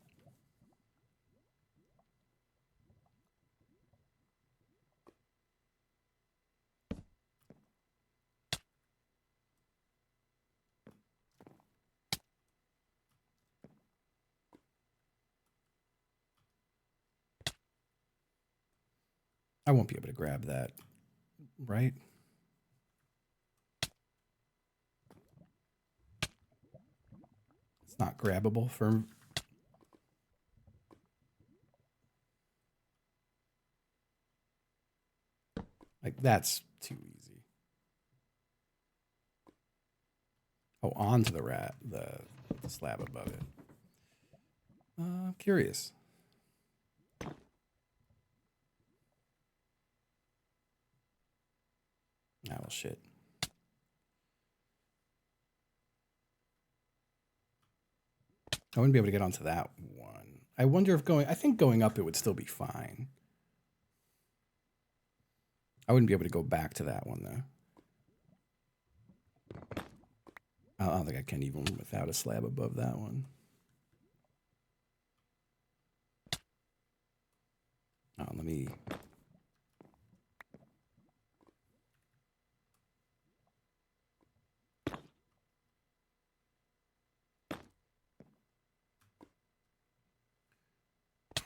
A: I won't be able to grab that, right? It's not grabbable for... Like, that's too easy. Oh, onto the the slab above it. I'm curious. Oh, well, shit. I wouldn't be able to get onto that one. I wonder if I think going up it would still be fine. I wouldn't be able to go back to that one, though. I don't think I can even without a slab above that one. Oh, let me...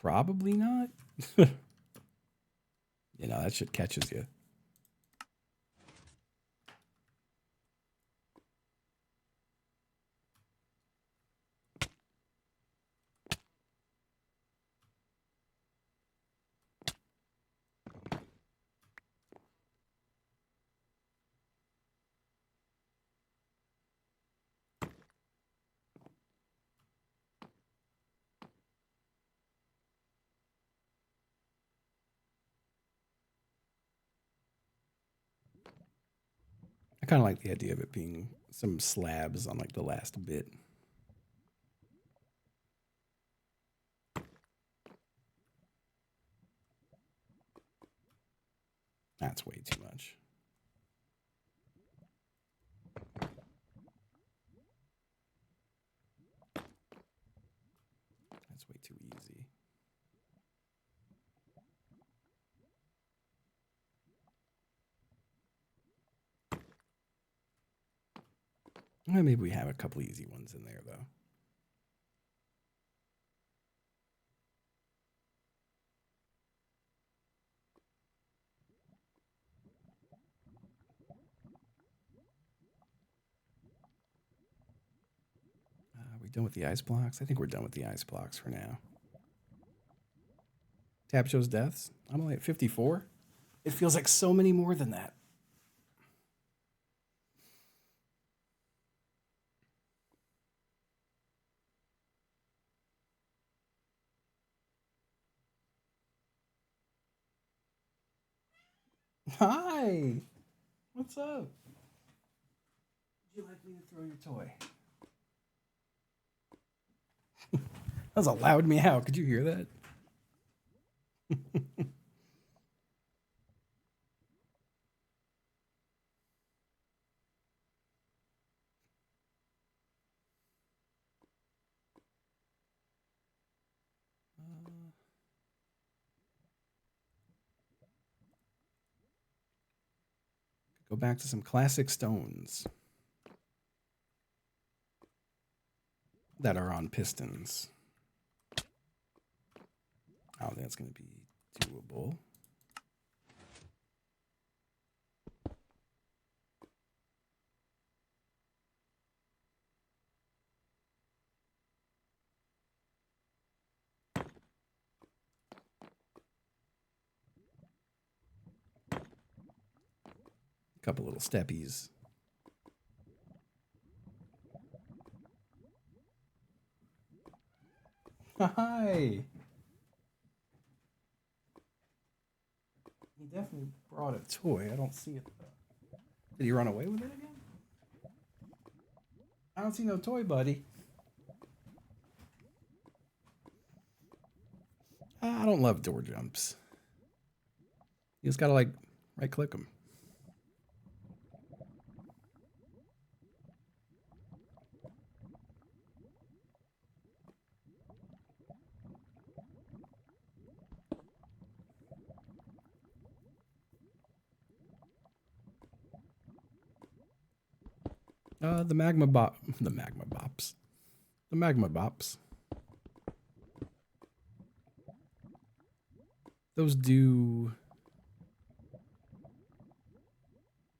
A: Probably not. You know, that shit catches you. I kind of like the idea of it being some slabs on like the last bit. That's way too much. That's way too easy. Well, maybe we have a couple easy ones in there, though. Are we done with the ice blocks? I think we're done with the ice blocks for now. Tab shows deaths. I'm only at 54. It feels like so many more than that. Hi. What's up? Would you like me to throw your toy? That was a loud meow. Could you hear that? Go back to some classic stones that are on pistons. I don't think that's going to be doable. A couple little steppies. Hi. He definitely brought a toy. I don't see it though. Did he run away with it again? I don't see no toy, buddy. I don't love door jumps. You just gotta like right click them. The magma bops. The magma bops. Those do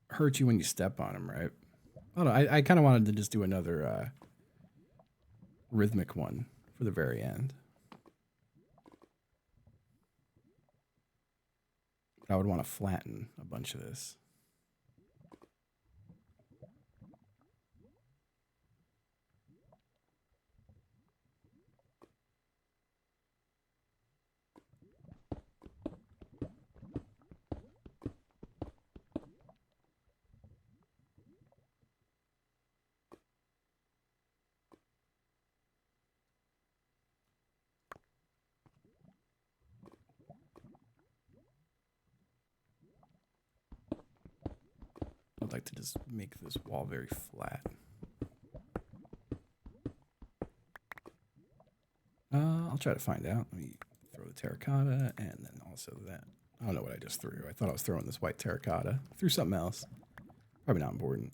A: hurt you when you step on them, right? I don't know. I kind of wanted to just do another rhythmic one for the very end. I would want to flatten a bunch of this. like to just make this wall very flat. I'll try to find out. Let me throw the terracotta and then also that. I don't know what I just threw. I thought I was throwing this white terracotta. Threw something else. Probably not important.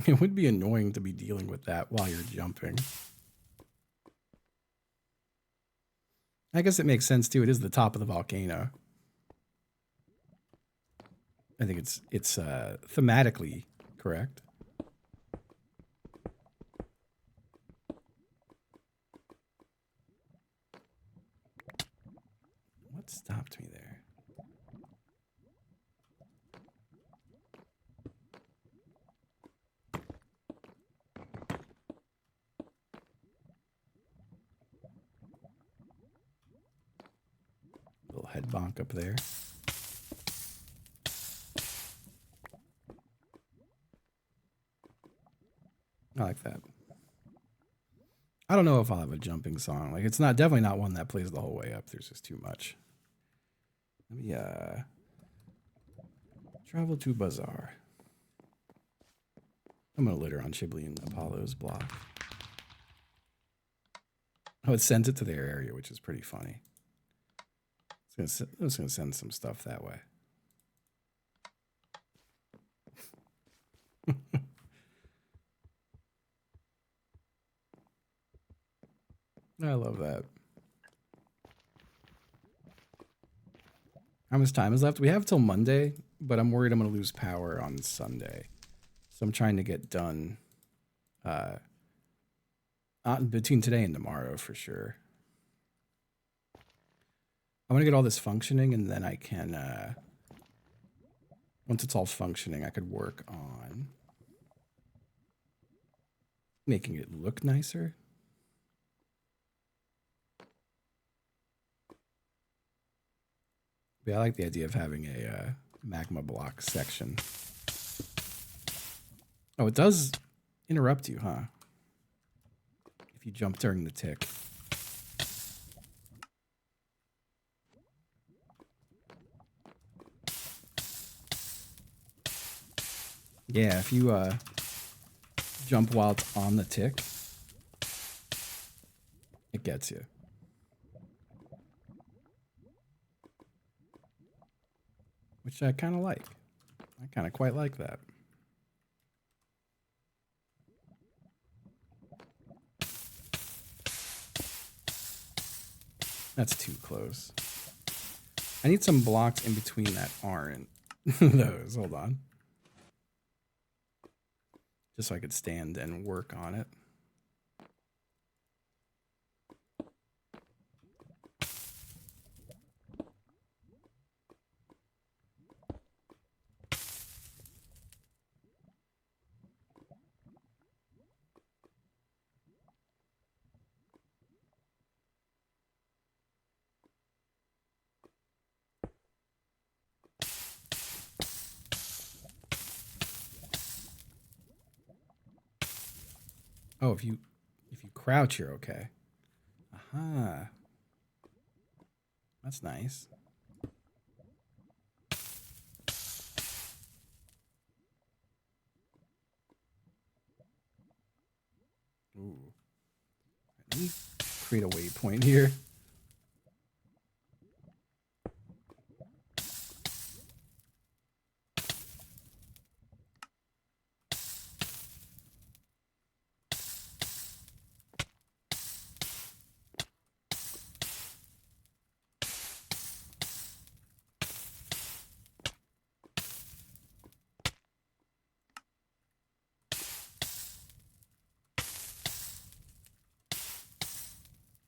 A: It would be annoying to be dealing with that while you're jumping. I guess it makes sense too. It is the top of the volcano. I think it's thematically correct. What stopped me there? Little head bonk up there. I like that. I don't know if I'll have a jumping song. Like, it's definitely not one that plays the whole way up. There's just too much. Let me travel to Bazaar. I'm gonna litter on Chibli and Apollo's block. Oh, it sends it to their area, which is pretty funny. It's gonna send some stuff that way. I love that. How much time is left? We have till Monday, but I'm worried I'm going to lose power on Sunday. So I'm trying to get done between today and tomorrow for sure. I'm going to get all this functioning, and then I can, once it's all functioning, I could work on making it look nicer. Yeah, I like the idea of having a magma block section. Oh, it does interrupt you, huh? If you jump during the tick. Yeah, if you jump while it's on the tick, it gets you. Which I kind of like. I kind of quite like that. That's too close. I need some blocks in between that aren't those. Hold on. Just so I could stand and work on it. Oh, if you crouch, you're okay. Aha. That's nice. Ooh. Let me create a waypoint here.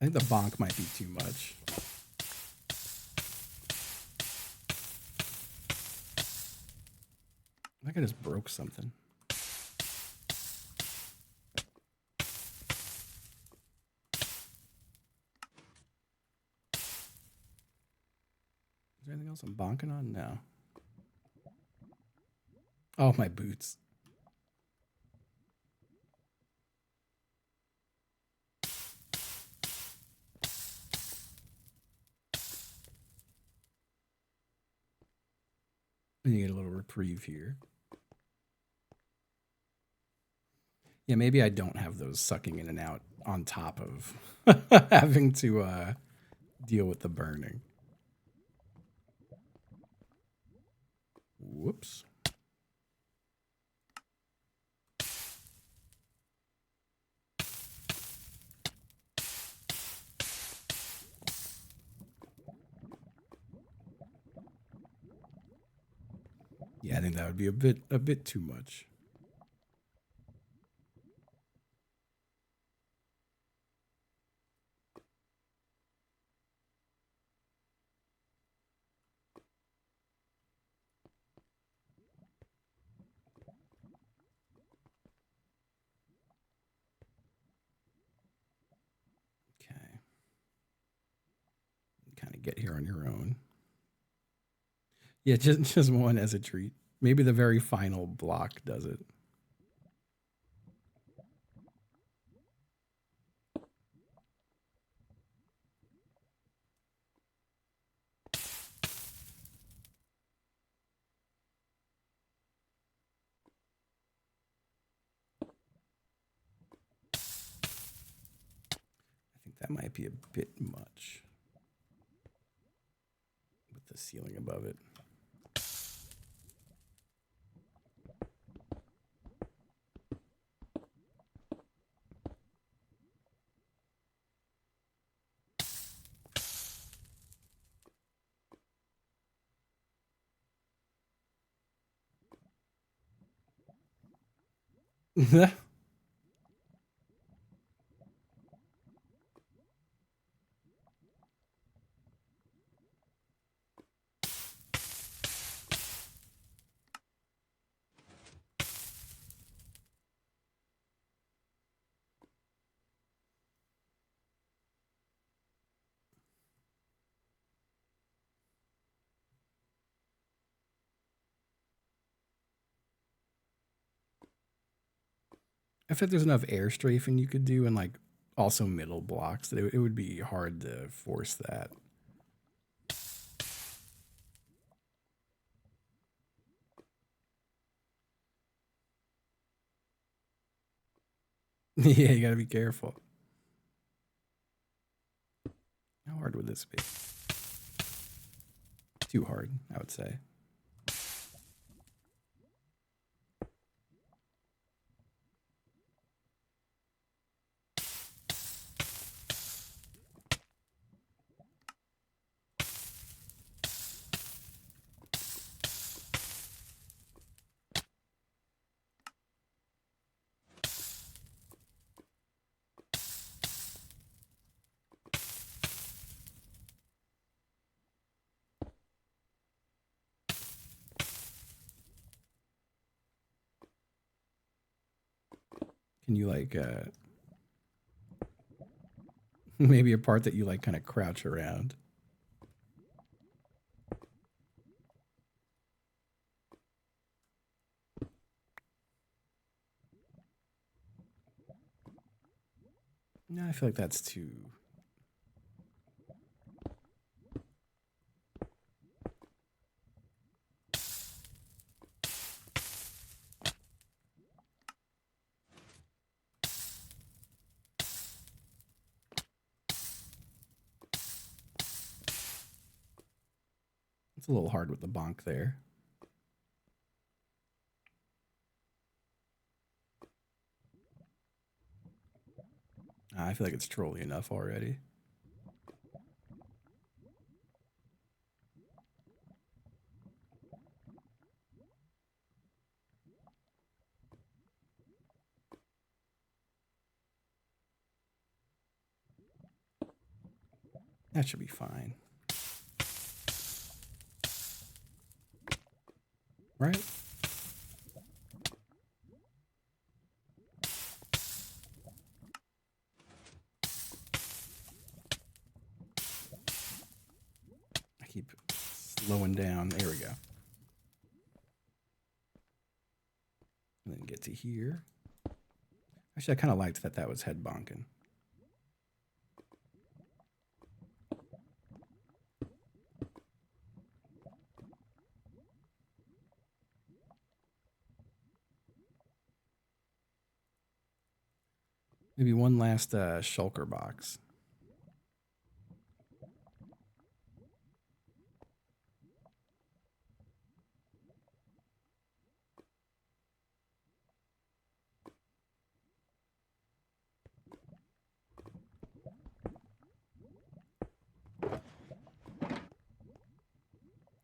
A: I think the bonk might be too much. I think I just broke something. Is there anything else I'm bonking on? No. Oh, my boots. You get a little reprieve here. Yeah, maybe I don't have those sucking in and out on top of having to deal with the burning. Whoops. Yeah, I think that would be a bit too much. Okay. Kind of get here on your own. Yeah, just one as a treat. Maybe the very final block does it. I think that might be a bit much with the ceiling above it. I think there's enough air strafing you could do and like also middle blocks that it would be hard to force that. Yeah, you gotta be careful. How hard would this be? Too hard, I would say. Can you like maybe a part that you like kind of crouch around? No, I feel like that's too. It's a little hard with the bonk there. I feel like it's trolly enough already. That should be fine. Right? I keep slowing down. There we go. And then get to here. Actually, I kind of liked that that was head bonking. Maybe one last shulker box.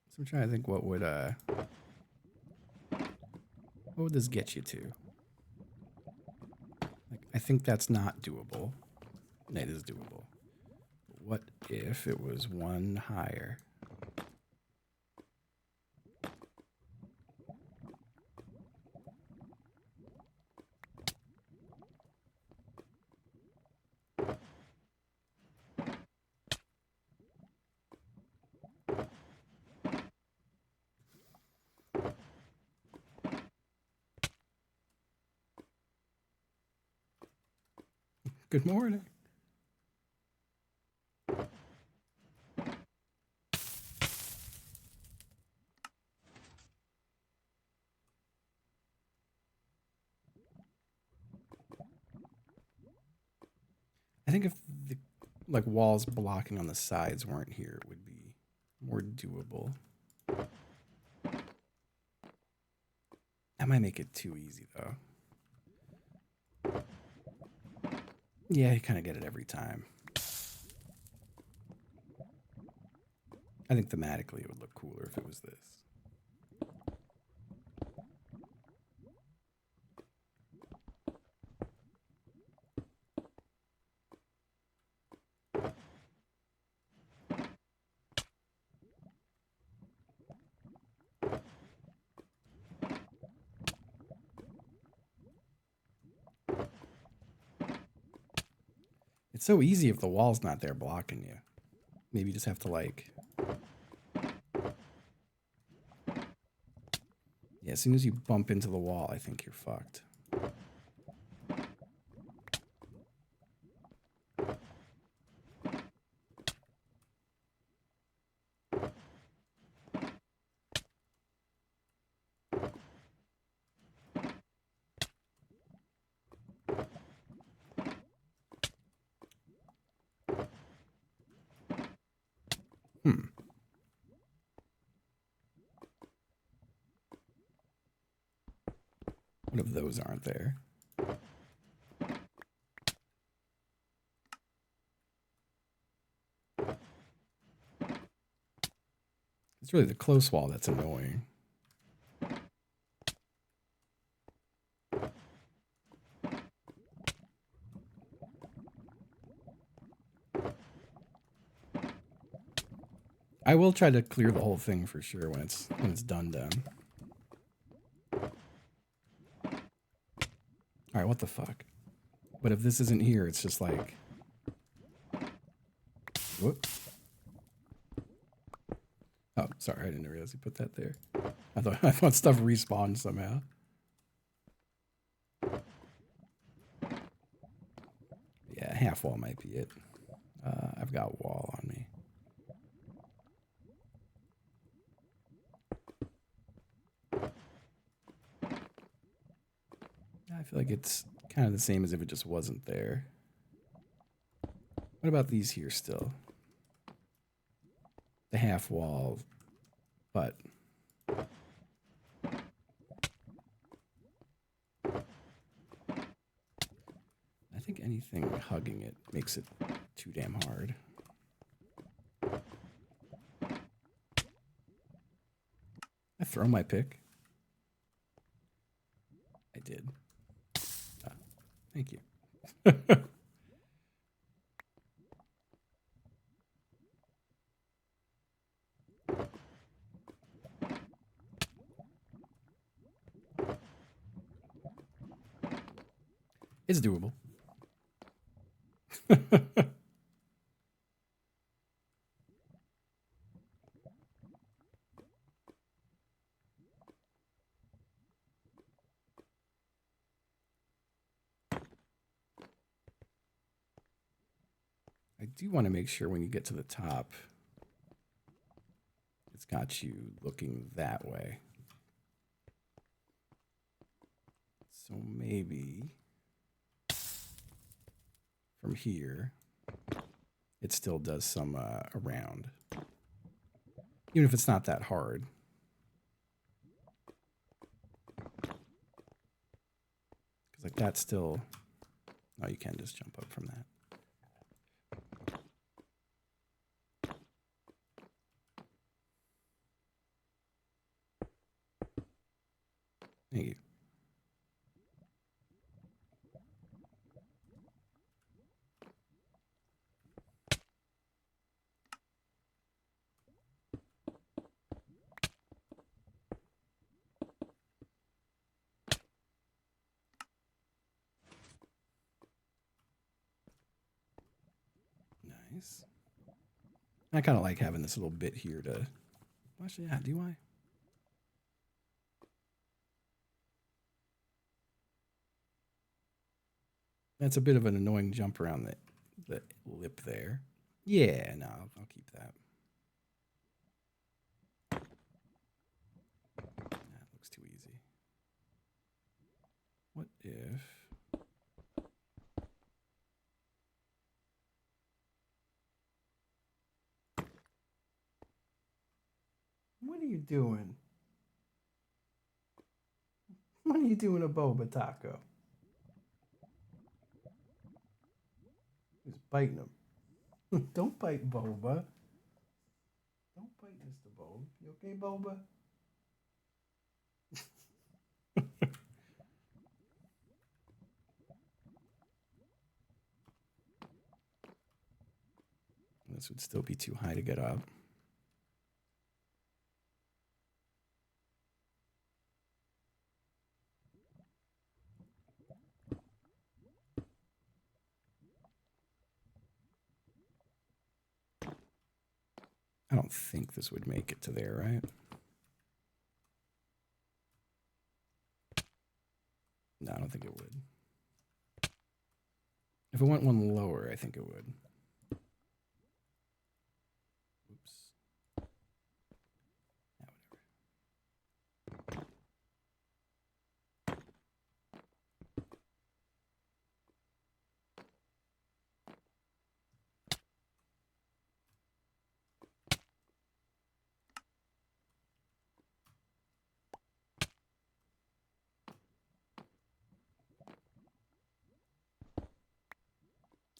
A: So I'm trying to think what would this get you to? Like, I think that's not doable. It is doable. What if it was one higher? Good morning. I think if the like walls blocking on the sides weren't here, it would be more doable. That might make it too easy though. Yeah, you kind of get it every time. I think thematically it would look cooler if it was this. It's so easy if the wall's not there blocking you. Maybe you just have to like... Yeah, as soon as you bump into the wall, I think you're fucked. What if those aren't there? It's really the close wall that's annoying. I will try to clear the whole thing for sure when it's done. All right, what the fuck? But if this isn't here, it's just like... Whoop. Oh, sorry, I didn't realize you put that there. I thought stuff respawned somehow. Yeah, half wall might be it. I've got wall on me. I feel like it's kind of the same as if it just wasn't there. What about these here still? The half wall, but... I think anything hugging it makes it too damn hard. I throw my pick. I did. Thank you. It's doable. I do want to make sure when you get to the top, it's got you looking that way. So maybe... from here, it still does some around. Even if it's not that hard. Because like that's still... Oh, you can just jump up from that. Thank you. Nice. I kind of like having this little bit here to... Actually, yeah, do I? That's a bit of an annoying jump around the lip there. Yeah, no, I'll keep that. That looks too easy. What if... What are you doing? What are you doing a boba taco? He's biting him. Don't bite Boba. Don't bite Mr. Boba. You okay, Boba? This would still be too high to get up. I don't think this would make it to there, right? No, I don't think it would. If it went one lower, I think it would. Oops. Yeah, whatever.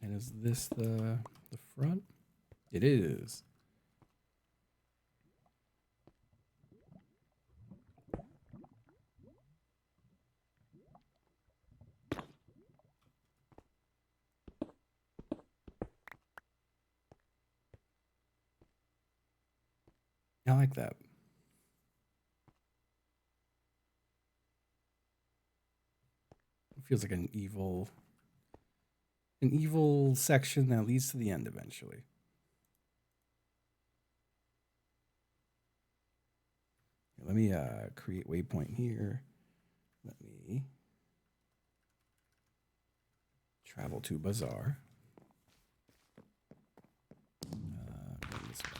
A: And is this the front? It is. I like that. It feels like an evil section that leads to the end eventually. Let me create waypoint here. Let me travel to Bazaar. This way.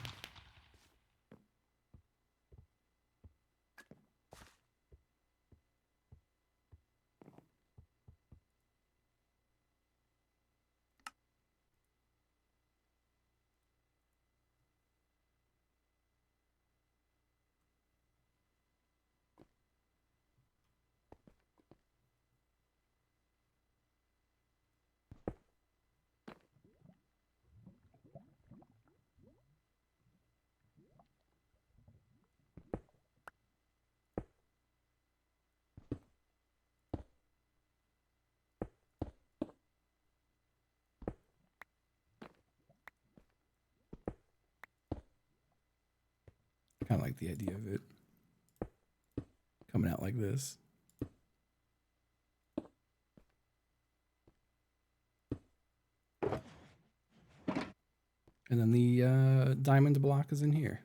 A: I kind of like the idea of it coming out like this. And then the diamond block is in here.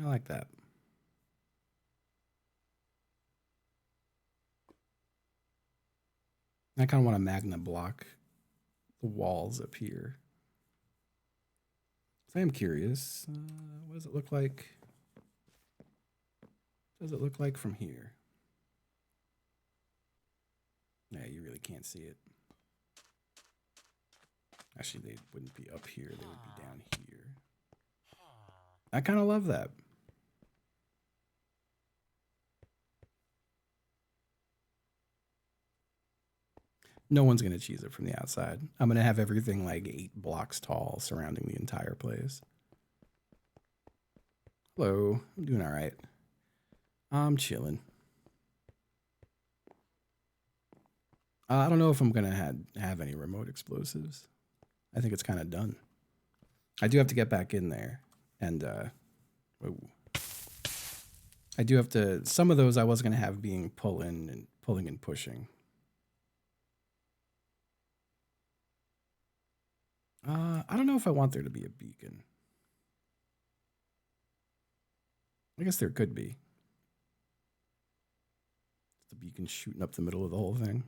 A: I like that. I kind of want to magna block the walls up here. So I am curious. What does it look like? What does it look like from here? Yeah, you really can't see it. Actually, they wouldn't be up here. They would be down here. I kind of love that. No one's going to cheese it from the outside. I'm going to have everything like 8 blocks tall surrounding the entire place. Hello. I'm doing all right. I'm chilling. I don't know if I'm going to have any remote explosives. I think it's kind of done. I do have to get back in there. And, I do have to... Some of those I was going to have being pulling and pushing. I don't know if I want there to be a beacon. I guess there could be. The beacon shooting up the middle of the whole thing.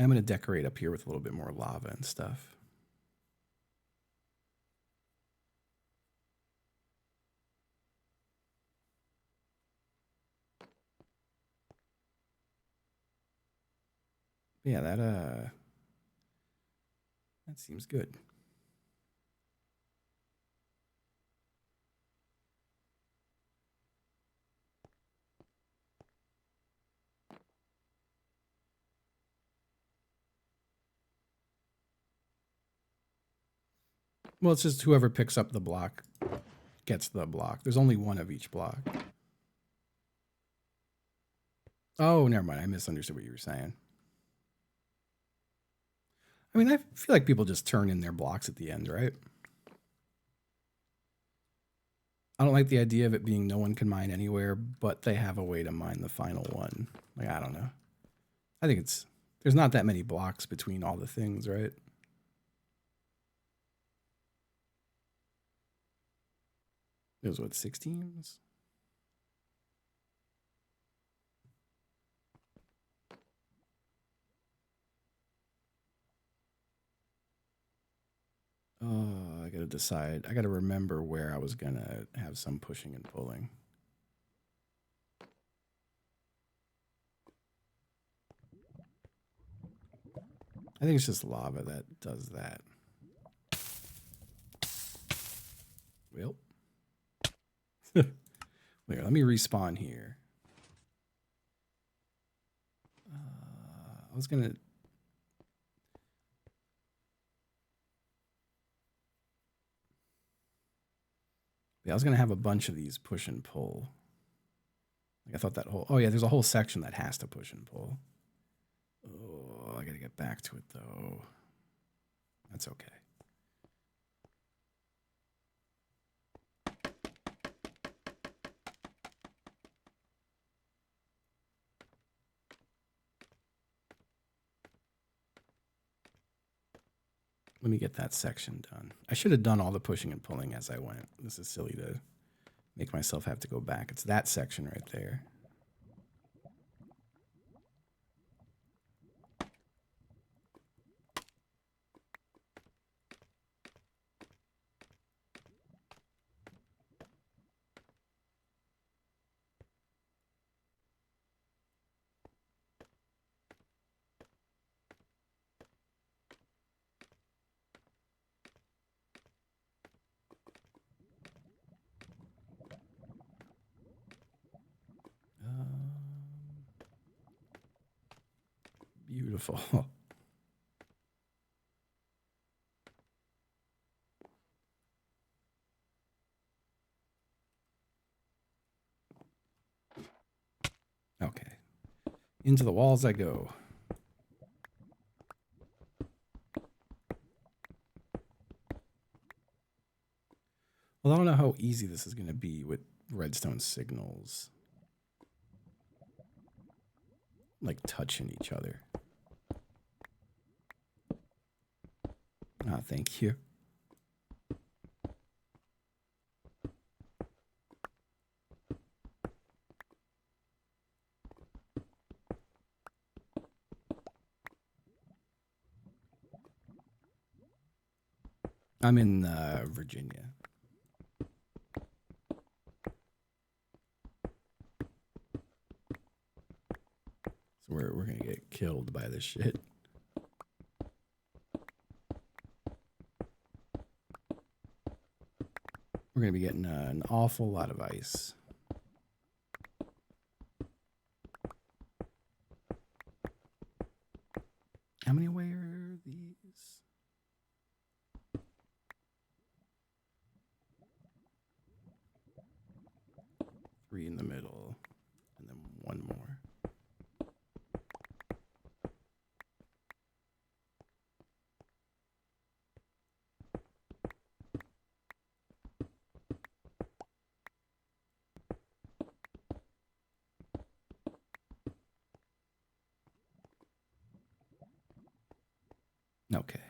A: I'm going to decorate up here with a little bit more lava and stuff. Yeah, that seems good. Well, it's just whoever picks up the block gets the block. There's only one of each block. Oh, never mind. I misunderstood what you were saying. I mean, I feel like people just turn in their blocks at the end, right? I don't like the idea of it being no one can mine anywhere, but they have a way to mine the final one. Like, I don't know. I think there's not that many blocks between all the things, right? There's what, 6 teams? Oh, I gotta decide. I gotta remember where I was gonna have some pushing and pulling. I think it's just lava that does that. Well. Wait, let me respawn here. I was gonna... Yeah, I was gonna have a bunch of these push and pull. Like I thought that whole... Oh yeah, there's a whole section that has to push and pull. Oh, I gotta get back to it though. That's okay. Let me get that section done. I should have done all the pushing and pulling as I went. This is silly to make myself have to go back. It's that section right there. Beautiful. Okay. Into the walls I go. Well, I don't know how easy this is going to be with redstone signals like touching each other. Ah, thank you. I'm in Virginia. So we're gonna get killed by this shit. We're gonna be getting an awful lot of ice. How many away are these? 3 in the middle, and then 1 more. Okay.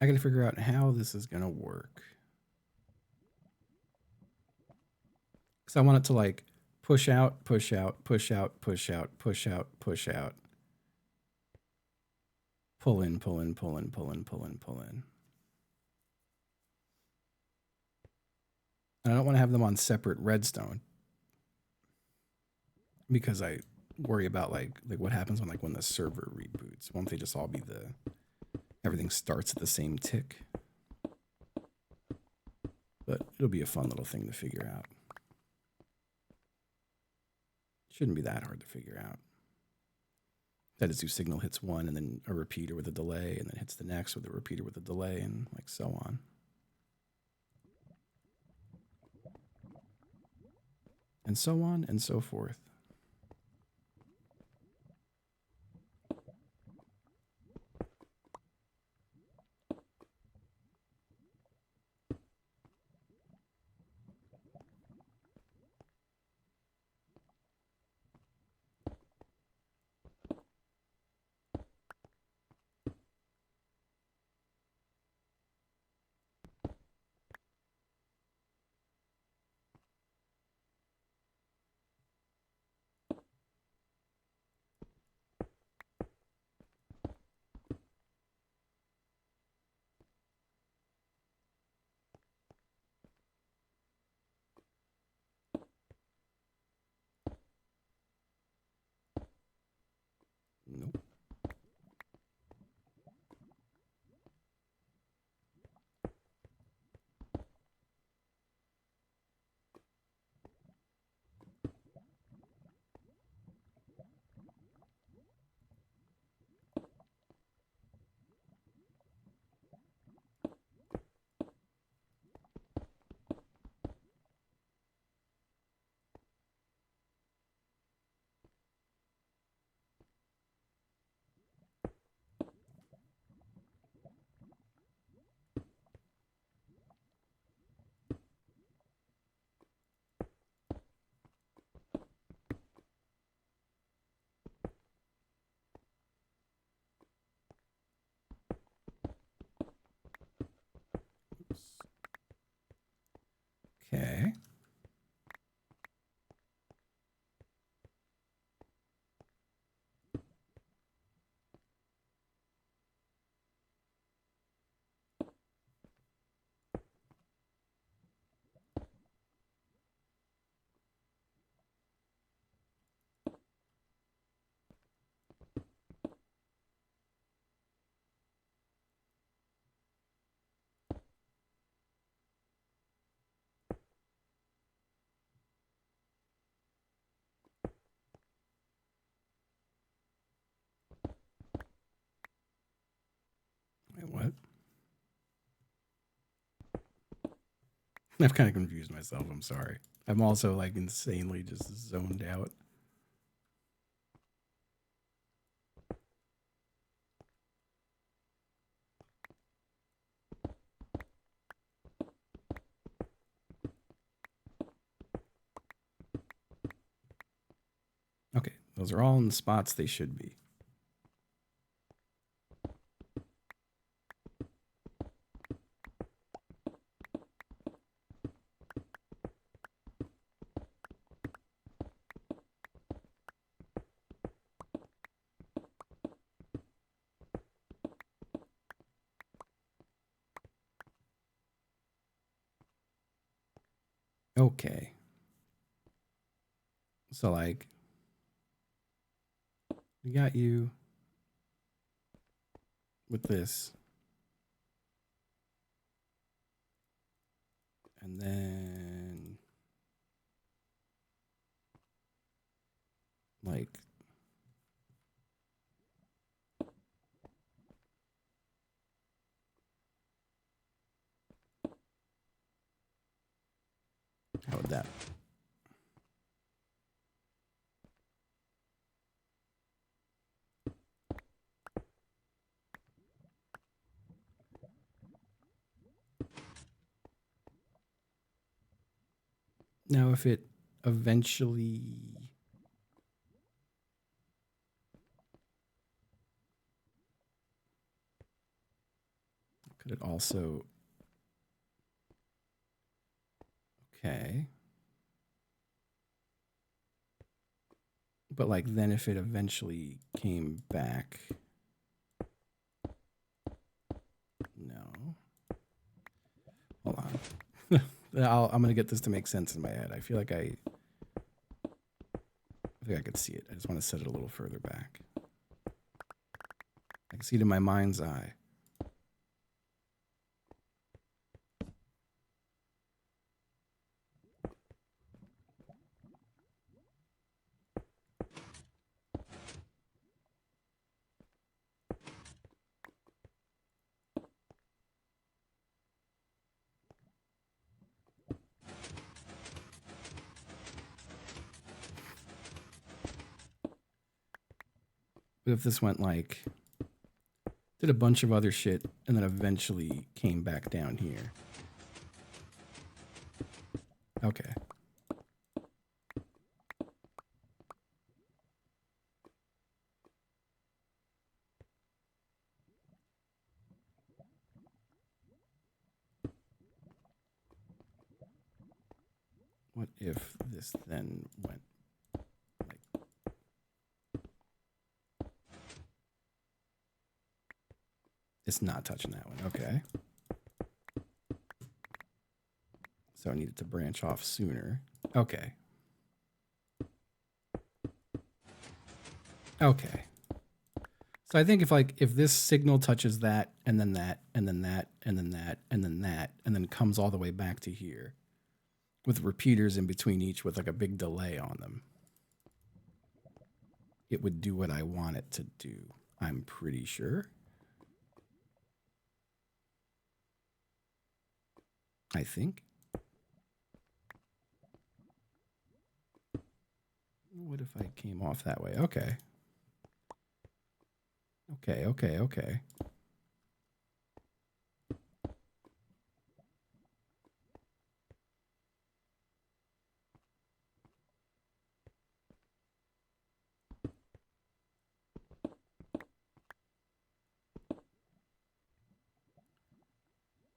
A: I gotta figure out how this is gonna work. Because I want it to like push out, push out, push out, push out, push out, push out. Pull in, pull in, pull in, pull in, pull in, pull in. And I don't want to have them on separate redstone. Because I worry about like what happens when the server reboots. Won't they just all be everything starts at the same tick? But it'll be a fun little thing to figure out. Shouldn't be that hard to figure out. That is, your signal hits one and then a repeater with a delay, and then hits the next with a repeater with a delay, and like so on. And so on and so forth. I've kind of confused myself. I'm sorry. I'm also like insanely just zoned out. Okay, those are all in the spots they should be. Okay. So like we got you with this. And then like how would that? Now if it eventually could it also okay. But like then if it eventually came back. No. Hold on. I'm gonna get this to make sense in my head. I feel like I think I could see it. I just want to set it a little further back. I can see it in my mind's eye. But if this went like, did a bunch of other shit and then eventually came back down here. Okay. What if this then went like, it's not touching that one. Okay. So I needed to branch off sooner. Okay. Okay. So I think if this signal touches that and then that and then that and then that and then that and then comes all the way back to here with repeaters in between each with like a big delay on them, it would do what I want it to do. I'm pretty sure. I think. What if I came off that way? Okay. Okay.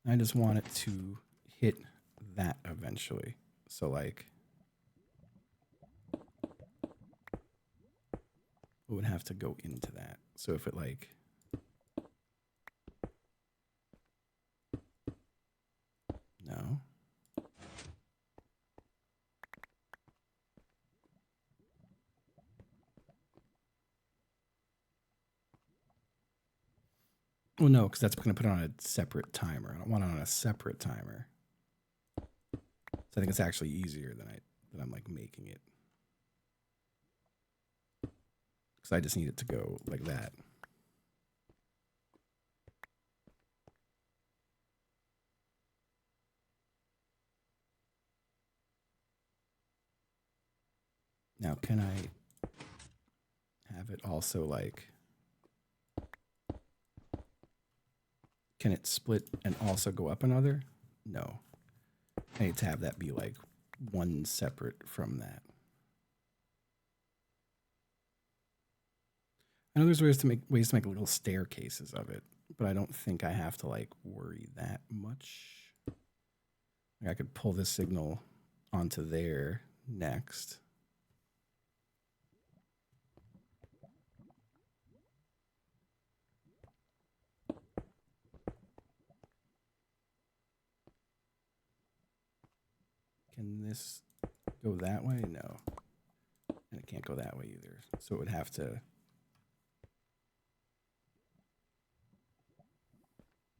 A: I just want it to hit that eventually. So like it would have to go into that. So if it like no. Well, no, because that's going to put it on a separate timer. I don't want it on a separate timer. So I think it's actually easier than I'm like making it. Because I just need it to go like that. Now, can I have it also like, can it split and also go up another? No. I need to have that be like one separate from that. I know there's ways to make little staircases of it, but I don't think I have to like worry that much. Like I could pull this signal onto there next. Can this go that way? No. And it can't go that way either. So it would have to...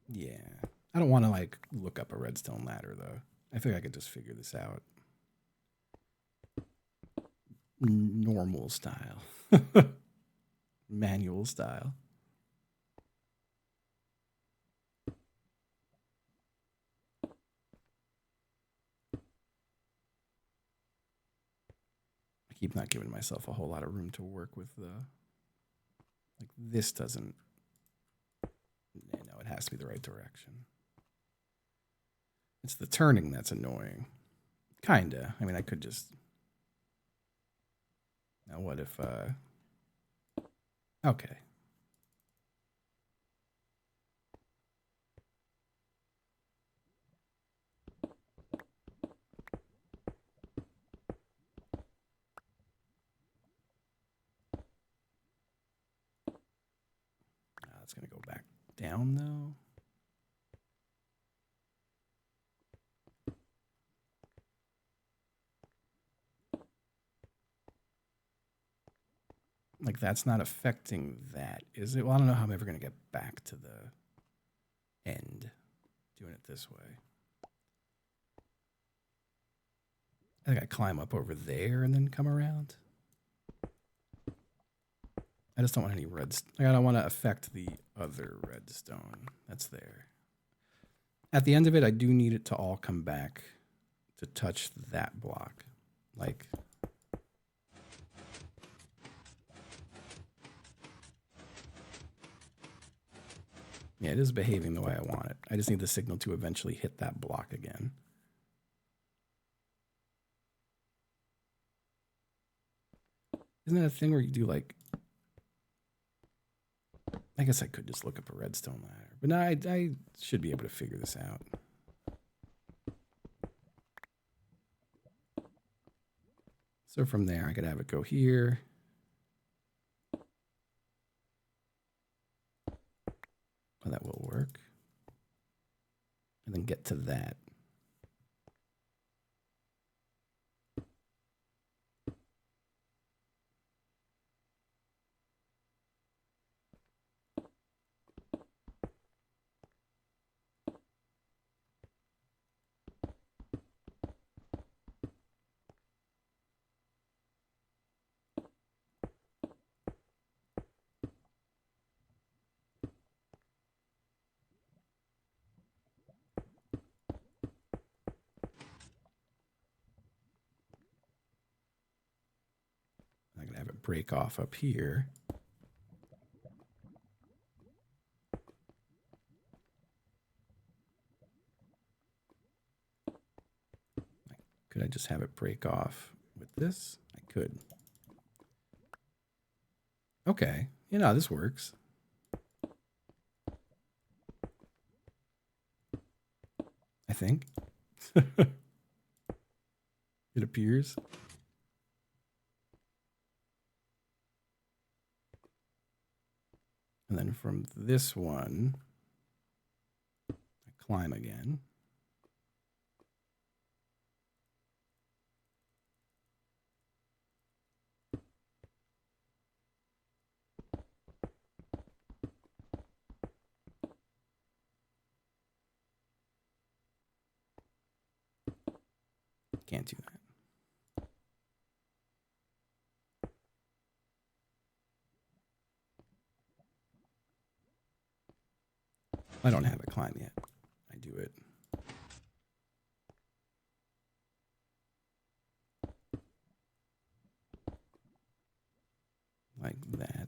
A: Yeah. I don't want to like look up a redstone ladder though. I think I could just figure this out. Normal style. Manual style. I keep not giving myself a whole lot of room to work with the... Like this doesn't... No, it has to be the right direction. It's the turning that's annoying. Kinda. I mean, I could just... Now what if... Okay. It's going to go back down, though. Like, that's not affecting that, is it? Well, I don't know how I'm ever going to get back to the end doing it this way. I think I climb up over there and then come around. I just don't want any redstone. I don't want to affect the other redstone that's there. At the end of it, I do need it to all come back to touch that block. Like... Yeah, it is behaving the way I want it. I just need the signal to eventually hit that block again. Isn't that a thing where you do like... I guess I could just look up a redstone ladder. But no, I should be able to figure this out. So from there, I could have it go here. Well, that will work. And then get to that. I'm going to have it break off up here. Could I just have it break off with this? I could. Okay. You know, this works. I think. It appears. And then from this one, I climb again. Can't do that. I don't have it climb yet. I do it. like that.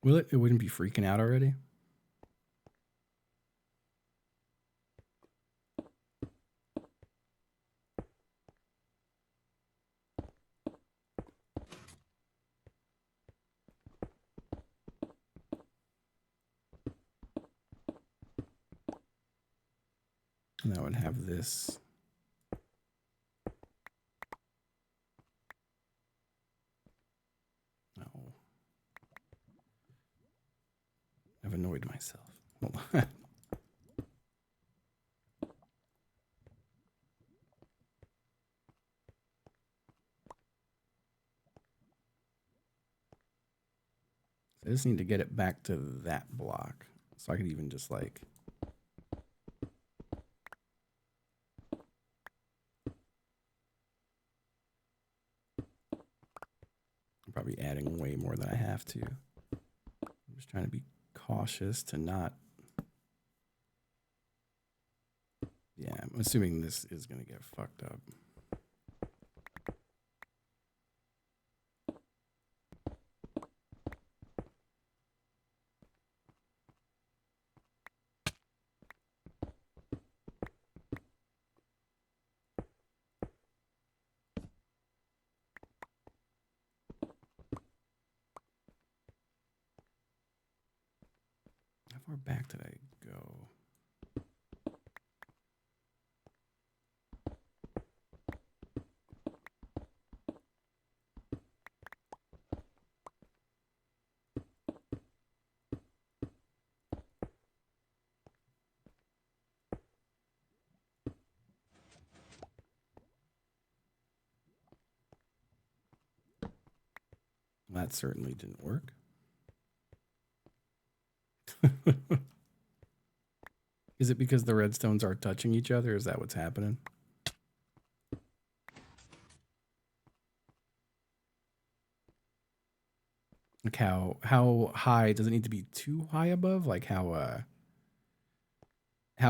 A: Will it? It wouldn't be freaking out already? And that would have this. No. I've annoyed myself. Hold on. I just need to get it back to that block. So I could even just like I'm probably adding way more than I have to. I'm just trying to be cautious to not. Yeah, I'm assuming this is going to get fucked up. How far back did I go? That certainly didn't work. Is it because the redstones are touching each other? Is that what's happening? Like how high does it need to be too high above? Like how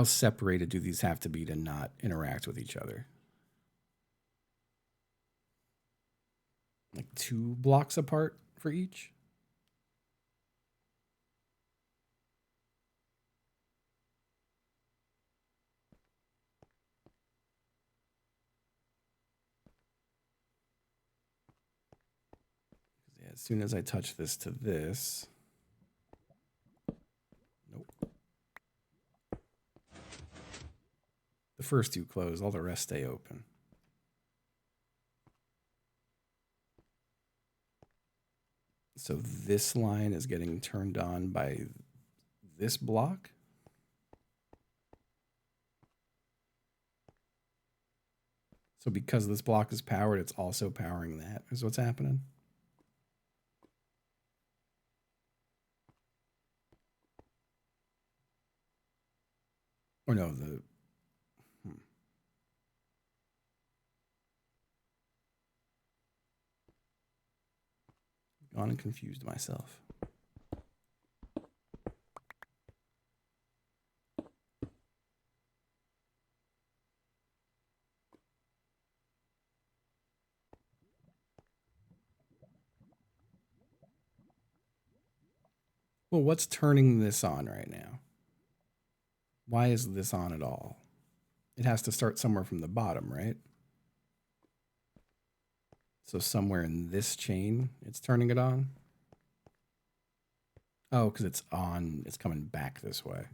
A: separated do these have to be to not interact with each other? Like 2 blocks apart for each? Yeah, as soon as I touch this to this. Nope. The first 2 close, all the rest stay open. So this line is getting turned on by this block. So because this block is powered, it's also powering that, is what's happening. Or no, the gone and confused myself. Well, what's turning this on right now? Why is this on at all? It has to start somewhere from the bottom, right? So somewhere in this chain, it's turning it on. Oh, because it's on, it's coming back this way.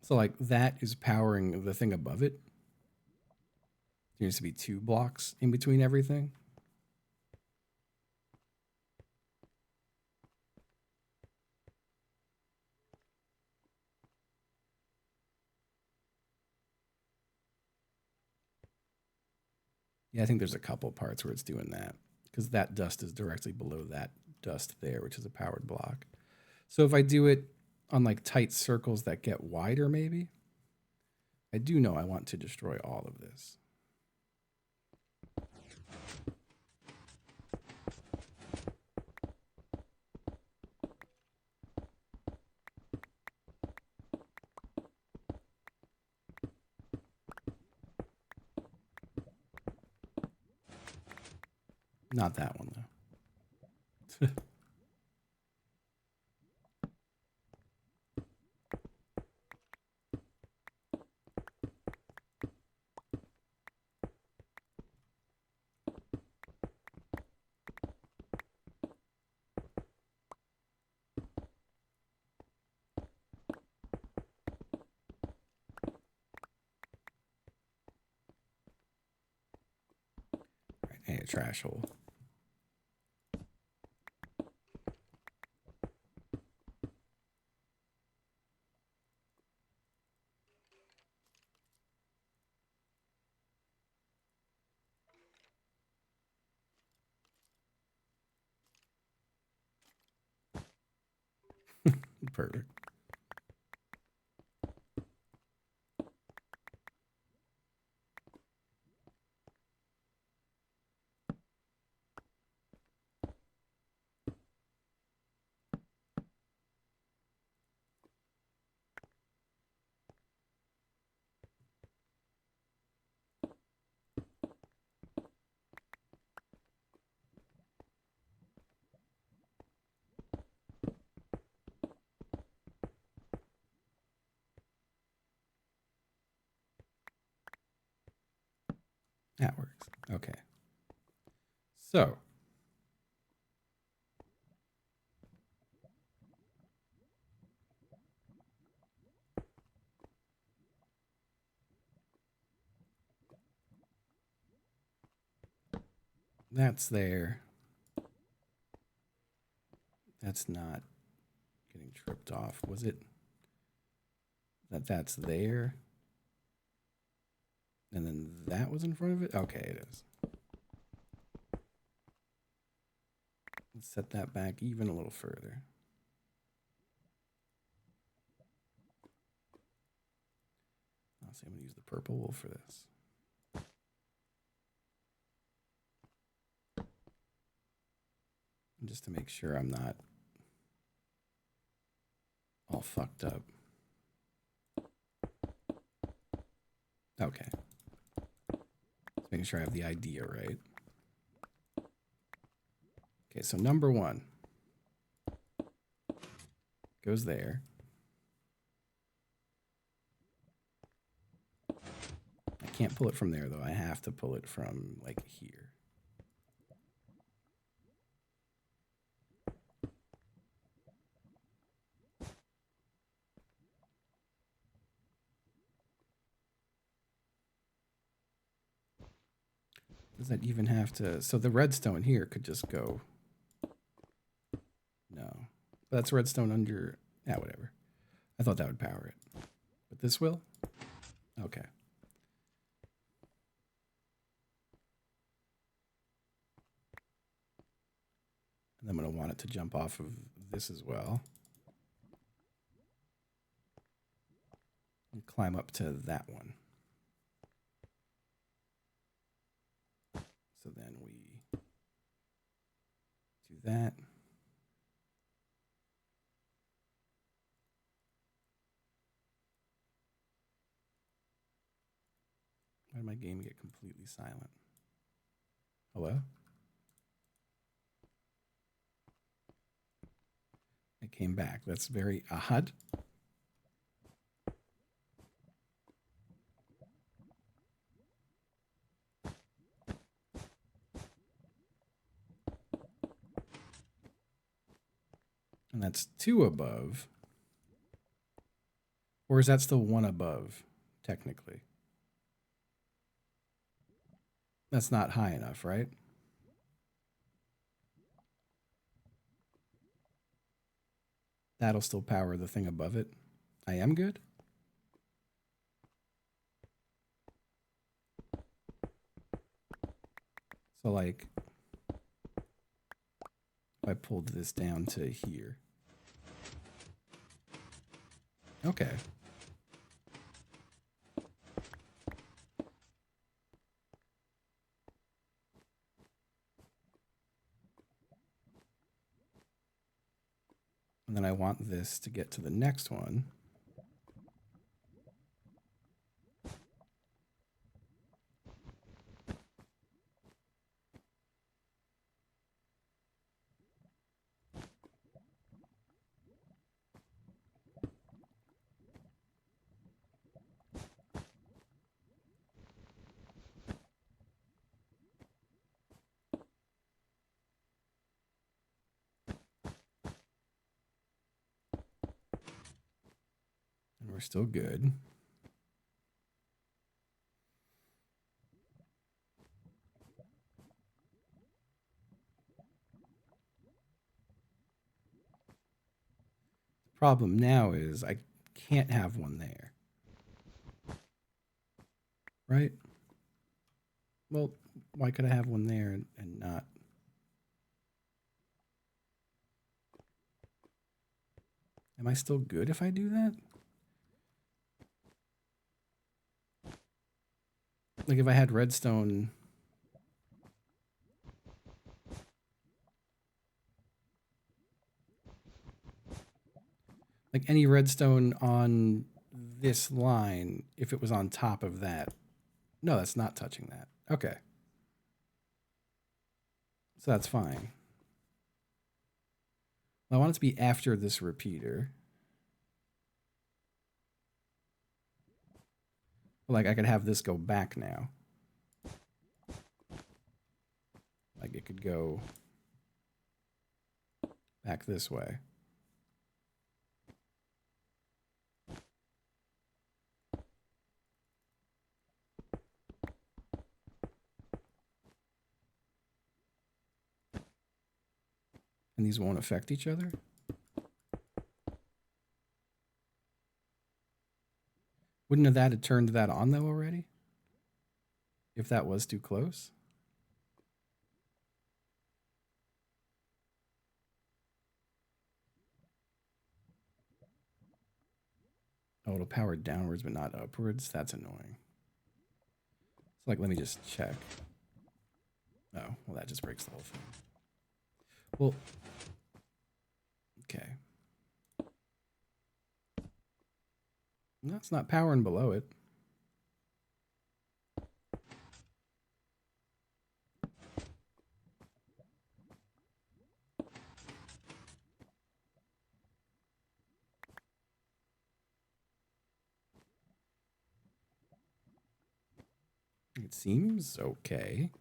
A: So like that is powering the thing above it. There needs to be 2 blocks in between everything. Yeah, I think there's a couple parts where it's doing that because that dust is directly below that dust there, which is a powered block. So if I do it on like tight circles that get wider, maybe. I do know I want to destroy all of this. Not that one, though. Right, hey, a trash hole. Perfect. That works. Okay. So that's there. That's not getting tripped off. Was it that's there? And then that was in front of it? Okay, it is. Let's set that back even a little further. I'll see, I'm going to use the purple wool for this. Just to make sure I'm not all fucked up. Okay. Just making sure I have the idea right. Okay, so number 1 goes there. I can't pull it from there, though. I have to pull it from, like, here. Does that even have to... So the redstone here could just go... No. But that's redstone under... Yeah, whatever. I thought that would power it. But this will? Okay. And I'm going to want it to jump off of this as well. And climb up to that one. So then we do that. Why did my game get completely silent? Hello? It came back. That's very odd. And that's 2 above. Or is that still 1 above, technically? That's not high enough, right? That'll still power the thing above it. I am good? So like, if I pulled this down to here. Okay. And then I want this to get to the next one. And we're still good. Problem now is I can't have one there. Right? Well, why could I have one there and not? Am I still good if I do that? Like if I had redstone. Like any redstone on this line, if it was on top of that. No, that's not touching that. Okay. So that's fine. Well, I want it to be after this repeater. Like I could have this go back now. Like it could go back this way. And these won't affect each other? Wouldn't have that have turned that on though already? If that was too close? Oh, it'll power downwards but not upwards? That's annoying. So like, let me just check. Oh, well that just breaks the whole thing. Well, okay. No, it's not powering below it. It seems okay.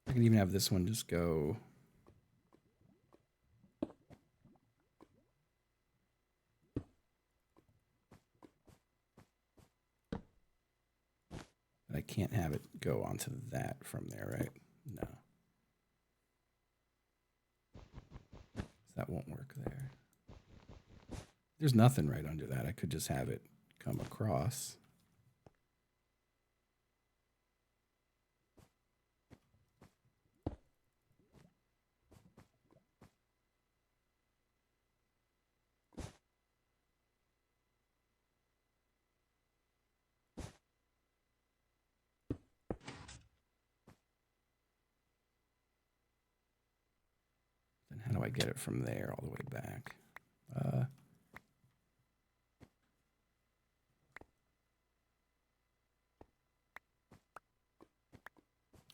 A: I can even have this one just go. But I can't have it go onto that from there, right? No. So that won't work there. There's nothing right under that. I could just have it come across. Then how do I get it from there all the way back? Huh?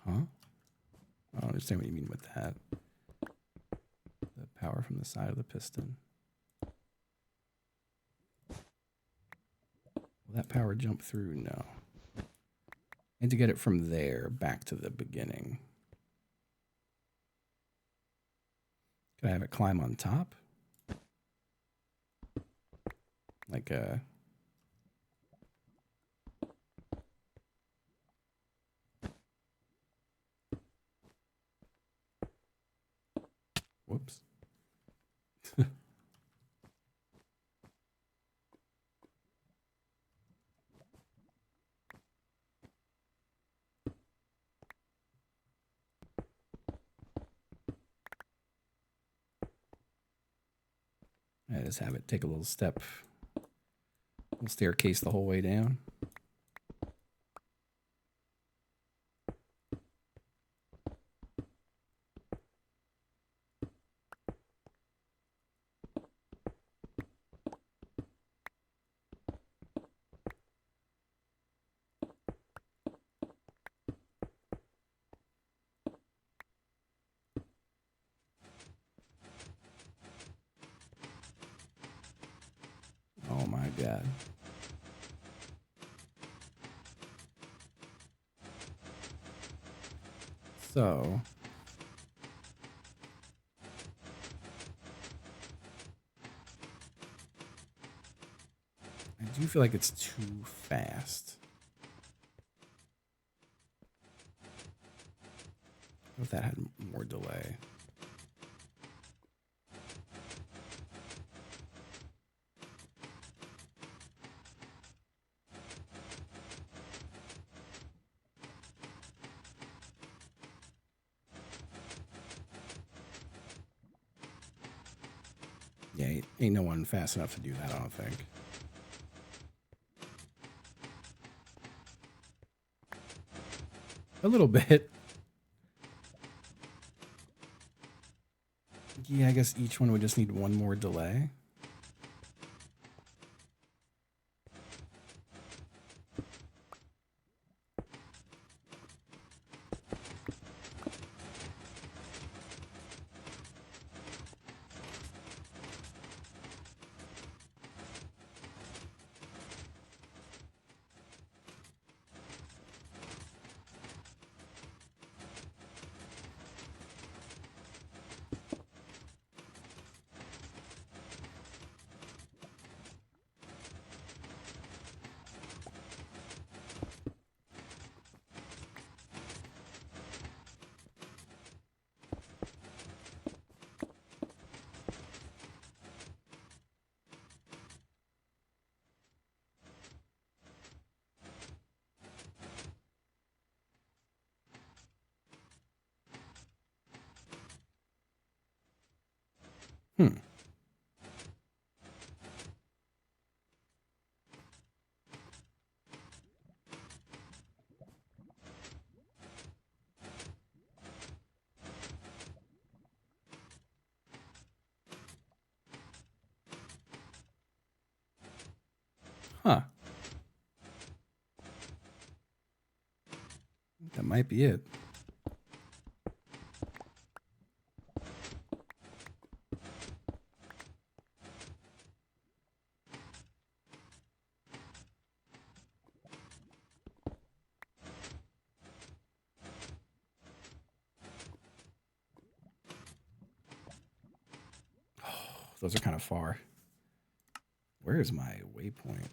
A: I don't understand what you mean with that. The power from the side of the piston. that power jump through? No. And to get it from there back to the beginning. Could I have it climb on top? Like a... Whoops. I just have it take a little step, little staircase the whole way down. Oh my God. So, I do feel like it's too fast. What if that had more delay? Yeah, ain't no one fast enough to do that, I don't think. A little bit. Yeah, I guess each one would just need one more delay. Hmm. Huh. That might be it. Those are kind of far. Where is my waypoint?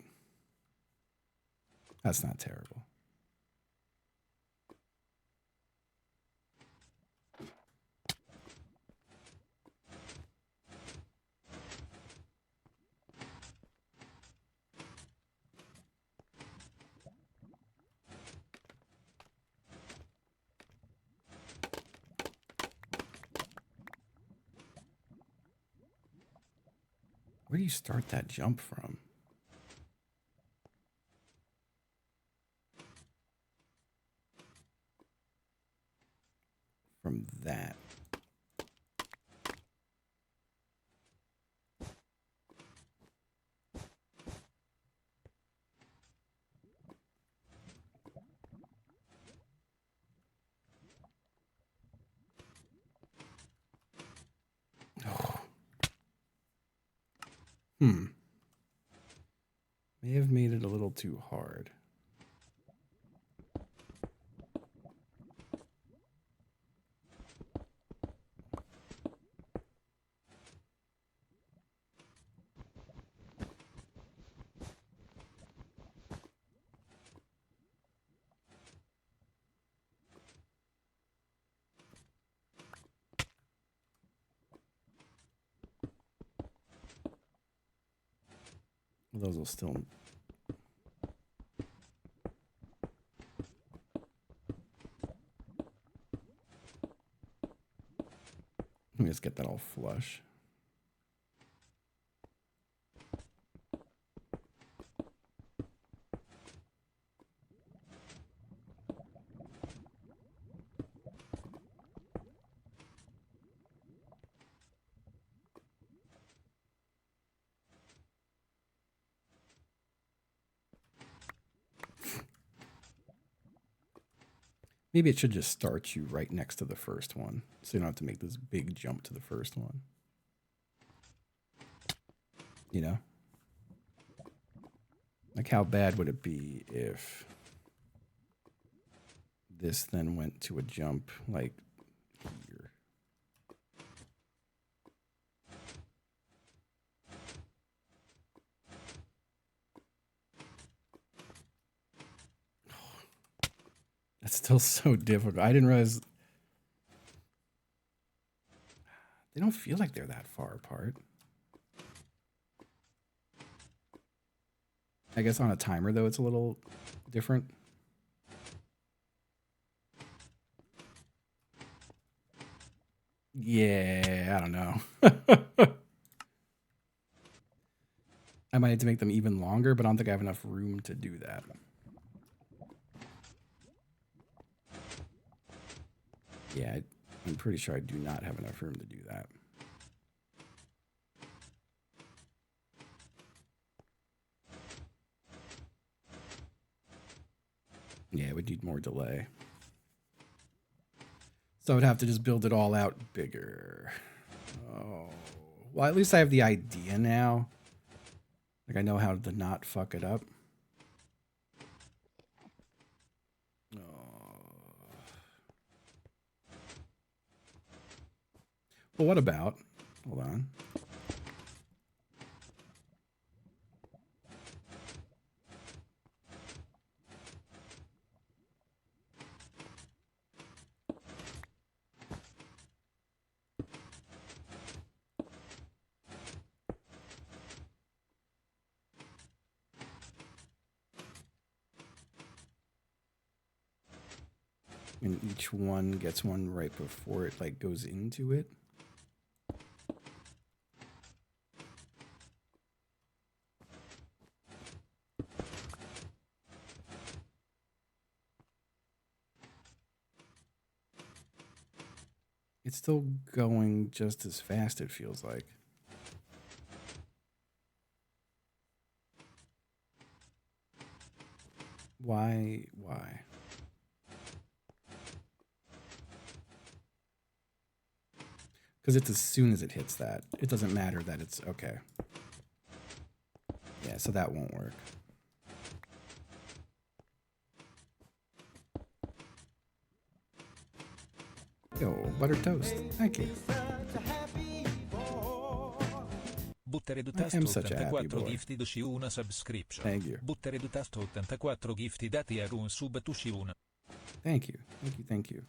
A: That's not terrible. Where do you start that jump from? From that. Oh. May have made it a little too hard. Those will still. Let me just get that all flush. Maybe it should just start you right next to the first one, so you don't have to make this big jump to the first one. You know? Like, how bad would it be if this then went to a jump, like, here? That's still so difficult. I didn't realize they don't feel like they're that far apart. I guess on a timer, though, it's a little different. Yeah, I don't know. I might need to make them even longer, but I don't think I have enough room to do that. Yeah, I'm pretty sure I do not have enough room to do that. Yeah, it would need more delay. So I would have to just build it all out bigger. Oh, well, at least I have the idea now. Like, I know how to not fuck it up. Well, what about, hold on. And each one gets one right before it like goes into it. It's still going just as fast, it feels like. Why? Because it's as soon as it hits that. It doesn't matter that it's okay. Yeah, so that won't work. Yo, buttered toast. Thank you.
D: Buttere
A: I am such a happy
D: 84
A: boy.
D: gifted usci una subscription.
A: Thank you.
D: Buttere 84 gifted dati a un sub usci una.
A: Thank you. Thank you.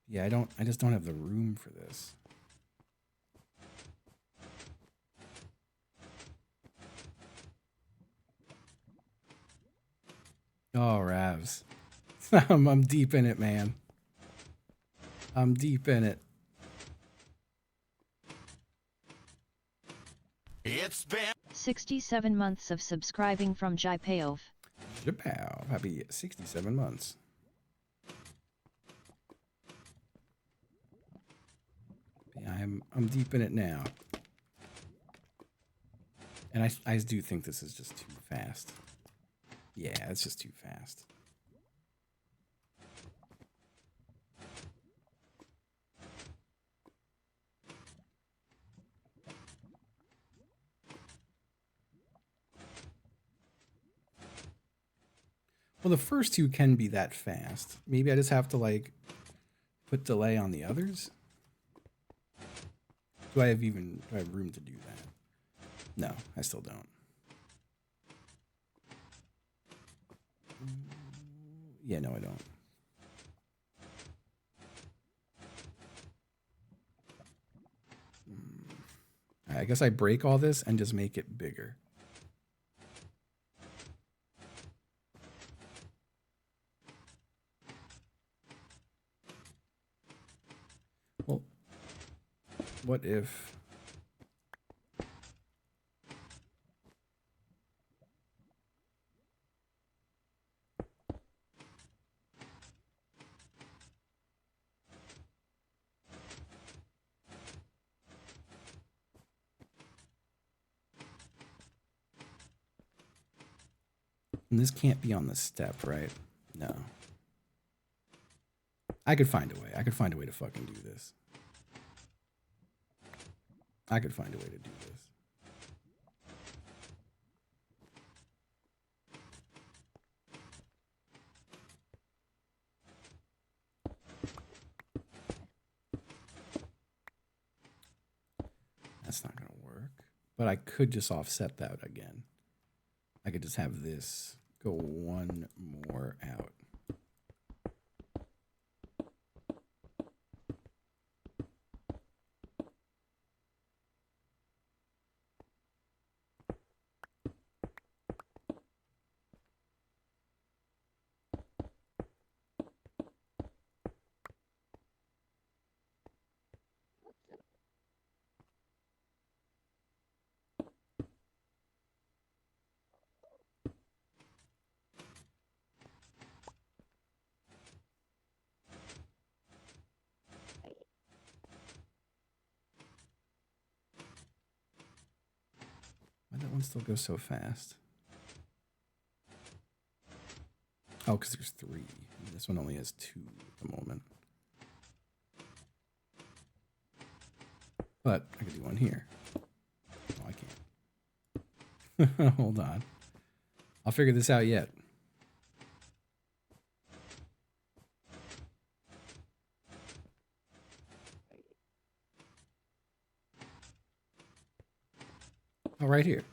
A: Yeah, I just don't have the room for this. Oh, Ravs. I'm deep in it, man. I'm deep in it.
B: It's been
C: 67 months of subscribing from Jaipeov.
A: Japow. Happy 67 months. Yeah, I'm deep in it now. And I do think this is just too fast. Yeah, it's just too fast. Well, the first two can be that fast. Maybe I just have to like put delay on the others. Do I have room to do that? No, I still don't. Yeah, no, I don't. All right, I guess I break all this and just make it bigger. Well, what if... And this can't be on the step, right? No. I could find a way. I could find a way to fucking do this. I could find a way to do this. That's not going to work. But I could just offset that again. I could just have this go one more out. Why that one still goes so fast? Oh, because there's 3. This one only has 2 at the moment. But I could do one here. Oh, I can't. Hold on. I'll figure this out yet. Oh, right here.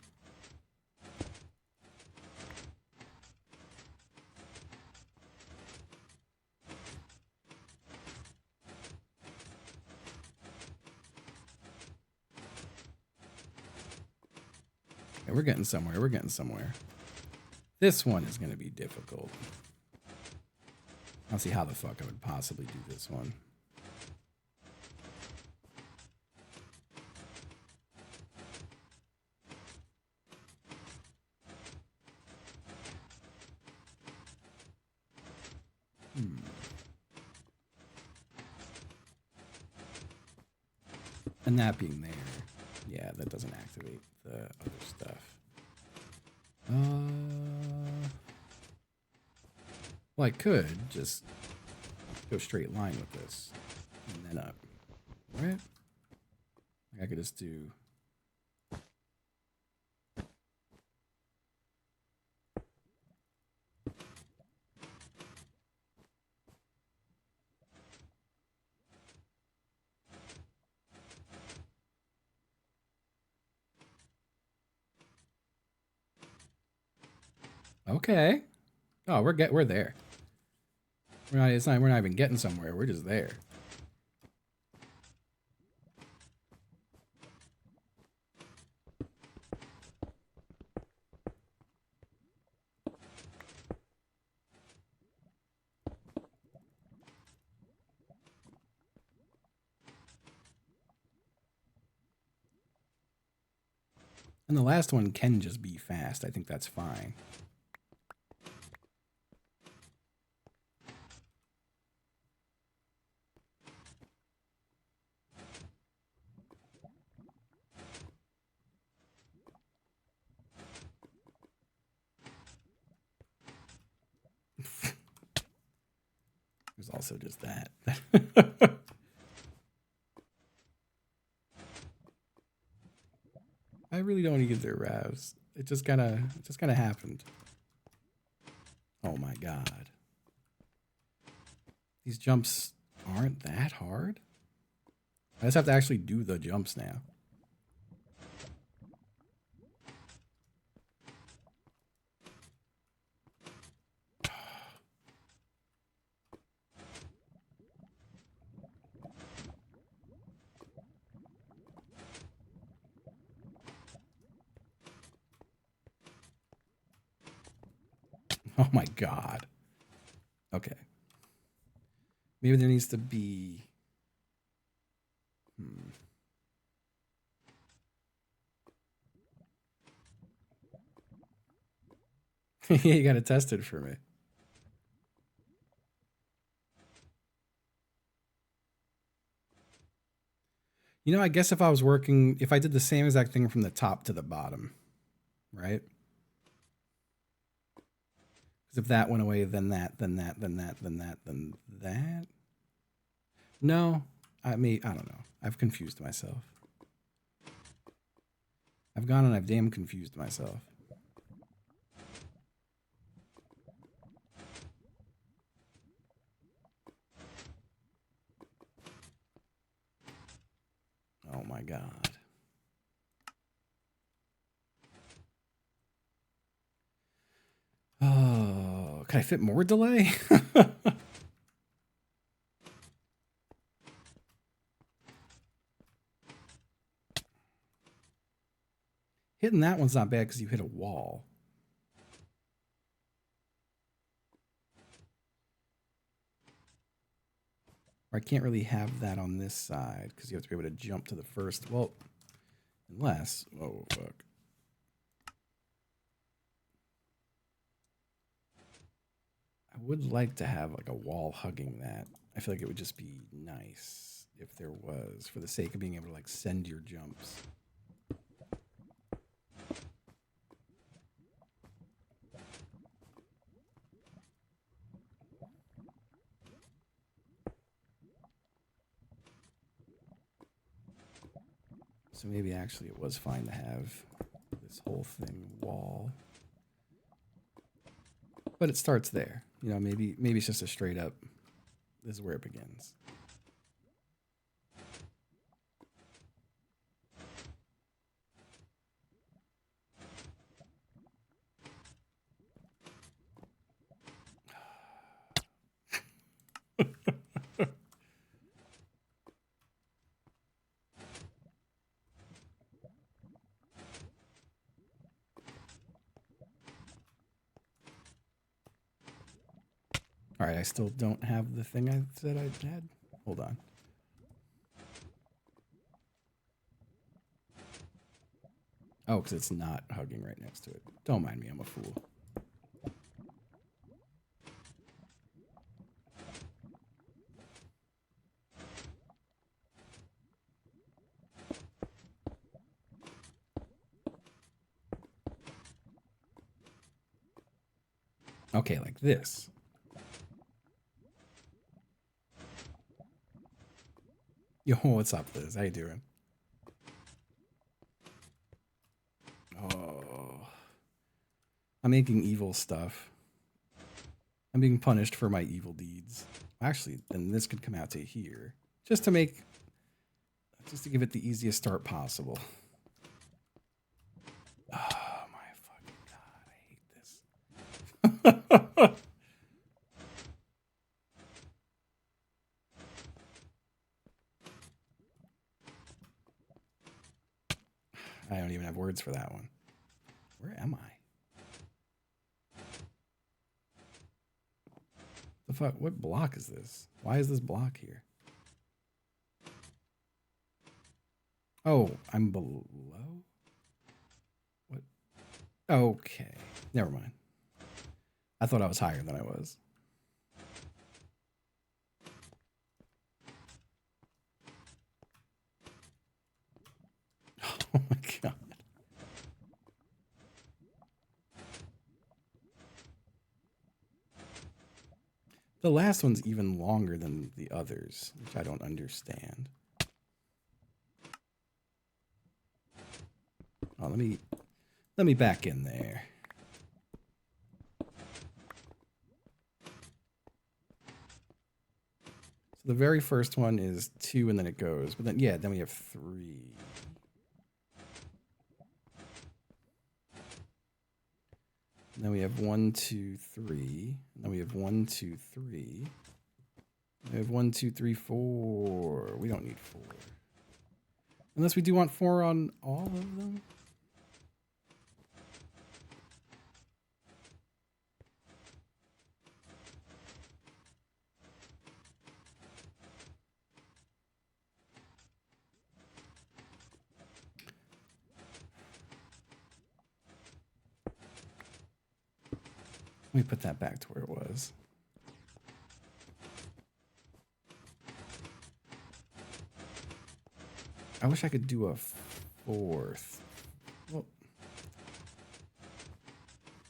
A: Okay, we're getting somewhere. We're getting somewhere. This one is going to be difficult. I don't see how the fuck I would possibly do this one. And that being there, yeah, that doesn't activate the other stuff. Well, I could just go straight line with this and then up, right? I could just do. Okay. Oh, we're there. We're not even getting somewhere. We're just there. And the last one can just be fast. I think that's fine. There's also just that. I really don't need their ravs. It just kind of happened. Oh my god. These jumps aren't that hard. I just have to actually do the jumps now. Oh my god. Okay. Maybe there needs to be... You gotta test it for me. You know, I guess if I was working, if I did the same exact thing from the top to the bottom, right? Because if that went away, then that, then that, then that, then that, then that. No, I don't know. I've confused myself. I've gone and I've damn confused myself. Oh my god. Oh, can I fit more delay? Hitting that one's not bad because you hit a wall. Or I can't really have that on this side because you have to be able to jump to the first. Well, unless, oh fuck. I would like to have like a wall hugging that. I feel like it would just be nice if there was, for the sake of being able to like send your jumps. So maybe actually it was fine to have this whole thing wall. But it starts there. You know, maybe it's just a straight up, this is where it begins. All right, I still don't have the thing I said I had. Hold on. Oh, because it's not hugging right next to it. Don't mind me, I'm a fool. Okay, like this. Yo, what's up, Liz? How you doing? Oh, I'm making evil stuff. I'm being punished for my evil deeds. Actually, then this could come out to here. Just to give it the easiest start possible. Oh my fucking god, I hate this. I don't even have words for that one. Where am I? The fuck? What block is this? Why is this block here? Oh, I'm below? What? Okay. Never mind. I thought I was higher than I was. Oh my god. The last one's even longer than the others, which I don't understand. Oh, let me back in there. So the very first one is 2 and then it goes. But then, yeah, then we have 3. And then we have 1, 2, 3. And then we have 1, 2, 3. We have 1, 2, 3, 4. We don't need 4. Unless we do want 4 on all of them. Let me put that back to where it was. I wish I could do a 4th. Well,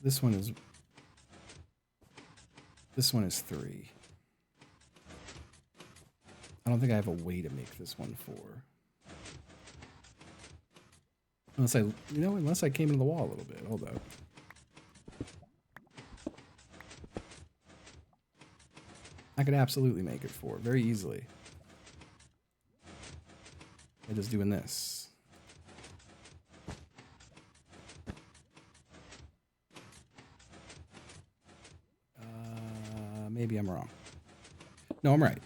A: this one is 3. I don't think I have a way to make this one 4. Unless I came into the wall a little bit. Hold up. I could absolutely make it 4 very easily. By just doing this. Maybe I'm wrong. No, I'm right.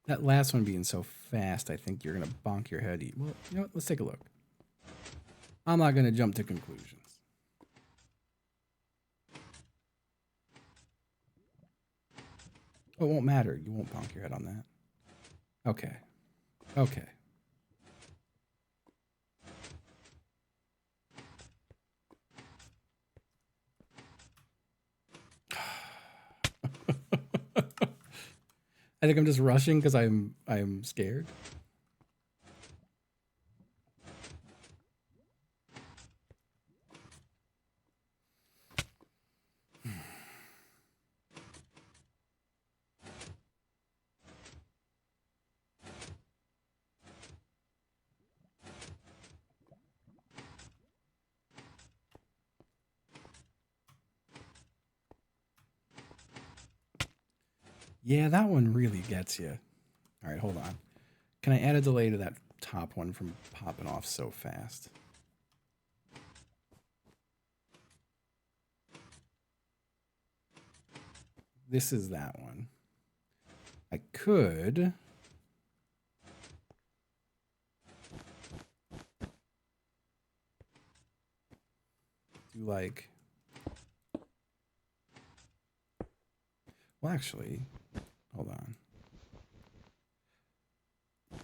A: That last one being so fast, I think you're going to bonk your head. Well, you know what? Let's take a look. I'm not going to jump to conclusions. Oh, it won't matter. You won't bonk your head on that. Okay. Okay. I think I'm just rushing because I'm scared. Yeah, that one really gets you. All right, hold on. Can I add a delay to that top one from popping off so fast? This is that one. I could... do like... Well, actually, hold on.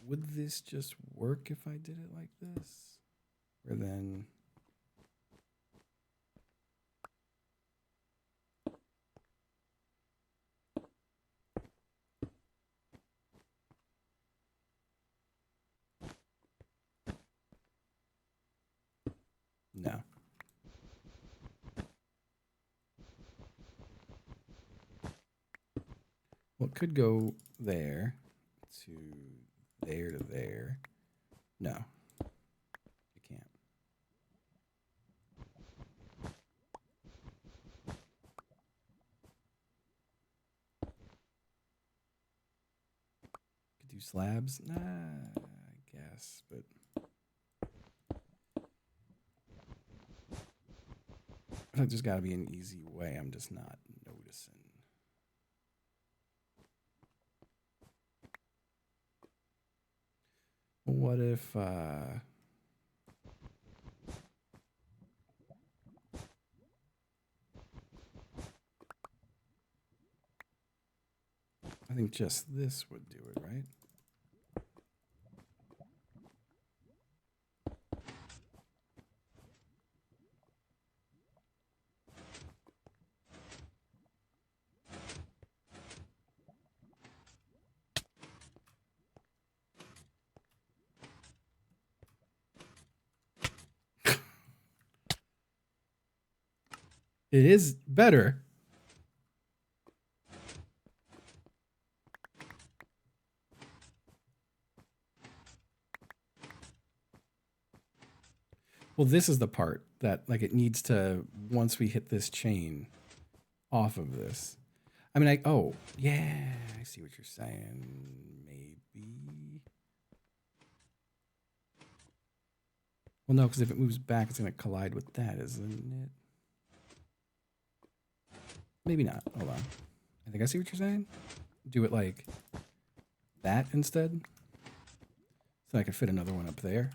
A: Would this just work if I did it like this? Or then... No. Well, it could go there to there to there. No, it can't. Could do slabs? Nah, I guess, but... I think there's got to be an easy way. I'm just not noticing. What if I think just this would do it, right? It is better. Well, this is the part that like it needs to, once we hit this chain off of this. I mean, oh, yeah, I see what you're saying. Maybe. Well, no, because if it moves back, it's going to collide with that, isn't it? Maybe not. Hold on. I think I see what you're saying. Do it like that instead. So I could fit another one up there.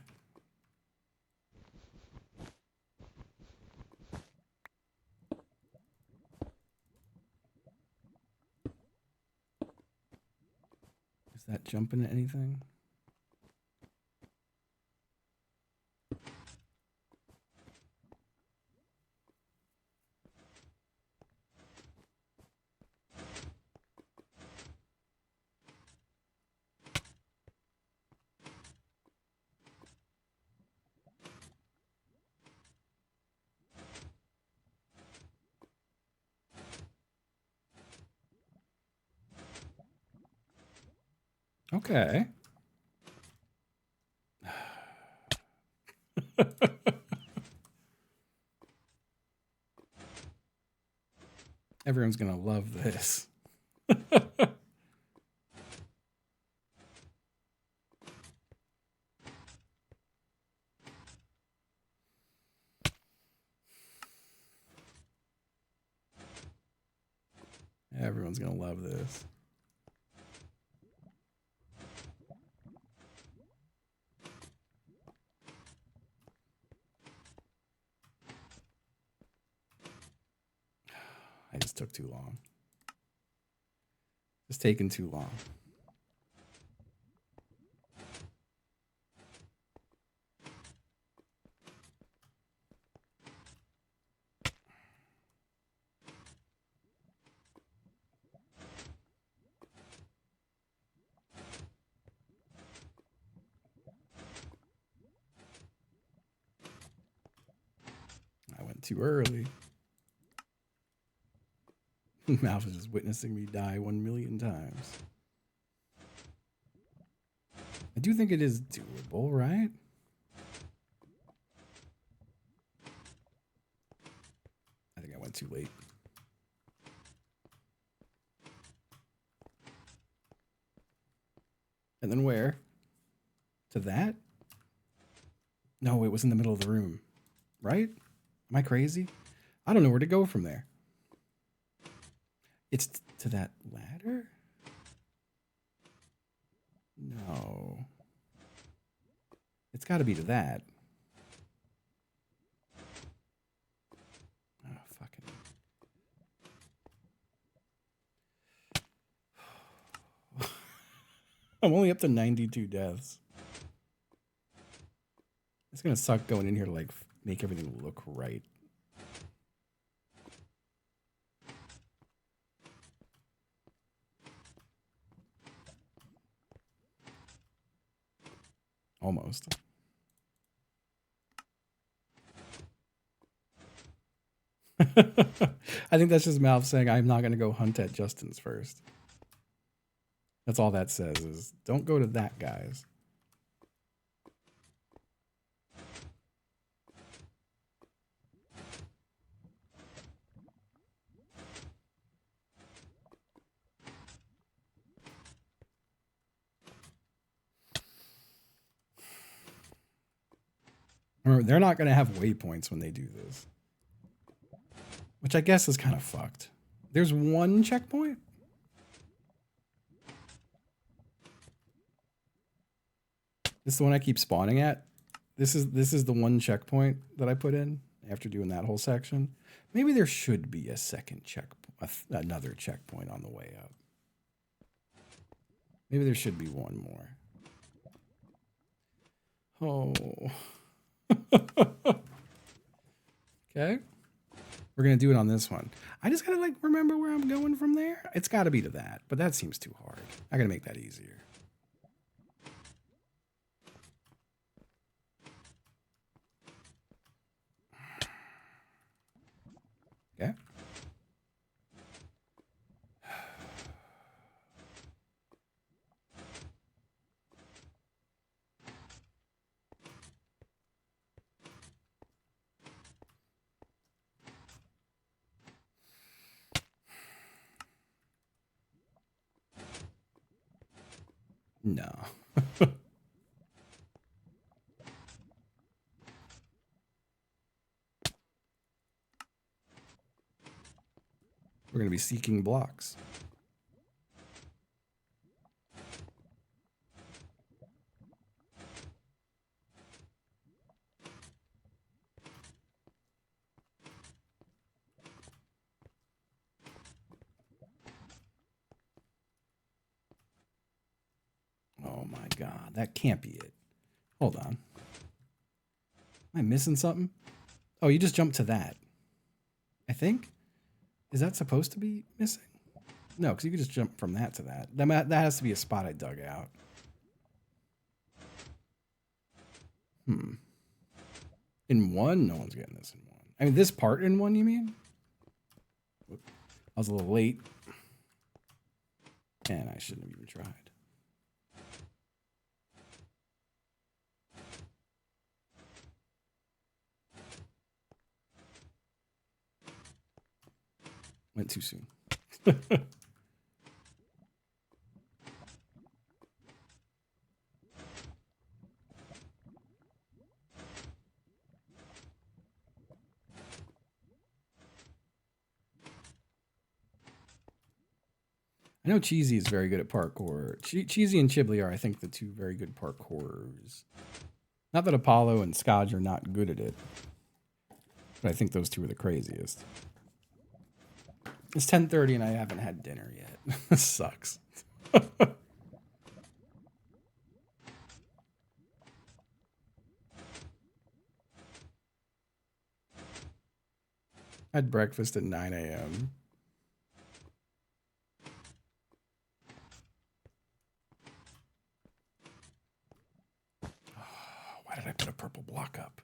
A: Is that jumping at anything? Okay. Everyone's going to love this. Everyone's going to love this. I just took too long. It's taking too long. I went too early. Mouth is just witnessing me die 1,000,000 times. I do think it is doable, right? I think I went too late. And then where? To that? No, it was in the middle of the room. Right? Am I crazy? I don't know where to go from there. It's to that ladder? No. It's got to be to that. Oh, fucking. I'm only up to 92 deaths. It's going to suck going in here to like make everything look right. Almost. I think that's just Mouth saying I'm not going to go hunt at Justin's first. That's all that says is don't go to that guy's. Remember, they're not going to have waypoints when they do this. Which I guess is kind of fucked. There's one checkpoint? This is the one I keep spawning at. This is the one checkpoint that I put in after doing that whole section. Maybe there should be a second another checkpoint on the way up. Maybe there should be one more. Oh. Okay. We're going to do it on this one. I just got to like remember where I'm going from there. It's got to be to that, but that seems too hard. I got to make that easier. Okay. No. We're going to be seeking blocks. Oh my god, that can't be it. Hold on. Am I missing something? Oh, you just jumped to that. I think? Is that supposed to be missing? No, because you could just jump from that to that. That has to be a spot I dug out. In one? No one's getting this in one. I mean, this part in one, you mean? Whoop. I was a little late. And I shouldn't have even tried. Went too soon. I know Cheesy is very good at parkour. Cheesy and Chibli are, I think, the two very good parkourers. Not that Apollo and Scodge are not good at it, but I think those two are the craziest. It's 10:30 and I haven't had dinner yet. This sucks. I had breakfast at 9 a.m. Why did I put a purple block up?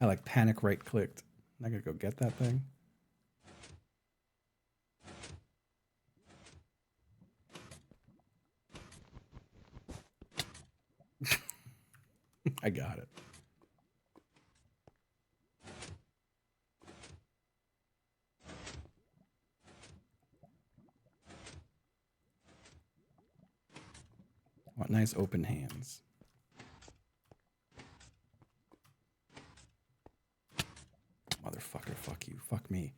A: I like panic right clicked. I gotta go get that thing. I got it. What nice open hands. Motherfucker, fuck you. Fuck me.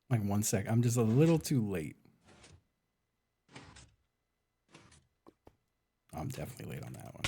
A: Like 1 sec. I'm just a little too late. I'm definitely late on that one.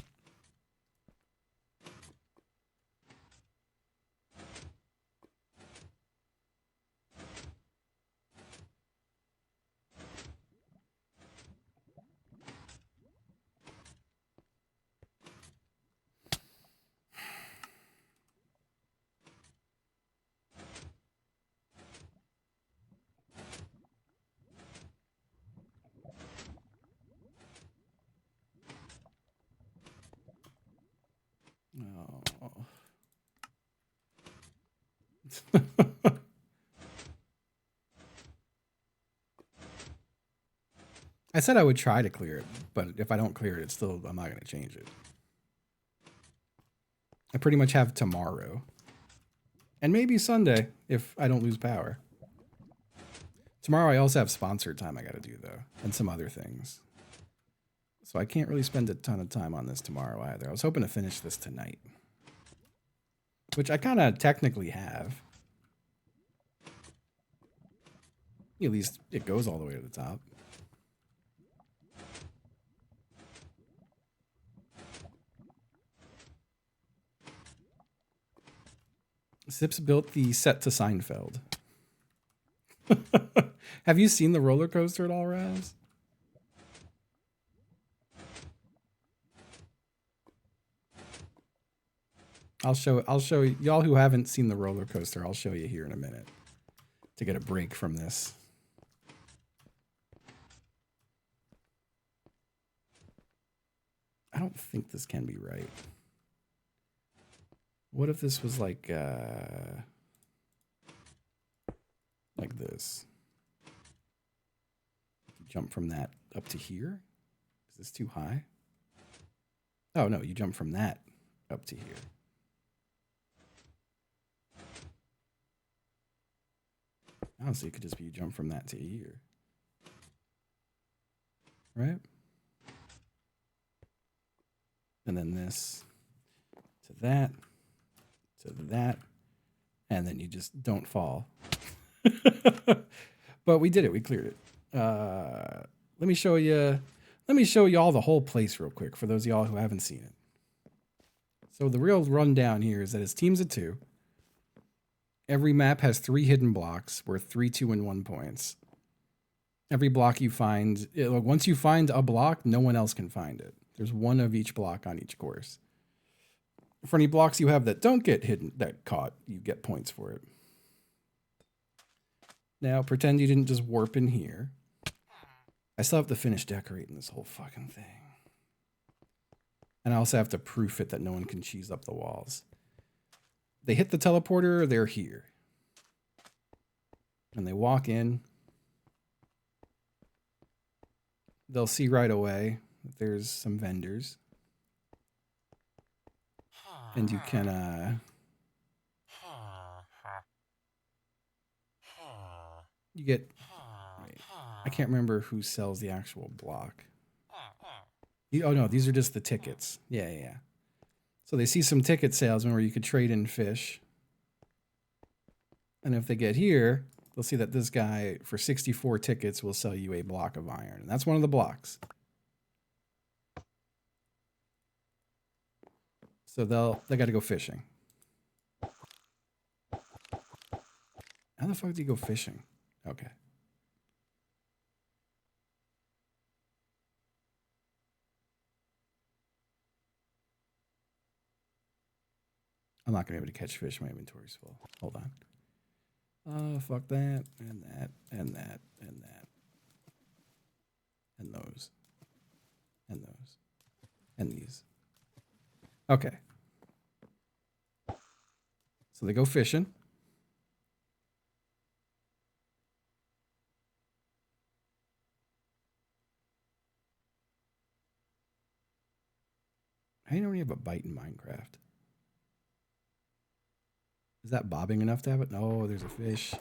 A: Oh. I said I would try to clear it, but if I don't clear it, it's still, I'm not going to change it. I pretty much have tomorrow. And maybe Sunday if I don't lose power. Tomorrow I also have sponsored time I got to do though, and some other things. So I can't really spend a ton of time on this tomorrow either. I was hoping to finish this tonight. Which I kind of technically have. At least it goes all the way to the top. Sips built the set to Seinfeld. Have you seen the roller coaster at all, Raz? I'll show y'all who haven't seen the roller coaster. I'll show you here in a minute to get a break from this. I don't think this can be right. What if this was like this? Jump from that up to here? Is this too high? Oh no, you jump from that up to here. Honestly, it could just be you jump from that to here. Right? And then this to that, and then you just don't fall. But we did it. We cleared it. Let me show you all the whole place real quick for those of y'all who haven't seen it. So the real rundown here is that it's teams of 2. Every map has 3 hidden blocks worth 3, 2, and 1 points. Every block you find, once you find a block, no one else can find it. There's 1 of each block on each course. For any blocks you have that don't get hidden, that caught, you get points for it. Now, pretend you didn't just warp in here. I still have to finish decorating this whole fucking thing. And I also have to proof it that no one can cheese up the walls. They hit the teleporter, they're here. And they walk in. They'll see right away that there's some vendors. And you can, you get, wait, I can't remember who sells the actual block. Oh no, these are just the tickets. Yeah. So they see some ticket salesmen where you could trade in fish. And if they get here, they'll see that this guy, for 64 tickets, will sell you a block of iron. And that's one of the blocks. So they got to go fishing. How the fuck do you go fishing? Okay. I'm not going to be able to catch fish. My inventory's full. Hold on. Fuck that, and that, and that, and that. And those. And those. And these. Okay. So they go fishing. How do you know when you have a bite in Minecraft? Is that bobbing enough to have it? No, there's a fish.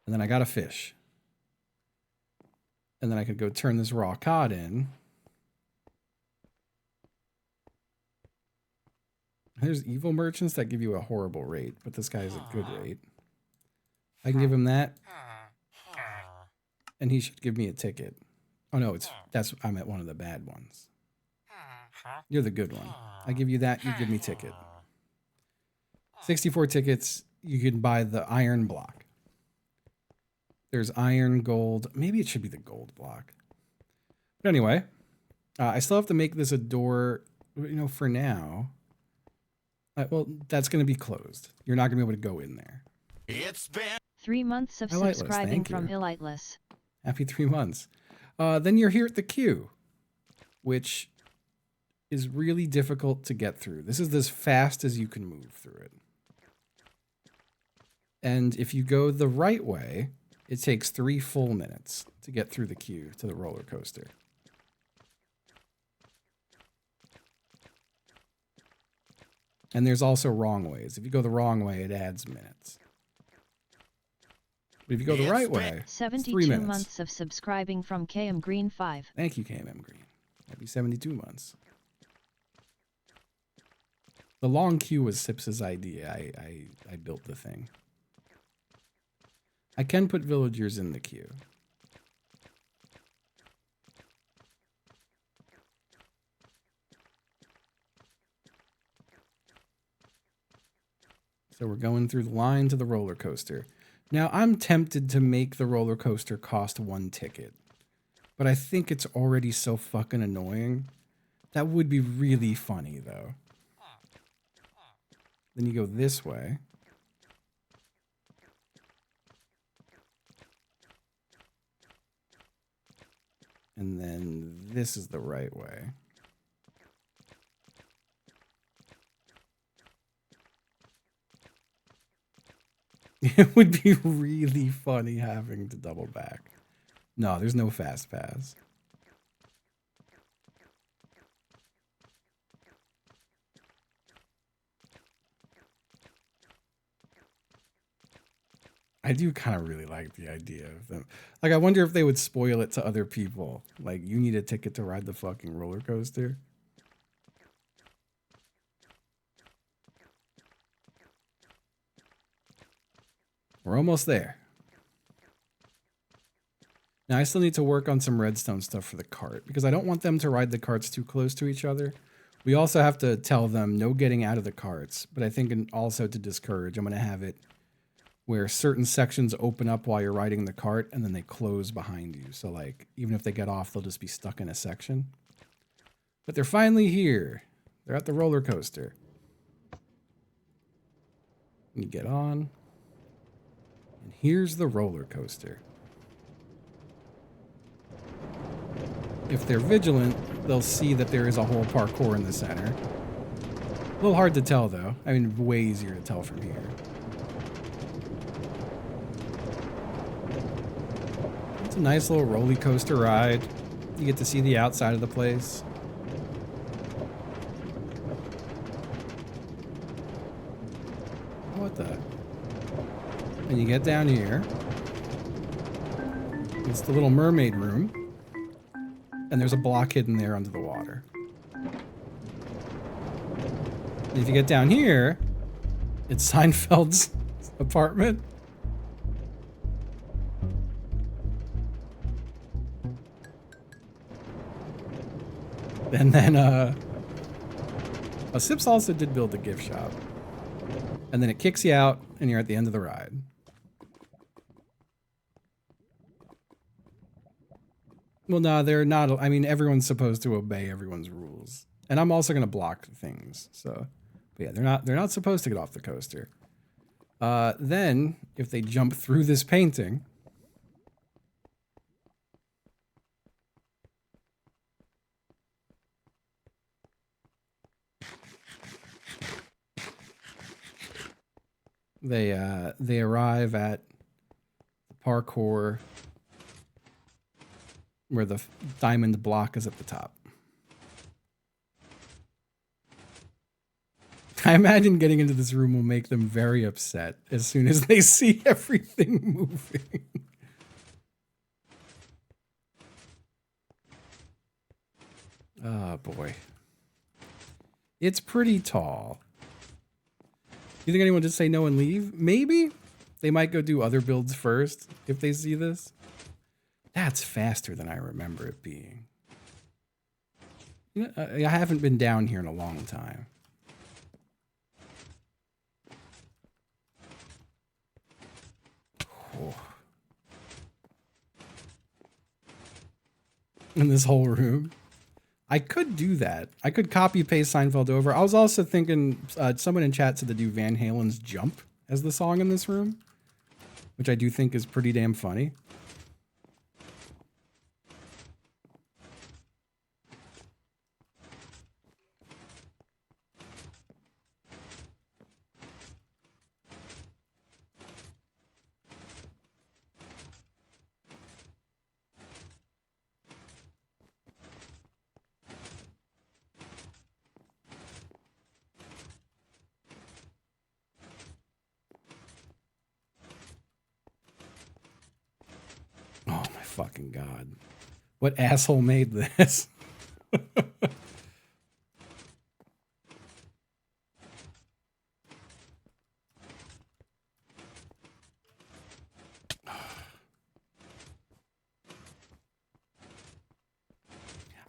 A: And then I got a fish. And then I could go turn this raw cod in. There's evil merchants that give you a horrible rate, but this guy is a good rate. I can give him that. And he should give me a ticket. Oh no, I'm at one of the bad ones. You're the good one. I give you that, you give me ticket. 64 tickets, you can buy the iron block. There's iron, gold. Maybe it should be the gold block. But anyway, I still have to make this a door, for now. Well, that's going to be closed. You're not going to be able to go in there.
B: It's been
C: 3 months of
A: Ilightless,
C: subscribing
A: thank
C: from
A: you.
C: Ilightless.
A: Happy 3 months. Then you're here at the queue, which is really difficult to get through. This is as fast as you can move through it. And if you go the right way, it takes 3 full minutes to get through the queue to the roller coaster. And there's also wrong ways. If you go the wrong way, it adds minutes. But if you go the right way, it's 3
C: 72
A: minutes.
C: months of subscribing from KM Green 5.
A: Thank you, KMM Green. Happy 72 months. The long queue was Sips's idea. I built the thing. I can put villagers in the queue. So we're going through the line to the roller coaster. Now, I'm tempted to make the roller coaster cost 1 ticket. But I think it's already so fucking annoying. That would be really funny, though. Then you go this way. And then this is the right way. It would be really funny having to double back. No, there's no fast pass. I do kind of really like the idea of them. Like, I wonder if they would spoil it to other people. Like, you need a ticket to ride the fucking roller coaster. We're almost there. Now, I still need to work on some redstone stuff for the cart because I don't want them to ride the carts too close to each other. We also have to tell them no getting out of the carts, but I think also to discourage, I'm going to have it where certain sections open up while you're riding the cart and then they close behind you. So, like, even if they get off, they'll just be stuck in a section. But they're finally here. They're at the roller coaster. You get on. And here's the roller coaster. If they're vigilant, they'll see that there is a whole parkour in the center. A little hard to tell, though. I mean, way easier to tell from here. It's a nice little roller coaster ride. You get to see the outside of the place. What the? And you get down here. It's the Little Mermaid room. And there's a block hidden there under the water. And if you get down here, it's Seinfeld's apartment. And then, Sips also did build a gift shop. And then it kicks you out, and you're at the end of the ride. Well, no, they're not. I mean, everyone's supposed to obey everyone's rules, and I'm also going to block things. So, but yeah, they're not supposed to get off the coaster. Then, if they jump through this painting, they arrive at the parkour where the diamond block is at the top. I imagine getting into this room will make them very upset as soon as they see everything moving. Oh boy. It's pretty tall. You think anyone would just say no and leave? Maybe. They might go do other builds first if they see this. That's faster than I remember it being. You know, I haven't been down here in a long time. Oh. In this whole room. I could do that. I could copy paste Seinfeld over. I was also thinking someone in chat said to do Van Halen's Jump as the song in this room, which I do think is pretty damn funny. Fucking God. What asshole made this?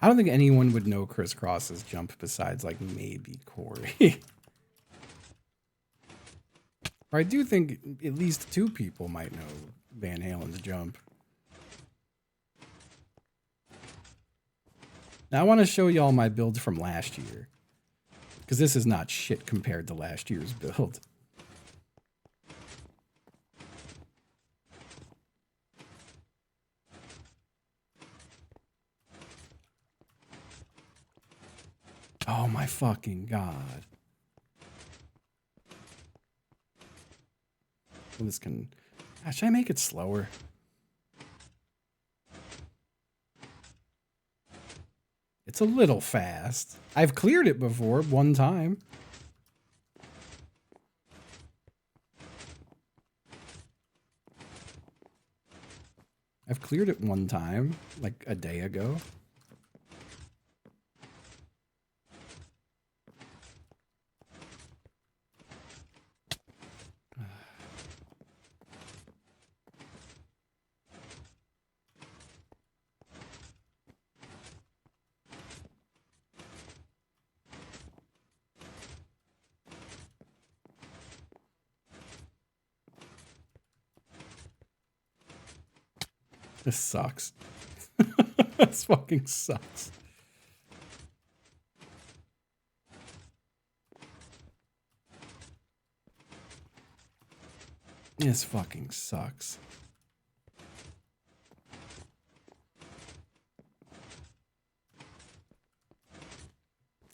A: I don't think anyone would know Crisscross's jump besides like maybe Corey. Or I do think at least 2 people might know Van Halen's Jump. Now I want to show y'all my build from last year. Because this is not shit compared to last year's build. Oh my fucking god. Well, this can... Should I make it slower? It's a little fast. I've cleared it before, one time. I've cleared it one time, like a day ago. This sucks. This fucking sucks. This fucking sucks.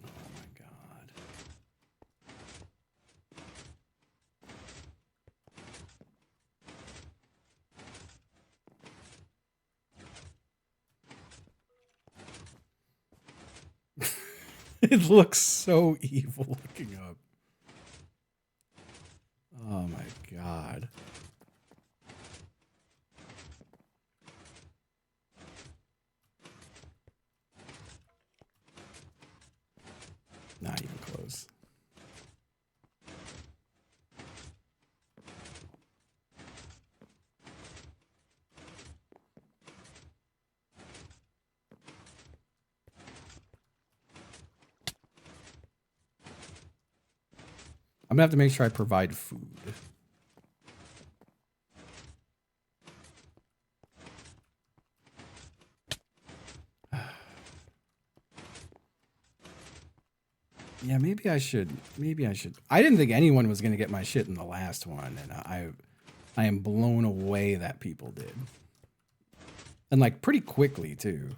A: Oh my god. It looks so evil looking up. Oh my god. Not even close. I'm gonna have to make sure I provide food. Yeah, maybe I should. Maybe I should. I didn't think anyone was gonna get my shit in the last one, and I am blown away that people did, and like pretty quickly too.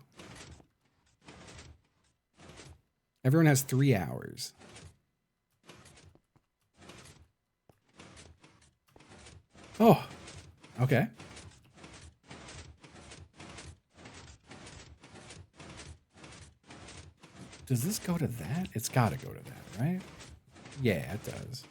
A: Everyone has 3 hours. Oh, okay. Does this go to that? It's got to go to that, right? Yeah, it does.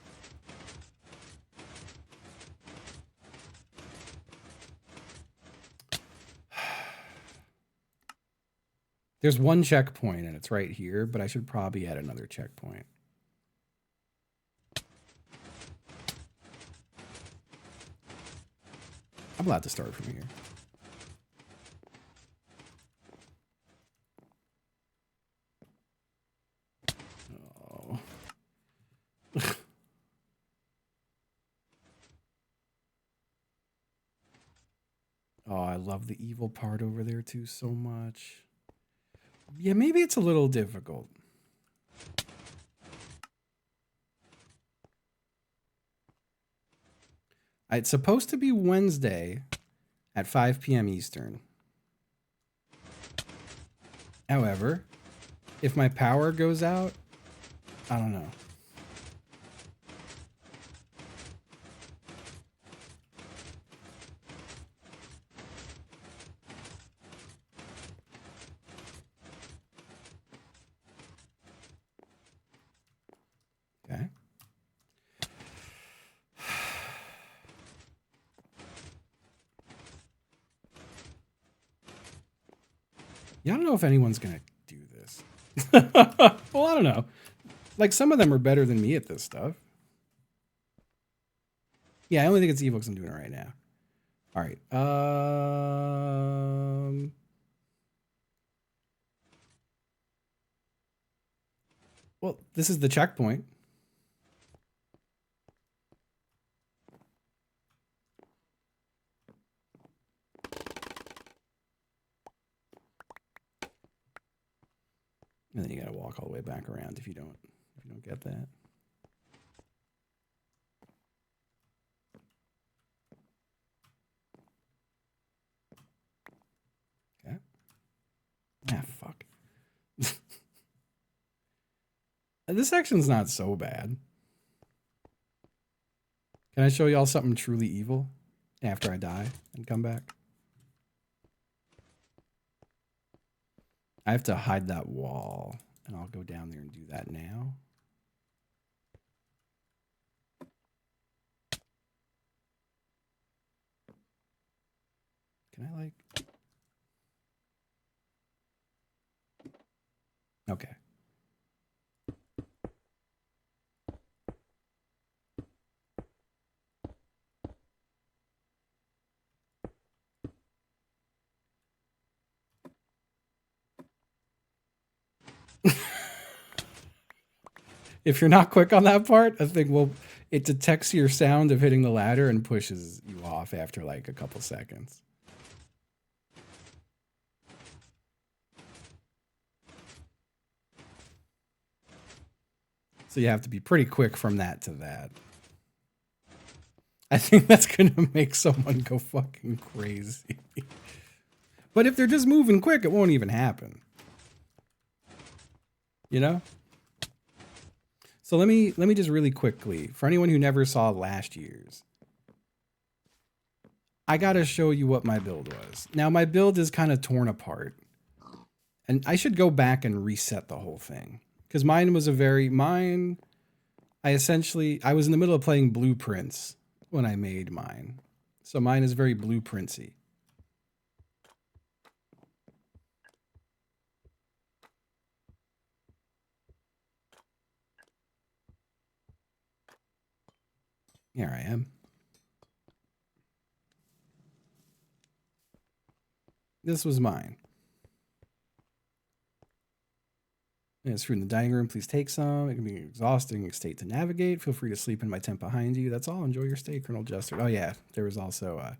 A: There's one checkpoint and it's right here, but I should probably add another checkpoint. I'm allowed to start from here. Oh. Oh, I love the evil part over there too so much. Yeah, maybe it's a little difficult. It's supposed to be Wednesday at 5 p.m. Eastern. However, if my power goes out, I don't know. Okay. Yeah, I don't know if anyone's going to do this. Well, I don't know. Like, some of them are better than me at this stuff. Yeah, I only think it's evil because I'm doing it right now. All right. Well, this is the checkpoint. walk all the way back around if you don't get that. Okay. Ah, fuck. This section's not so bad. Can I show y'all something truly evil after I die and come back? I have to hide that wall, and I'll go down there and do that now. Can I, like... Okay. If you're not quick on that part, I think, well, it detects your sound of hitting the ladder and pushes you off after like a couple seconds. So you have to be pretty quick from that to that. I think that's going to make someone go fucking crazy. But if they're just moving quick, it won't even happen. You know? So let me just really quickly, for anyone who never saw last year's, I got to show you what my build was. Now my build is kind of torn apart. And I should go back and reset the whole thing. Because mine was I was in the middle of playing Blueprints when I made mine. So mine is very blueprintsy. Here I am. This was mine. It's food in the dining room. Please take some. It can be an exhausting state to navigate. Feel free to sleep in my tent behind you. That's all. Enjoy your stay, Colonel Jester. Oh, yeah. There was also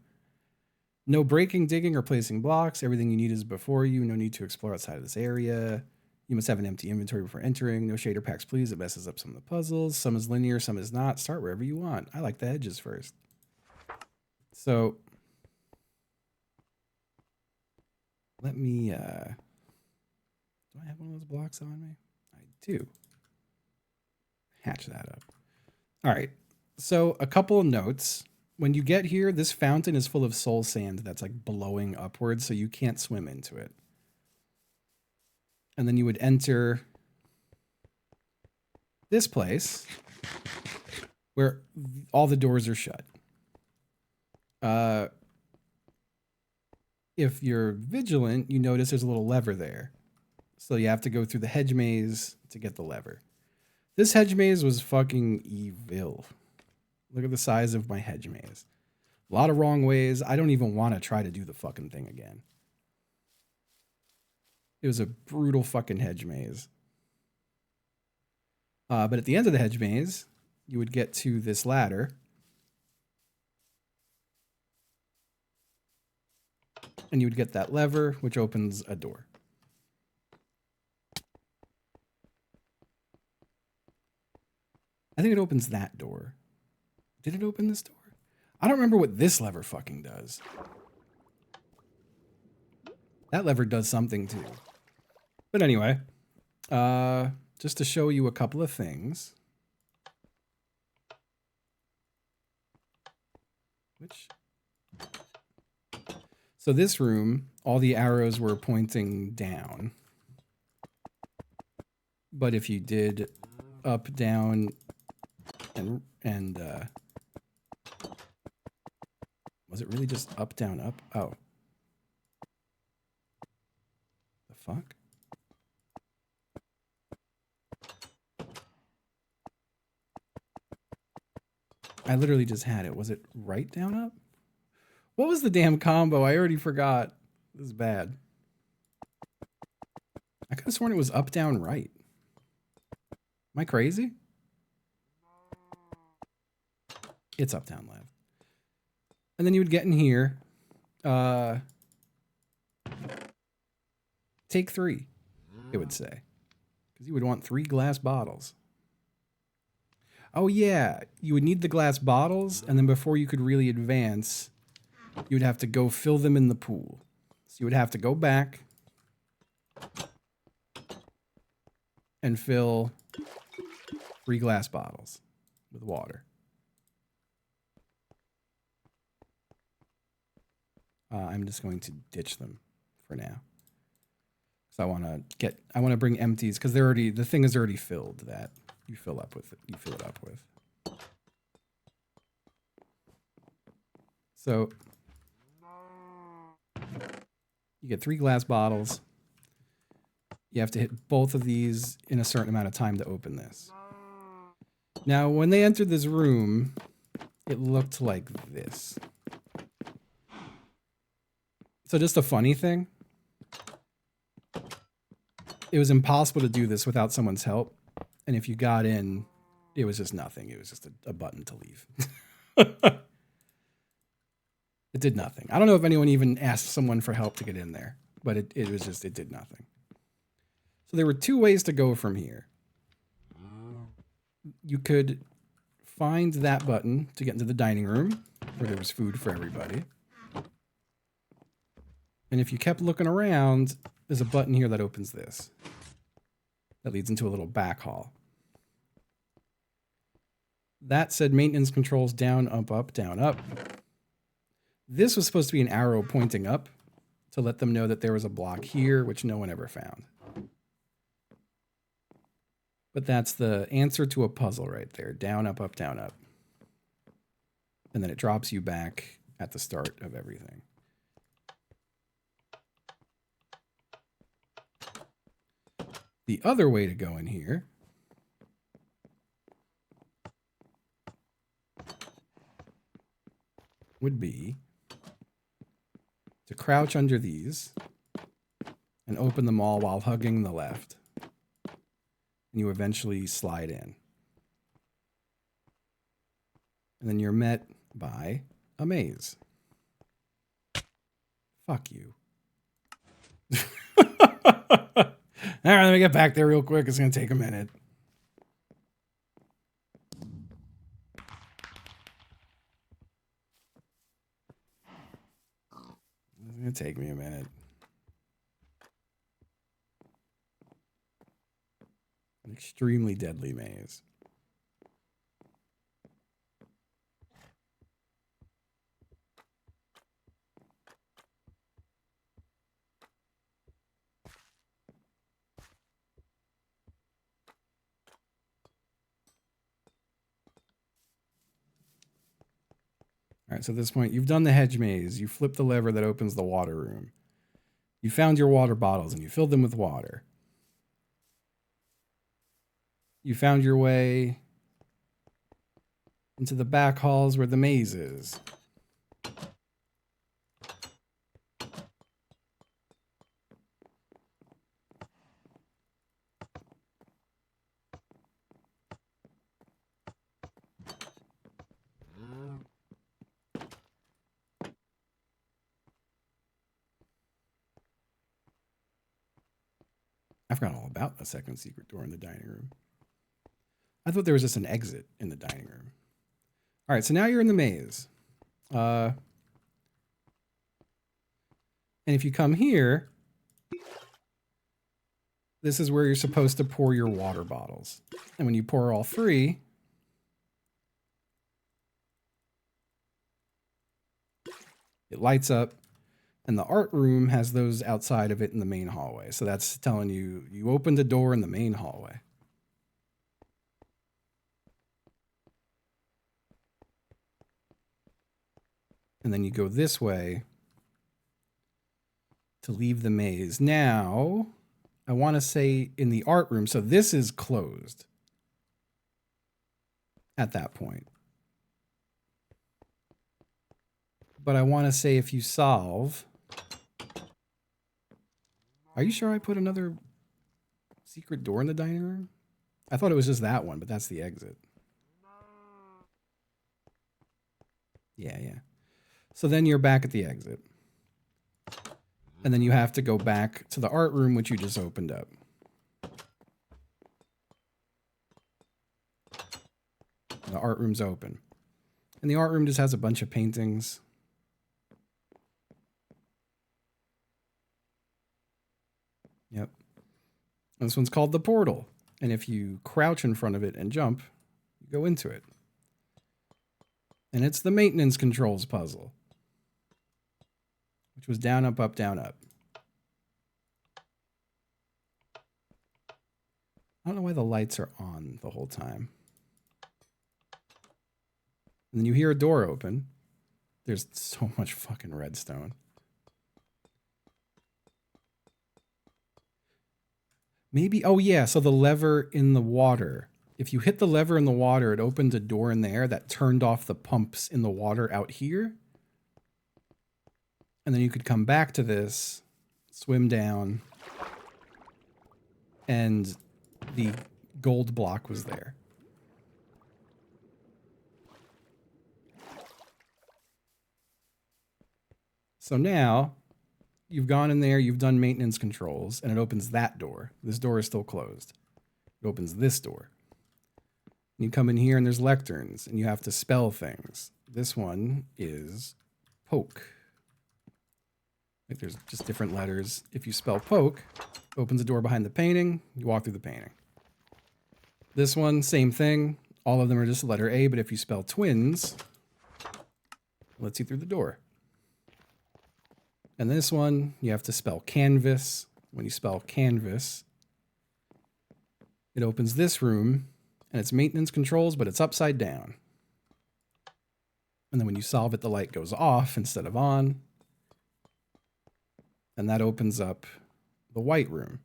A: no breaking, digging, or placing blocks. Everything you need is before you. No need to explore outside of this area. You must have an empty inventory before entering. No shader packs, please. It messes up some of the puzzles. Some is linear, some is not. Start wherever you want. I like the edges first. So let me... do I have one of those blocks on me? I do. Hatch that up. All right. So a couple of notes. When you get here, this fountain is full of soul sand that's like blowing upwards, so you can't swim into it. And then you would enter this place where all the doors are shut. If you're vigilant, you notice there's a little lever there. So you have to go through the hedge maze to get the lever. This hedge maze was fucking evil. Look at the size of my hedge maze. A lot of wrong ways. I don't even want to try to do the fucking thing again. It was a brutal fucking hedge maze. But at the end of the hedge maze, you would get to this ladder. And you would get that lever, which opens a door. I think it opens that door. Did it open this door? I don't remember what this lever fucking does. That lever does something too. But anyway, just to show you a couple of things. So this room, all the arrows were pointing down. But if you did up, down, and was it really just up, down, up? Oh. The fuck? I literally just had it. Was it right, down, up? What was the damn combo? I already forgot. This is bad. I could have sworn it was up, down, right. Am I crazy? It's up, down, left. And then you would get in here. Take 3, it would say. Because you would want 3 glass bottles. Oh yeah, you would need the glass bottles, and then before you could really advance, you would have to go fill them in the pool. So you would have to go back and fill 3 glass bottles with water. I'm just going to ditch them for now. So I want to bring empties because the thing is already filled that you fill it up with. So you get 3 glass bottles. You have to hit both of these in a certain amount of time to open this. Now, when they entered this room, it looked like this. So just a funny thing. It was impossible to do this without someone's help. And if you got in, it was just nothing. It was just a button to leave. It did nothing. I don't know if anyone even asked someone for help to get in there, but it did nothing. So there were 2 ways to go from here. You could find that button to get into the dining room where there was food for everybody. And if you kept looking around, there's a button here that opens this. That leads into a little back hall. That said maintenance controls down, up, down, up. This was supposed to be an arrow pointing up to let them know that there was a block here, which no one ever found. But that's the answer to a puzzle right there. Down, up, down, up. And then it drops you back at the start of everything. The other way to go in here would be to crouch under these and open them all while hugging the left. And you eventually slide in. And then you're met by a maze. Fuck you. All right, let me get back there real quick. It's going to take a minute. It's going to take me a minute. An extremely deadly maze. All right, so at this point, you've done the hedge maze. You flip the lever that opens the water room. You found your water bottles and you filled them with water. You found your way into the back halls where the maze is. I forgot all about the second secret door in the dining room. I thought there was just an exit in the dining room. All right, so now you're in the maze. And if you come here, this is where you're supposed to pour your water bottles. And when you pour all 3, it lights up. And the art room has those outside of it in the main hallway. So that's telling you, you opened a door in the main hallway. And then you go this way to leave the maze. Now, I want to say in the art room, so this is closed at that point. But I want to say if you solve... Are you sure I put another secret door in the dining room? I thought it was just that one, but that's the exit. Yeah. So then you're back at the exit. And then you have to go back to the art room, which you just opened up. The art room's open. And the art room just has a bunch of paintings. Yep. And this one's called the Portal. And if you crouch in front of it and jump, you go into it. And it's the maintenance controls puzzle, which was down, up, up, down, up. I don't know why the lights are on the whole time. And then you hear a door open. There's so much fucking redstone. Maybe, oh yeah, so the lever in the water. If you hit the lever in the water, it opened a door in there that turned off the pumps in the water out here. And then you could come back to this, swim down, and the gold block was there. So now you've gone in there, you've done maintenance controls, and it opens that door. This door is still closed. It opens this door. You come in here and there's lecterns, and you have to spell things. This one is poke. Like there's just different letters. If you spell poke, opens a door behind the painting, you walk through the painting. This one, same thing. All of them are just letter A, but if you spell twins, it lets you through the door. And this one, you have to spell canvas. When you spell canvas, it opens this room, and it's maintenance controls, but it's upside down. And then when you solve it, the light goes off instead of on. And that opens up the white room.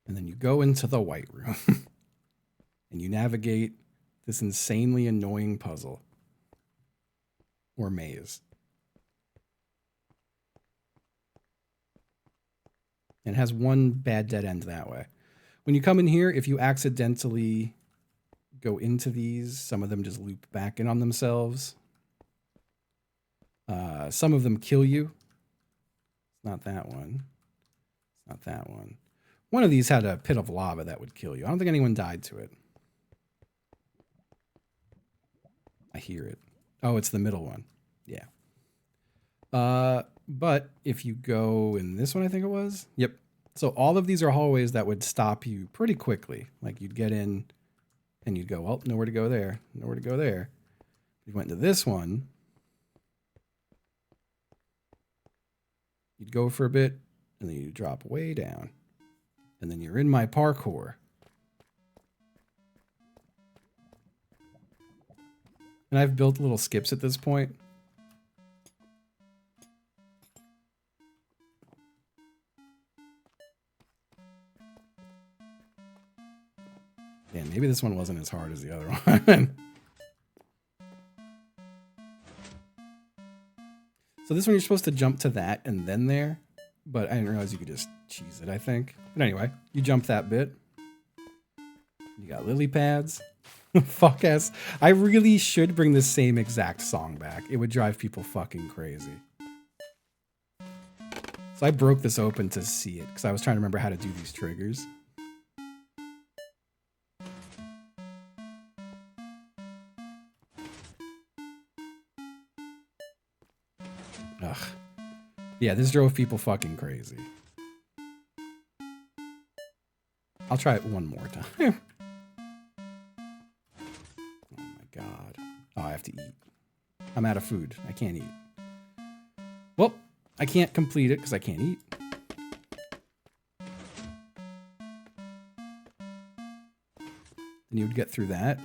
A: And then you go into the white room. And you navigate this insanely annoying puzzle. Or maze. And it has one bad dead end that way. When you come in here, if you accidentally go into these, some of them just loop back in on themselves. Some of them kill you. It's not that one. It's not that one. One of these had a pit of lava that would kill you. I don't think anyone died to it. I hear it. Oh, it's the middle one. Yeah. But if you go in this one, I think it was. Yep. So all of these are hallways that would stop you pretty quickly. Like you'd get in and you'd go, well, nowhere to go there. Nowhere to go there. You went to this one. You'd go for a bit and then you drop way down. And then you're in my parkour. And I've built little skips at this point. Yeah, maybe this one wasn't as hard as the other one. So this one you're supposed to jump to that and then there. But I didn't realize you could just cheese it, I think. But anyway, you jump that bit. You got lily pads. Fuck ass. I really should bring the same exact song back. It would drive people fucking crazy. So I broke this open to see it because I was trying to remember how to do these triggers. Ugh. Yeah, this drove people fucking crazy. I'll try it one more time. Oh my god. Oh, I have to eat. I'm out of food. I can't eat. Well, I can't complete it because I can't eat. Then you would get through that.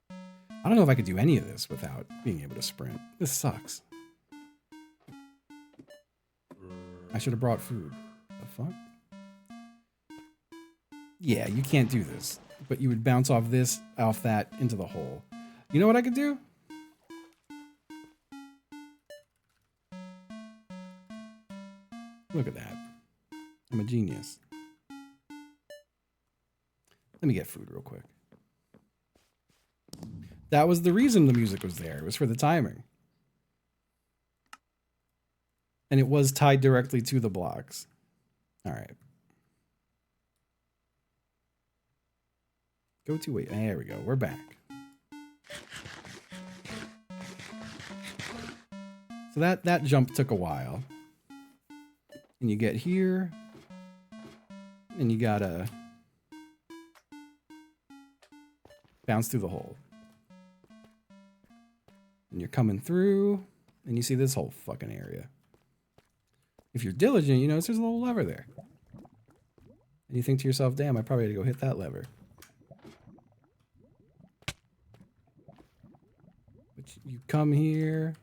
A: I don't know if I could do any of this without being able to sprint. This sucks. I should have brought food. The fuck? Yeah, you can't do this. But you would bounce off this, off that, into the hole. You know what I could do? Look at that. I'm a genius. Let me get food real quick. That was the reason the music was there. It was for the timing. And it was tied directly to the blocks. All right. Go to wait. There we go. We're back. So that jump took a while. And you get here. And you gotta bounce through the hole. And you're coming through. And you see this whole fucking area. If you're diligent, you notice there's a little lever there. And you think to yourself, damn, I probably had to go hit that lever. But you come here.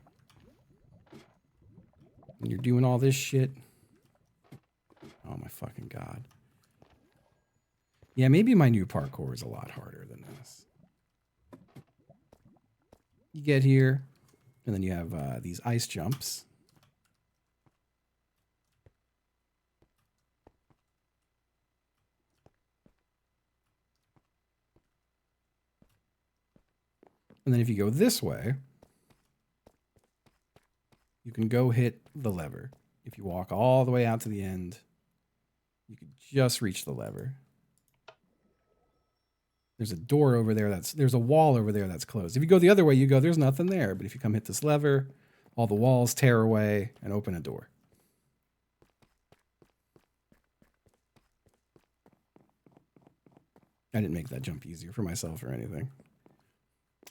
A: And you're doing all this shit. Oh my fucking god. Yeah, maybe my new parkour is a lot harder than this. You get here. And then you have these ice jumps. And then if you go this way, you can go hit the lever. If you walk all the way out to the end, you could just reach the lever. There's a door over there there's a wall over there that's closed. If you go the other way, you go, there's nothing there. But if you come hit this lever, all the walls tear away and open a door. I didn't make that jump easier for myself or anything.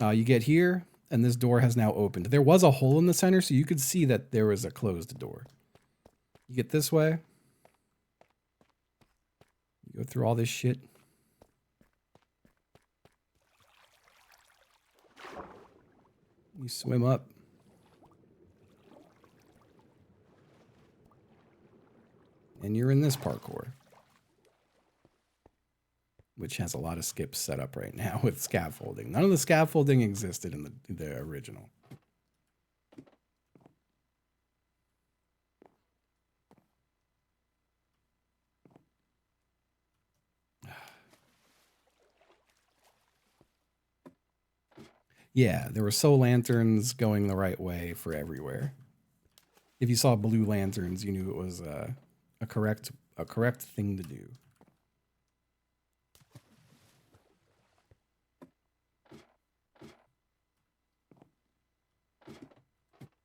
A: You get here, and this door has now opened. There was a hole in the center, so you could see that there was a closed door. You get this way. You go through all this shit. You swim up. And you're in this parkour. Which has a lot of skips set up right now with scaffolding. None of the scaffolding existed in the original. Yeah, there were soul lanterns going the right way for everywhere. If you saw blue lanterns, you knew it was a correct thing to do.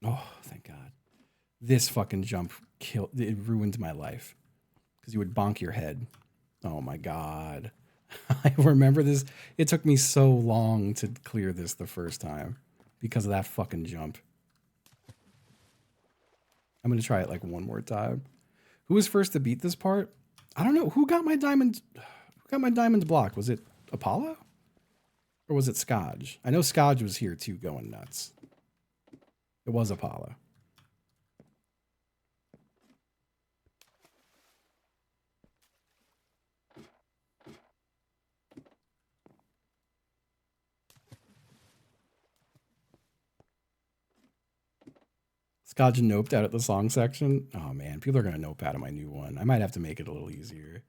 A: Oh, thank God. This fucking jump it ruined my life. Because you would bonk your head. Oh my God. I remember this. It took me so long to clear this the first time. Because of that fucking jump. I'm going to try it like one more time. Who was first to beat this part? I don't know. Who got my diamond block? Was it Apollo? Or was it Scodge? I know Scodge was here too going nuts. It was Apollo. Scodge noped out at the song section. Oh man, people are going to nope out of my new one. I might have to make it a little easier.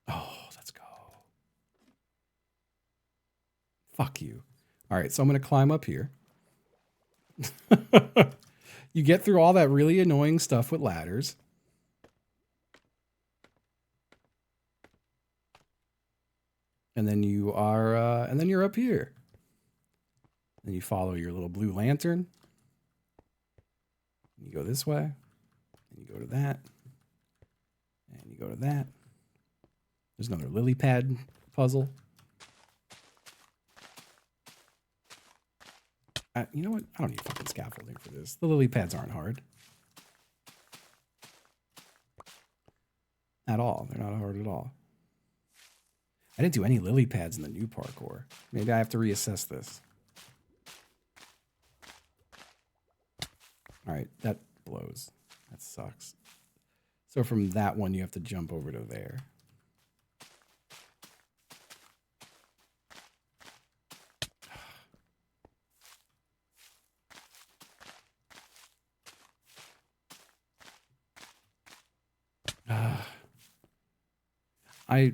A: Oh, let's go. Fuck you. All right, so I'm going to climb up here. You get through all that really annoying stuff with ladders. And then you are, and then you're up here. Then you follow your little blue lantern. And you go this way. And you go to that. And you go to that. There's another lily pad puzzle. You know what? I don't need fucking scaffolding for this. The lily pads aren't hard. At all. They're not hard at all. I didn't do any lily pads in the new parkour. Maybe I have to reassess this. All right, that blows. That sucks. So from that one, you have to jump over to there.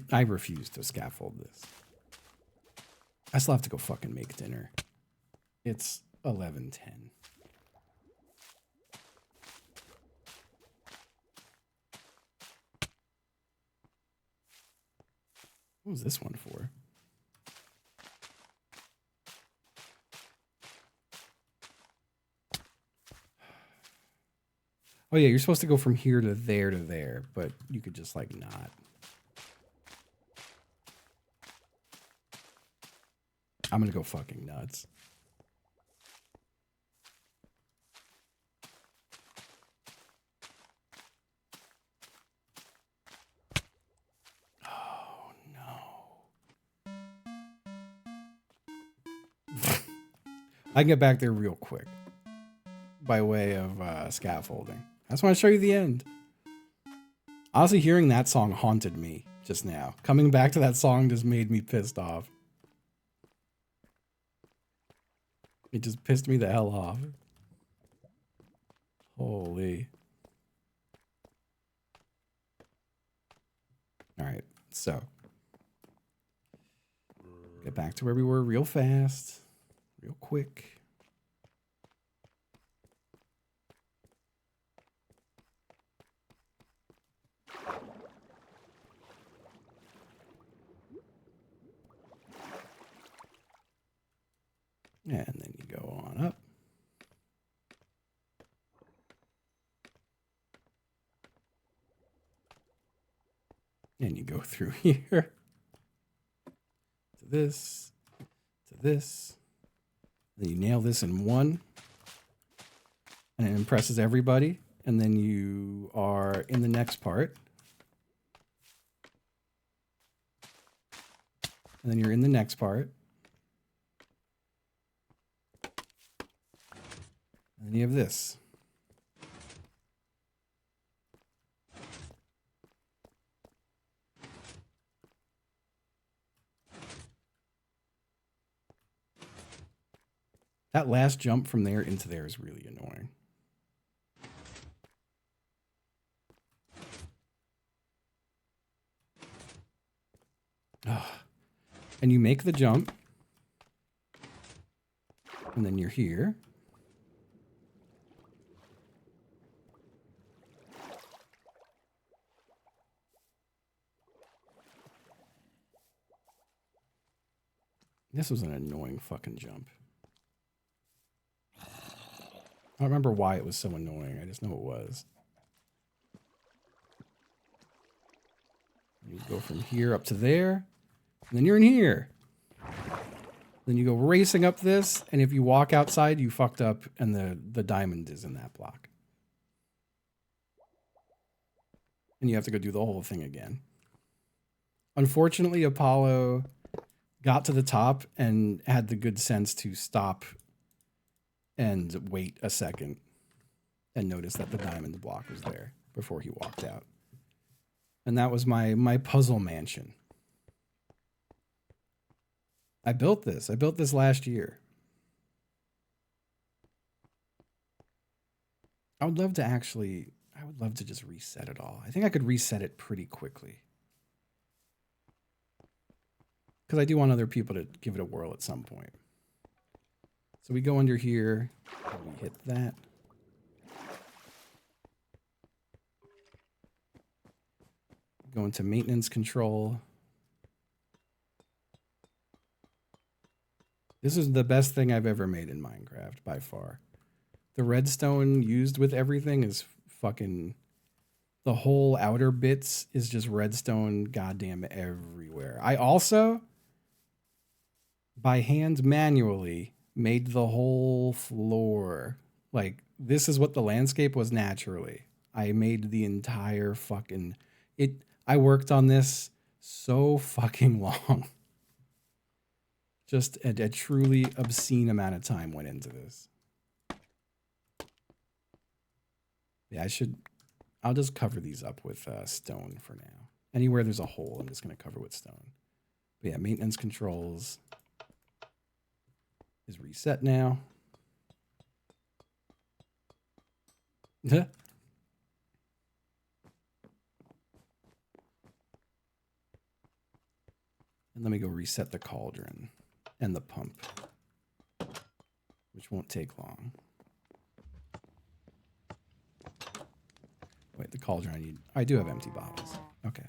A: I refuse to scaffold this. I still have to go fucking make dinner. It's 11:10. What was this one for? Oh yeah, you're supposed to go from here to there, but you could just like not. I'm gonna go fucking nuts. Oh no. I can get back there real quick by way of scaffolding. I just want to show you the end. Honestly, hearing that song haunted me just now. Coming back to that song just made me pissed off. It just pissed me the hell off. Holy. All right, so get back to where we were real fast, real quick. And then you go on up. And you go through here to this, to this. Then you nail this in one. And it impresses everybody. And then you are in the next part. And then you're in the next part. And then you have this. That last jump from there into there is really annoying. Ugh. And you make the jump. And then you're here. This was an annoying fucking jump. I don't remember why it was so annoying. I just know it was. You go from here up to there, and then you're in here. Then you go racing up this, and if you walk outside, you fucked up, and the diamond is in that block. And you have to go do the whole thing again. Unfortunately, Apollo got to the top and had the good sense to stop and wait a second and notice that the diamond block was there before he walked out. And that was my puzzle mansion. I built this. I built this last year. I would love to just reset it all. I think I could reset it pretty quickly. Because I do want other people to give it a whirl at some point. So we go under here, and we hit that. Go into maintenance control. This is the best thing I've ever made in Minecraft, by far. The redstone used with everything is fucking... The whole outer bits is just redstone goddamn everywhere. I also, by hand manually, made the whole floor. Like, this is what the landscape was naturally. I made the entire fucking... I worked on this so fucking long. Just a truly obscene amount of time went into this. Yeah, I'll just cover these up with stone for now. Anywhere there's a hole, I'm just going to cover with stone. But yeah, maintenance controls is reset now. And let me go reset the cauldron and the pump, which won't take long. Wait, the cauldron I do have empty bottles. Okay.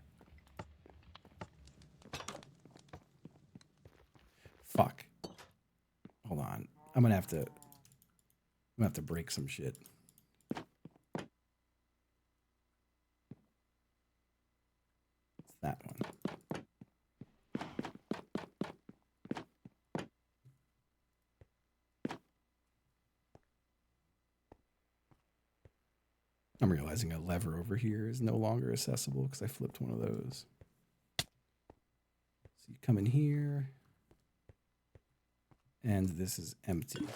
A: I'm gonna have to break some shit. It's that one. I'm realizing a lever over here is no longer accessible because I flipped one of those. So you come in here, and this is empty.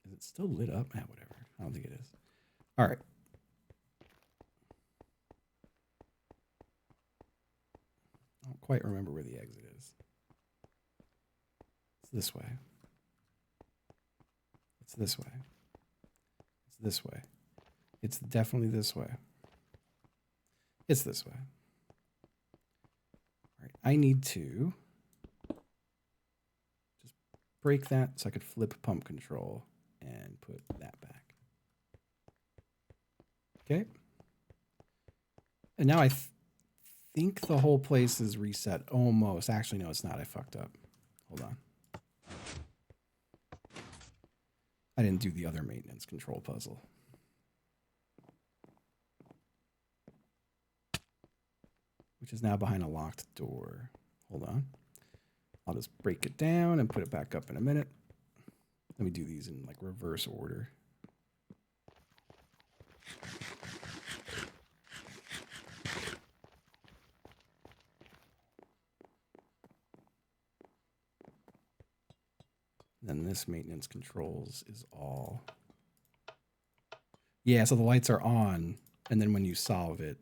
A: Is it still lit up? Ah, whatever. I don't think it is. All right. I don't quite remember where the exit is. It's this way. It's this way. It's this way. It's definitely this way. It's this way. All right. I need to just break that so I could flip pump control and put that back. Okay. And now I think the whole place is reset almost. Actually, no, it's not. I fucked up. Hold on. I didn't do the other maintenance control puzzle. Which is now behind a locked door. Hold on. I'll just break it down and put it back up in a minute. Let me do these in like reverse order. Then this maintenance controls is all. Yeah, so the lights are on, and then when you solve it,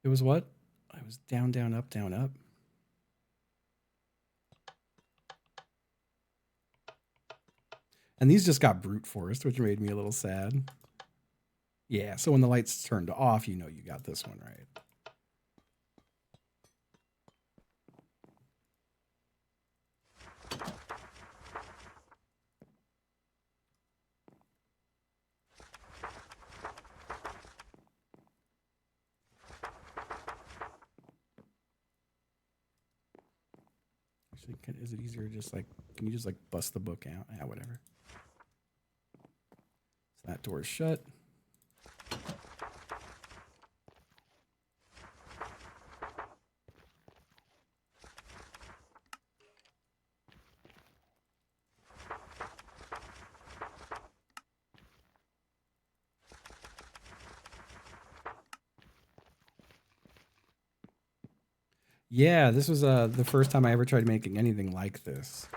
A: it was what? It was down, down, up, down, up. And these just got brute forced, which made me a little sad. Yeah, so when the lights turned off, you know you got this one right. Actually, is it easier just like, can you just like bust the book out? Yeah, whatever. So that door is shut. Yeah, this was the first time I ever tried making anything like this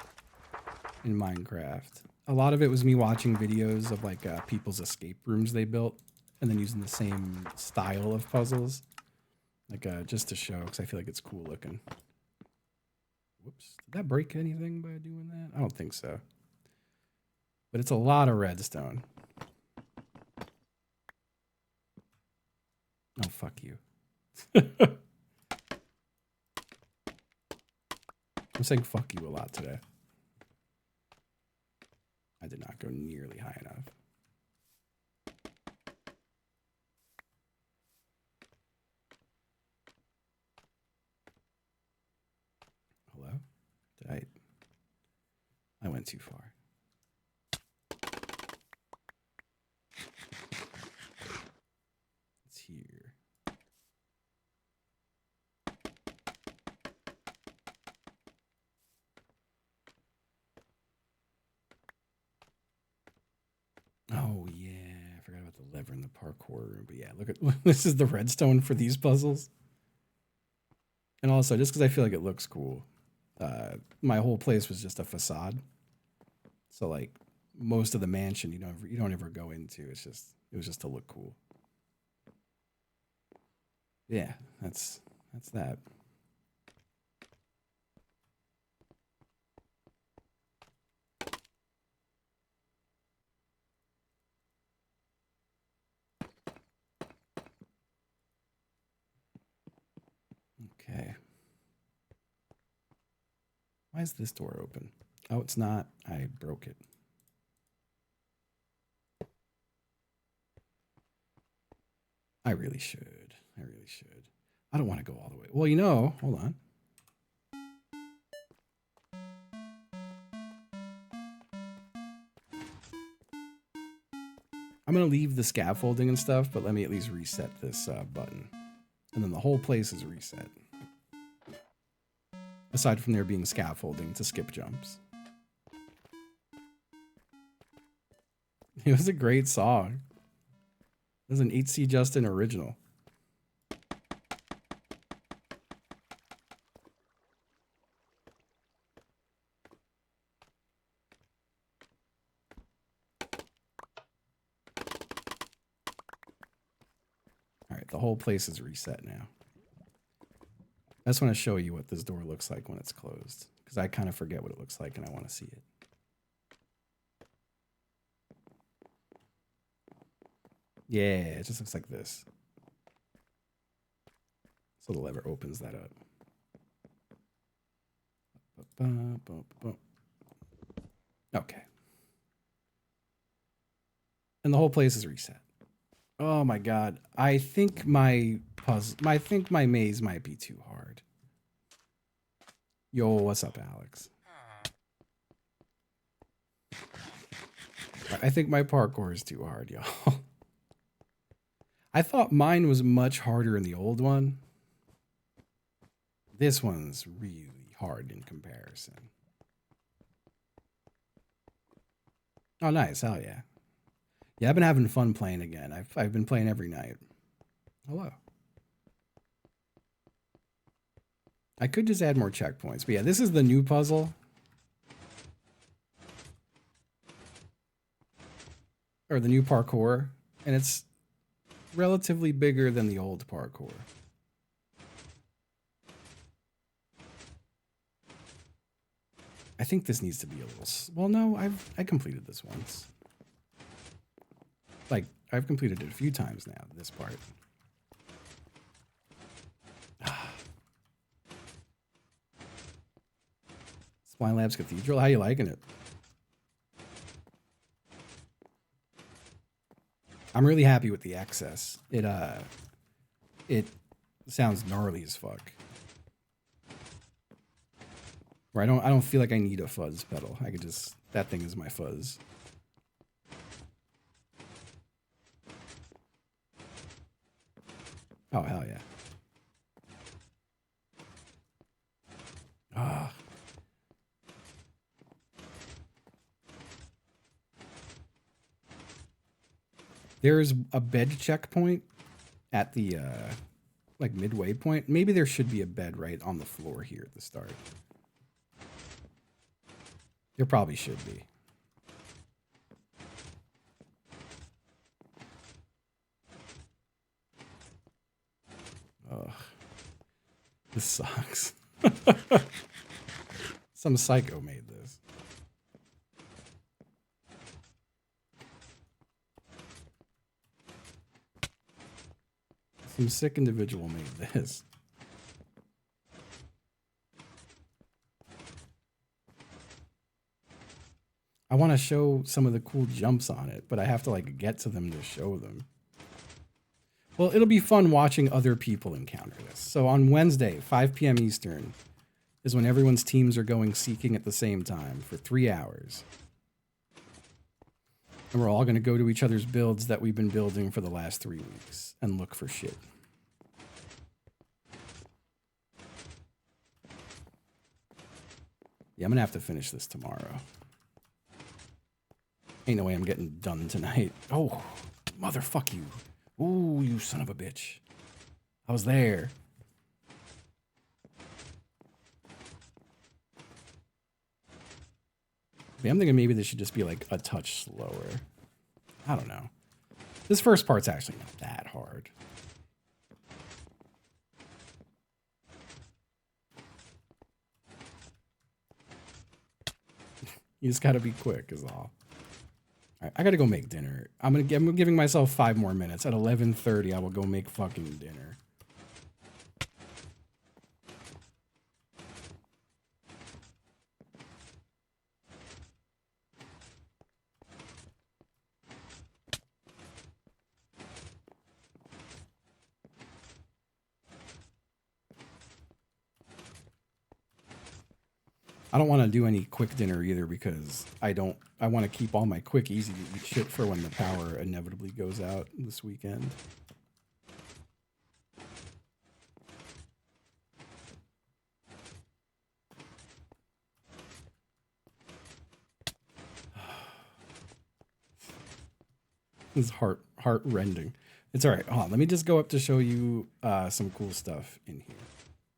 A: in Minecraft. A lot of it was me watching videos of like people's escape rooms they built and then using the same style of puzzles. Like just to show, because I feel like it's cool looking. Whoops. Did that break anything by doing that? I don't think so. But it's a lot of redstone. Oh, fuck you. I'm saying fuck you a lot today. I did not go nearly high enough. Hello? Did I went too far. It's here. Oh yeah, I forgot about the lever in the parkour room. But yeah, look at this is the redstone for these puzzles. And also, just because I feel like it looks cool, my whole place was just a facade. So like most of the mansion, you don't ever go into. It was just to look cool. Yeah, that's that. Okay. Why is this door open? Oh, it's not. I broke it. I really should. I really should. I don't want to go all the way. Well, you know, hold on. I'm going to leave the scaffolding and stuff, but let me at least reset this button. And then the whole place is reset. Aside from there being scaffolding to skip jumps. It was a great song. It was an 8C Justin original. All right, the whole place is reset now. I just want to show you what this door looks like when it's closed, because I kind of forget what it looks like and I want to see it. Yeah, it just looks like this. So the lever opens that up. Okay. And the whole place is reset. Oh my god. I think my maze might be too hard. Yo, what's up, Alex? I think my parkour is too hard, y'all. I thought mine was much harder in the old one. This one's really hard in comparison. Oh, nice. Hell yeah. Yeah, I've been having fun playing again. I've been playing every night. Hello. I could just add more checkpoints. But yeah, this is the new puzzle. Or the new parkour. And it's relatively bigger than the old parkour. I think this needs to be a little... Well, no, I completed this once. Like, I've completed it a few times now, this part. Spline Labs Cathedral, how you liking it? I'm really happy with the access. It sounds gnarly as fuck. Where I don't feel like I need a fuzz pedal. I could just, that thing is my fuzz. Oh, hell yeah. Ah. There's a bed checkpoint at the like midway point. Maybe there should be a bed right on the floor here at the start. There probably should be. Ugh. This sucks. Some psycho made this. Some sick individual made this. I want to show some of the cool jumps on it, but I have to like get to them to show them. Well, it'll be fun watching other people encounter this. So on Wednesday, 5 p.m. Eastern, is when everyone's teams are going seeking at the same time for 3 hours. And we're all going to go to each other's builds that we've been building for the last 3 weeks and look for shit. Yeah, I'm going to have to finish this tomorrow. Ain't no way I'm getting done tonight. Oh, motherfuck you. Ooh, you son of a bitch. I was there. Yeah, I'm thinking maybe this should just be like a touch slower. I don't know. This first part's actually not that hard. You just gotta be quick is all. All right, I gotta go make dinner. I'm giving myself 5 more minutes. At 11:30, I will go make fucking dinner. I don't want to do any quick dinner either because I want to keep all my quick, easy to eat shit for when the power inevitably goes out this weekend. This is heart rending. It's all right. Hold on, let me just go up to show you some cool stuff in here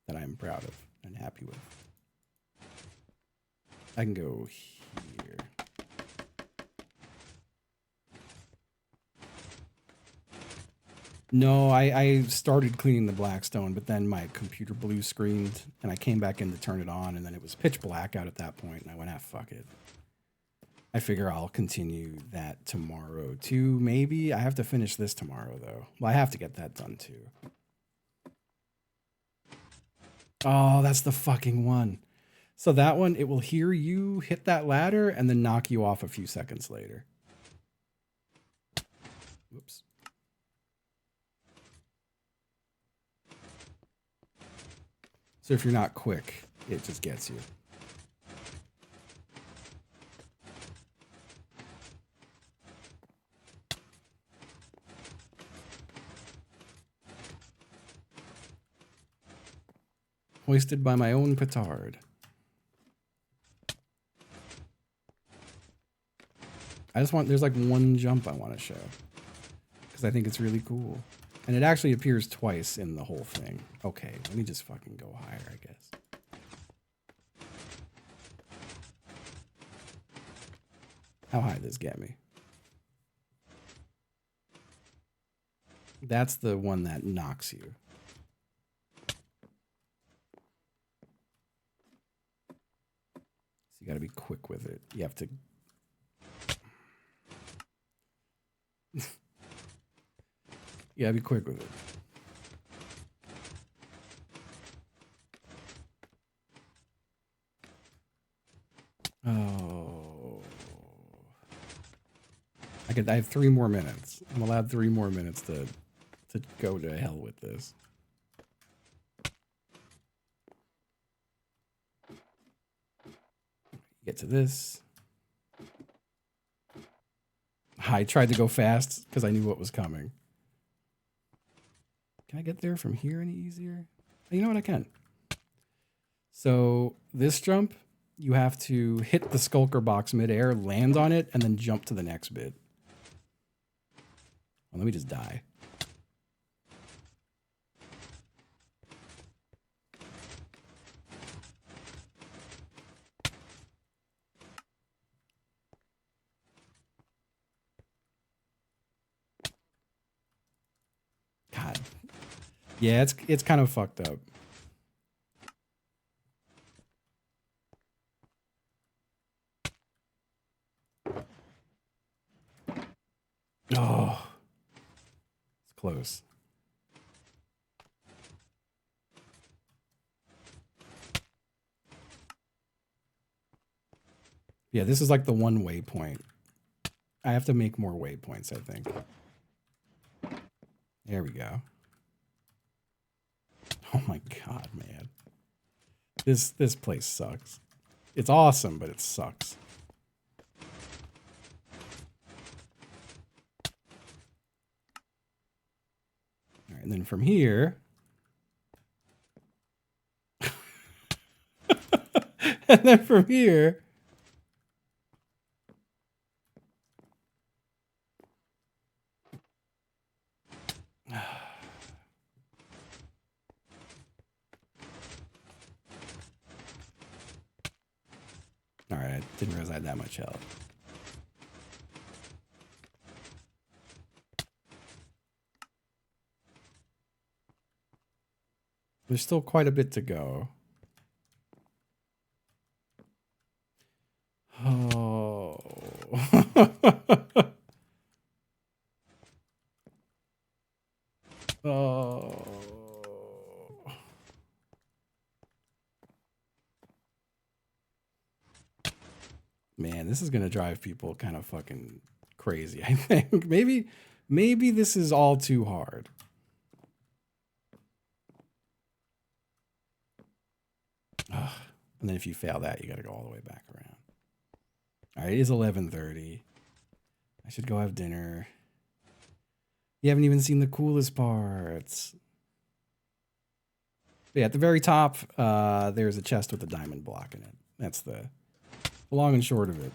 A: that I'm proud of and happy with. I can go here. No, I started cleaning the Blackstone, but then my computer blue screened, and I came back in to turn it on, and then it was pitch black out at that point, and I went, ah, fuck it. I figure I'll continue that tomorrow too. Maybe I have to finish this tomorrow though. Well, I have to get that done too. Oh, that's the fucking one. So that one, it will hear you hit that ladder and then knock you off a few seconds later. Whoops. So if you're not quick, it just gets you. Hoisted by my own petard. There's like one jump I want to show. Because I think it's really cool. And it actually appears twice in the whole thing. Okay, let me just fucking go higher, I guess. How high does this get me? That's the one that knocks you. You gotta be quick with it. You have to. You gotta be quick with it. Oh. I have 3 more minutes. I'm allowed 3 more minutes to go to hell with this. Get to this. I tried to go fast because I knew what was coming. Can I get there from here any easier? You know what, I can. So this jump, you have to hit the skulker box midair, land on it, and then jump to the next bit. Well, let me just die. God. Yeah, it's kind of fucked up. Oh. It's close. Yeah, this is like the one waypoint. I have to make more waypoints, I think. There we go. Oh my god, man. This place sucks. It's awesome, but it sucks. All right, and then from here... and then from here... All right, I didn't realize I had that much health. There's still quite a bit to go. Oh. Oh. Man, this is gonna drive people kind of fucking crazy, I think. Maybe this is all too hard. And And then if you fail that, you got to go all the way back around. All right, it is 11:30. I should go have dinner. You haven't even seen the coolest parts. But yeah, at the very top, there's a chest with a diamond block in it. That's the long and short of it.